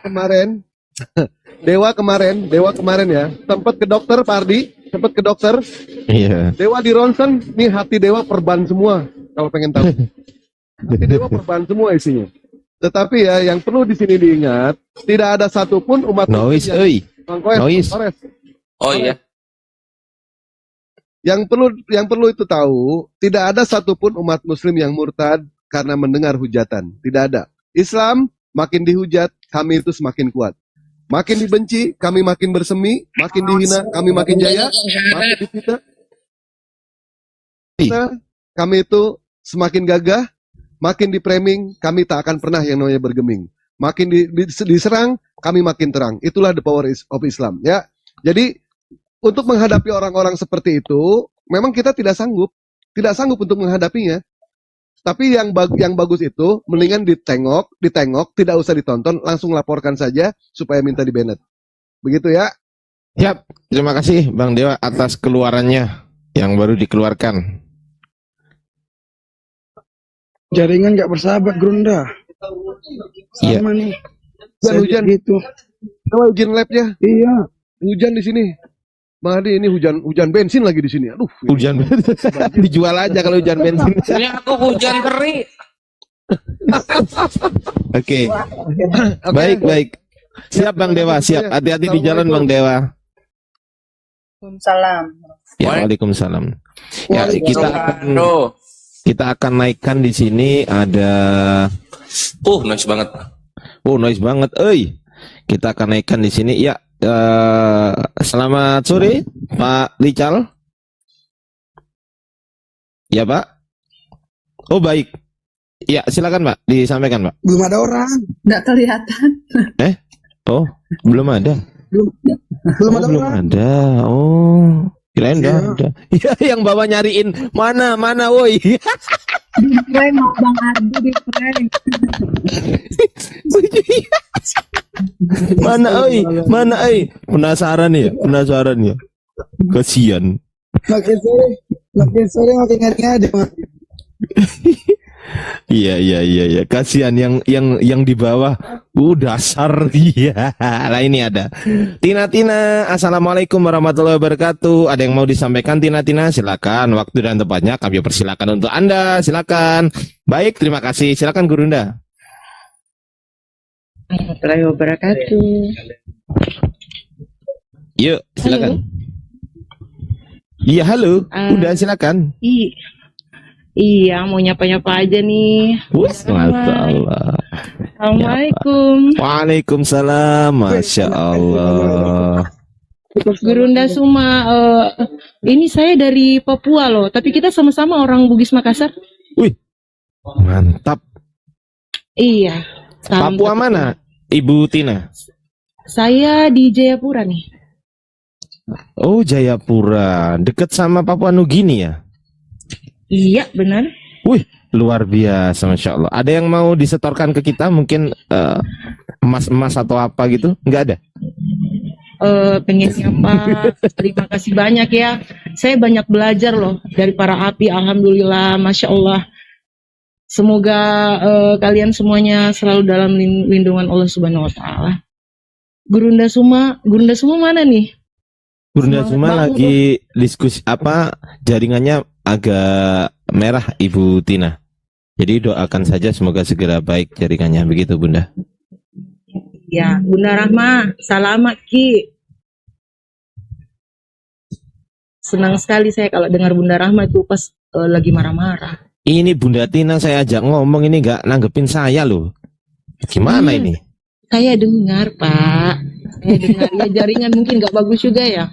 Dewa kemarin ya, sempat ke dokter, Pak Ardi, sempat ke dokter. Iya. Dewa di ronsen, nih hati Dewa perban semua. Kalau pengen tahu, hati Dewa perban semua isinya. Tetapi ya, yang perlu di sini diingat, tidak ada satupun umat Noise, Muslim euy. Bang Koes, Noise. Kores. Oh iya. Yang perlu itu tahu, tidak ada satupun umat Muslim yang murtad karena mendengar hujatan. Tidak ada. Islam makin dihujat, kami itu semakin kuat. Makin dibenci, kami makin bersemi. Makin dihina, kami makin jaya. Makin difitnah, kami itu semakin gagah. Makin di-framing, kami tak akan pernah yang namanya bergeming. Makin diserang, kami makin terang. Itulah the power of Islam. Ya, jadi untuk menghadapi orang-orang seperti itu, memang kita tidak sanggup untuk menghadapinya. Tapi yang bagus itu, mendingan ditengok, tidak usah ditonton, langsung laporkan saja supaya minta di-banned. Begitu ya. Siap. Terima kasih Bang Dewa atas keluarannya yang baru dikeluarkan. Jaringan nggak bersahabat Gurunda. Iya. Sama nih. Hujan gitu. Coba izin labnya. Iya. Hujan di sini. Bang Adi, ini hujan bensin lagi di sini. Aduh. Hujan dijual aja kalau hujan bensin. Ini aku hujan kering. Oke. Baik. Siap Bang Dewa, siap. Hati-hati di jalan Bang Dewa. Waalaikumsalam. Ya, Waalaikumsalam. Ya, kita akan naikkan di sini ada Nice banget. noise banget. Kita akan naikkan di sini. Ya, selamat sore Pak Rical. Ya, Pak. Oh, baik. Ya, silakan Pak, disampaikan Pak. Belum ada orang. Nggak kelihatan. Oh, belum ada. Belum ada orang. Ada. Oh, kirain udah ada. Ya, yang bawa nyariin mana woi. Di prank Bang Ardi, di prank. Mana penasaran ya. Kasian. Makin sore makin ngeri-ngeri. Iya. Kasihan yang di bawah. Dasar dia. Lah ini ada. Tina, assalamualaikum warahmatullahi wabarakatuh. Ada yang mau disampaikan Tina? Silakan. Waktu dan tempatnya kami persilakan untuk Anda. Silakan. Baik, terima kasih. Silakan Gurunda. Warahmatullahi wabarakatuh. Yuk, silakan. Iya, halo. Udah silakan. Iya, mau nyapa-nyapa aja nih. Masya Allah. Assalamualaikum. Waalaikumsalam. Masya Allah. Gurunda Suma, ini saya dari Papua loh, tapi kita sama-sama orang Bugis Makassar. Wih, mantap. Iya. salam Papua satu mana, Ibu Tina? Saya di Jayapura nih. Oh, Jayapura. Deket sama Papua Nugini ya? Iya, benar. Wih, luar biasa, Masya Allah. Ada yang mau disetorkan ke kita? Mungkin emas-emas atau apa gitu? Nggak ada? Pengen nyapa. Terima kasih banyak ya. Saya banyak belajar loh dari para api. Alhamdulillah, Masya Allah. Semoga kalian semuanya selalu dalam lindungan Allah Subhanahu Wa Taala. Gurunda Suma mana nih? Gurunda Semangat Suma banget lagi diskusi apa? Jaringannya agak merah, Ibu Tina. Jadi doakan saja semoga segera baik jaringannya. Begitu, Bunda. Ya, Bunda Rahma, salamat Ki. Senang sekali saya kalau dengar Bunda Rahma itu pas lagi marah-marah. Ini Bunda Tina saya ajak ngomong ini nggak nanggepin saya loh. Gimana Iya, ini? saya dengar Pak. Saya dengar ya jaringan mungkin nggak bagus juga ya.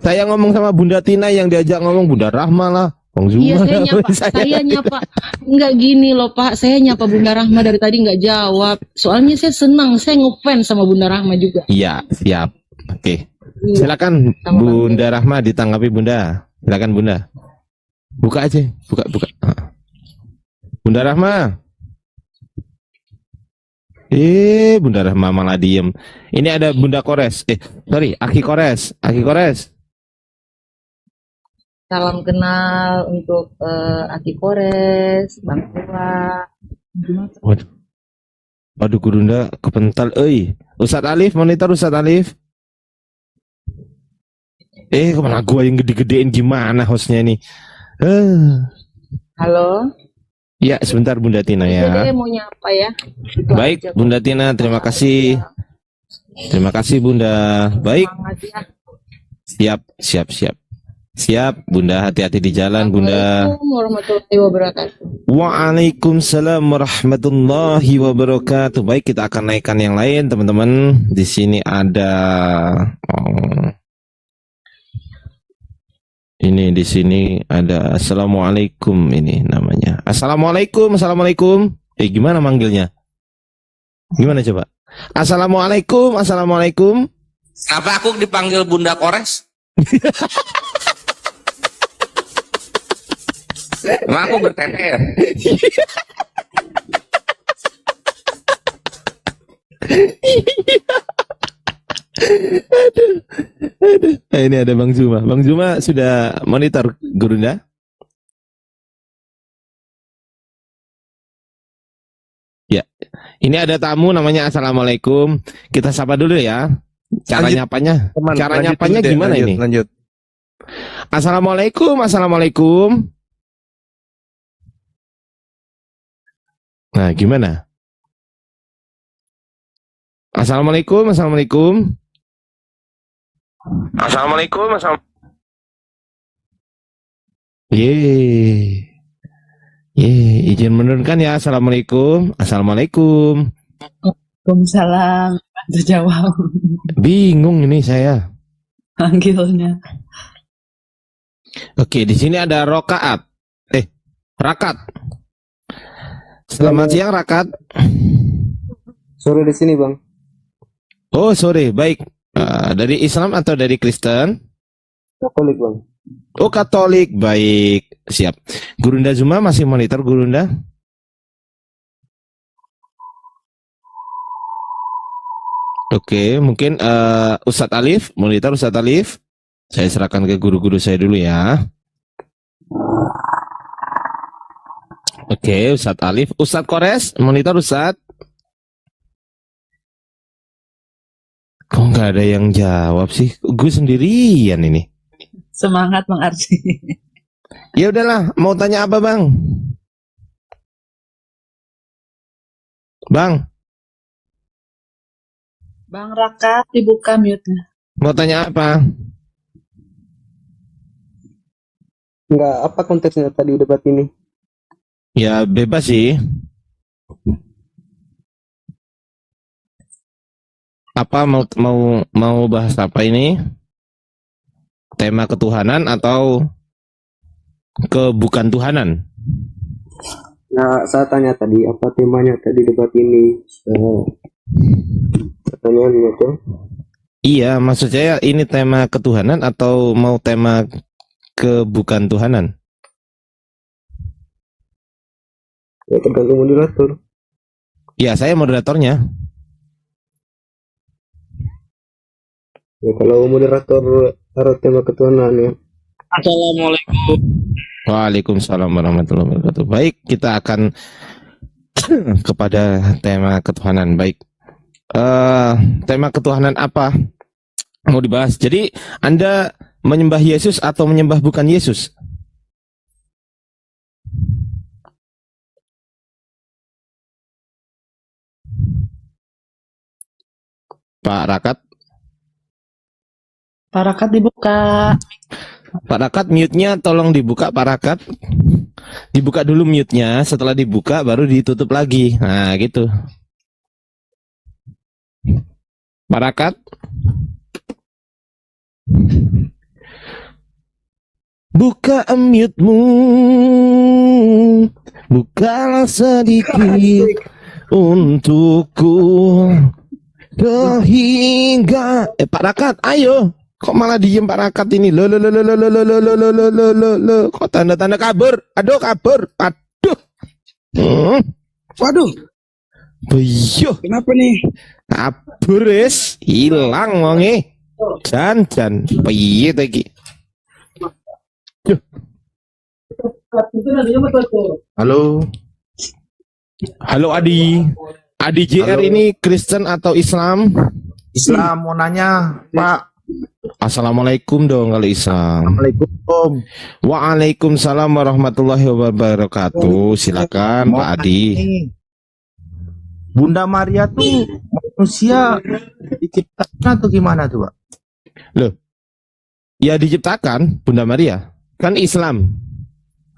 Saya ngomong sama Bunda Tina, yang diajak ngomong Bunda Rahma lah. Bang Zuma. Iya saya nyapa nggak gini loh Pak. Saya nyapa Bunda Rahma dari tadi nggak jawab. Soalnya saya senang, saya ngefans sama Bunda Rahma juga. Iya, siap. Oke. Iya. Silakan Bunda Rahma ditanggapi Bunda. Silakan Bunda. Buka aja, buka. Bunda Rahma. Bunda Rahma malah diem. Ini ada Bunda Kores. Aki Kores. Salam kenal untuk Aki Kores, Bang Tua. Waduh, Gurunda kepental. Ustadz Alif, monitor Ustadz Alif. Kemana gua yang gede-gedein, gimana hostnya nih? Halo. Ya, sebentar Bunda Tina ya. Jadi mau nyapa ya. Itu Baik, aja. Bunda Tina, terima kasih. Terima kasih Bunda. Baik. Semangat ya. Siap, Bunda, hati-hati di jalan, Bunda. Assalamualaikum warahmatullahi wabarakatuh. Waalaikumsalam warahmatullahi wabarakatuh. Baik, kita akan naikkan yang lain, teman-teman. Di sini ada di sini ada Assalamualaikum, ini namanya. Assalamualaikum. Gimana manggilnya? Gimana coba? Assalamualaikum. Kenapa aku dipanggil Bunda Kores? Emang aku berteter. Aduh. Ini ada Bang Zuma. Bang Zuma sudah monitor Gurunda? Ya. Ini ada tamu namanya Assalamualaikum. Kita sapa dulu ya. Cara nyapanya gimana ini? Lanjut. Assalamualaikum. Nah, gimana? Assalamualaikum. Izin menurunkan ya. Assalamualaikum. Waalaikumsalam. Itu jawab. Bingung ini saya. Panggilnya. Oke, di sini ada Rokaat. Rakat. Selamat siang, Rakat. Sore di sini, Bang. Oh, sore. Baik. Dari Islam atau dari Kristen? Katolik, Bang. Oh, Katolik. Baik. Siap. Gurunda Zuma masih monitor, Gurunda? Oke, mungkin Ustadz Alif, monitor Ustadz Alif. Saya serahkan ke guru-guru saya dulu ya. Oke, Ustadz Alif. Ustadz Kores, monitor Ustadz. Kok nggak ada yang jawab sih? Gue sendirian ini. Semangat Bang Arsi. Ya udahlah, mau tanya apa Bang? Bang Raka dibuka mute-nya. mau tanya apa? Enggak, apa konteksnya tadi debat ini? Ya bebas sih. Apa mau bahas apa ini? Tema ketuhanan atau kebukan Tuhanan? Nah, saya tanya tadi, apa temanya tadi debat ini? Pertanyaannya itu. Iya, maksud saya ini tema ketuhanan atau mau tema kebukan Tuhanan? Ya tergantung moderator. Ya, saya moderatornya. Ya kalau moderator taruh tema ketuhanan ya. Assalamualaikum. Waalaikumsalam warahmatullahi wabarakatuh. Baik, kita akan kepada tema ketuhanan. Baik, tema ketuhanan apa mau dibahas? Jadi Anda menyembah Yesus atau menyembah bukan Yesus? Pak Rakat? Pak Rakat dibuka. Pak Rakat, mute-nya tolong dibuka, Pak Rakat. Dibuka dulu mute-nya, setelah dibuka baru ditutup lagi. Nah, gitu. Pak Rakat. Buka mute-mu, bukalah sedikit untukku sehingga Pak Rakat, ayo. Kok malah diem Pak Rakat ini? Lo. Kok tanda-tanda kabur? Aduh, kabur. Aduh. Waduh. Buyuh. Kenapa nih? Kabur wis, hilang wonge. Jan. Piye ta iki? Halo. Halo Adi. Adi JR ini Kristen atau Islam? Islam, mau nanya, Pak. Assalamualaikum dong kalau Islam. Assalamualaikum. Waalaikumsalam warahmatullahi wabarakatuh. Silakan Pak Adi. Bunda Maria tuh manusia diciptakan atau gimana tuh, Pak? Loh, ya diciptakan Bunda Maria. Kan Islam.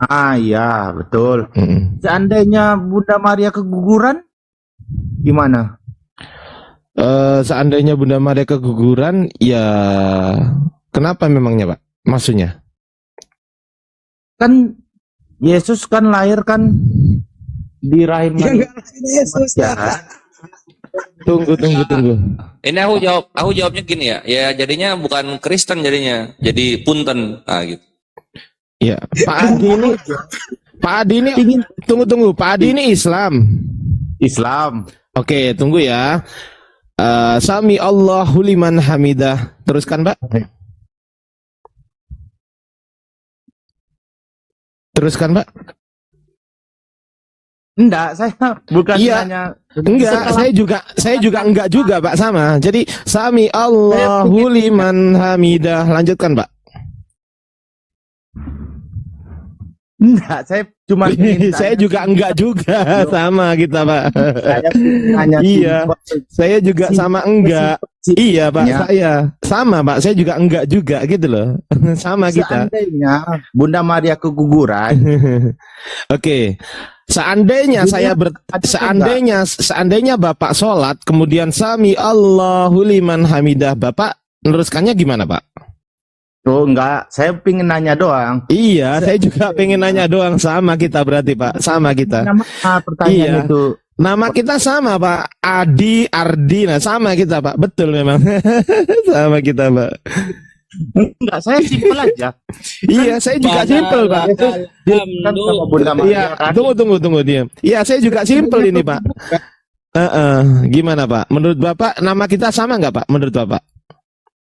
Ah iya, betul. Seandainya Bunda Maria keguguran, gimana? Seandainya Bunda Maria keguguran, ya kenapa memangnya Pak? Maksudnya? Kan Yesus kan lahir kan di rahim Yesus. Tunggu. Ini aku jawabnya gini ya. Ya jadinya bukan Kristen jadinya, jadi punten. Ah gitu. Ya, Pak Adi ini tunggu. Pak Adi ini Islam. Oke, tunggu ya. Sami Allahu liman hamidah. Teruskan, Pak. Enggak, saya bukan Iya. nanya. Enggak, saya juga enggak juga, Pak, sama. Jadi Sami Allahu liman hamidah. Lanjutkan, Pak. Enggak, saya cuma Saya juga enggak juga, sama kita, Pak. Iya, saya juga sama enggak. Iya, Pak, saya sama, Pak. Saya juga enggak juga gitu loh. Sama kita. Seandainya Bunda Maria keguguran. Oke. Seandainya seandainya Bapak sholat kemudian Sami Allahu liman hamidah, Bapak meneruskannya gimana, Pak? Oh enggak, saya pengen nanya doang. Iya, saya juga pengen nanya doang. Sama kita berarti, Pak. Sama kita. Pertanyaan itu. Nama kita sama, Pak. Adi, Ardi. Nah, sama kita, Pak. Betul memang. Sama kita, Pak. Enggak, saya simpel aja. Iya, saya juga simpel, Pak. Iya, tunggu diam. Iya, saya juga simpel ini, Pak. Gimana, Pak? Menurut Bapak nama kita sama nggak, Pak? Menurut Bapak?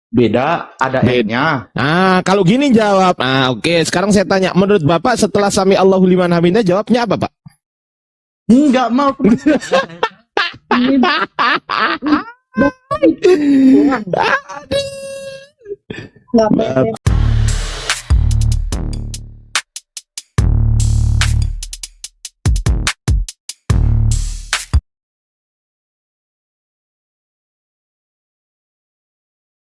Beda, ada N-nya. Ah, kalau gini jawab. Ah, oke. Sekarang saya tanya, menurut Bapak setelah Sami Allahu liman hamidah jawabnya apa, Pak? Enggak mau. Aduh.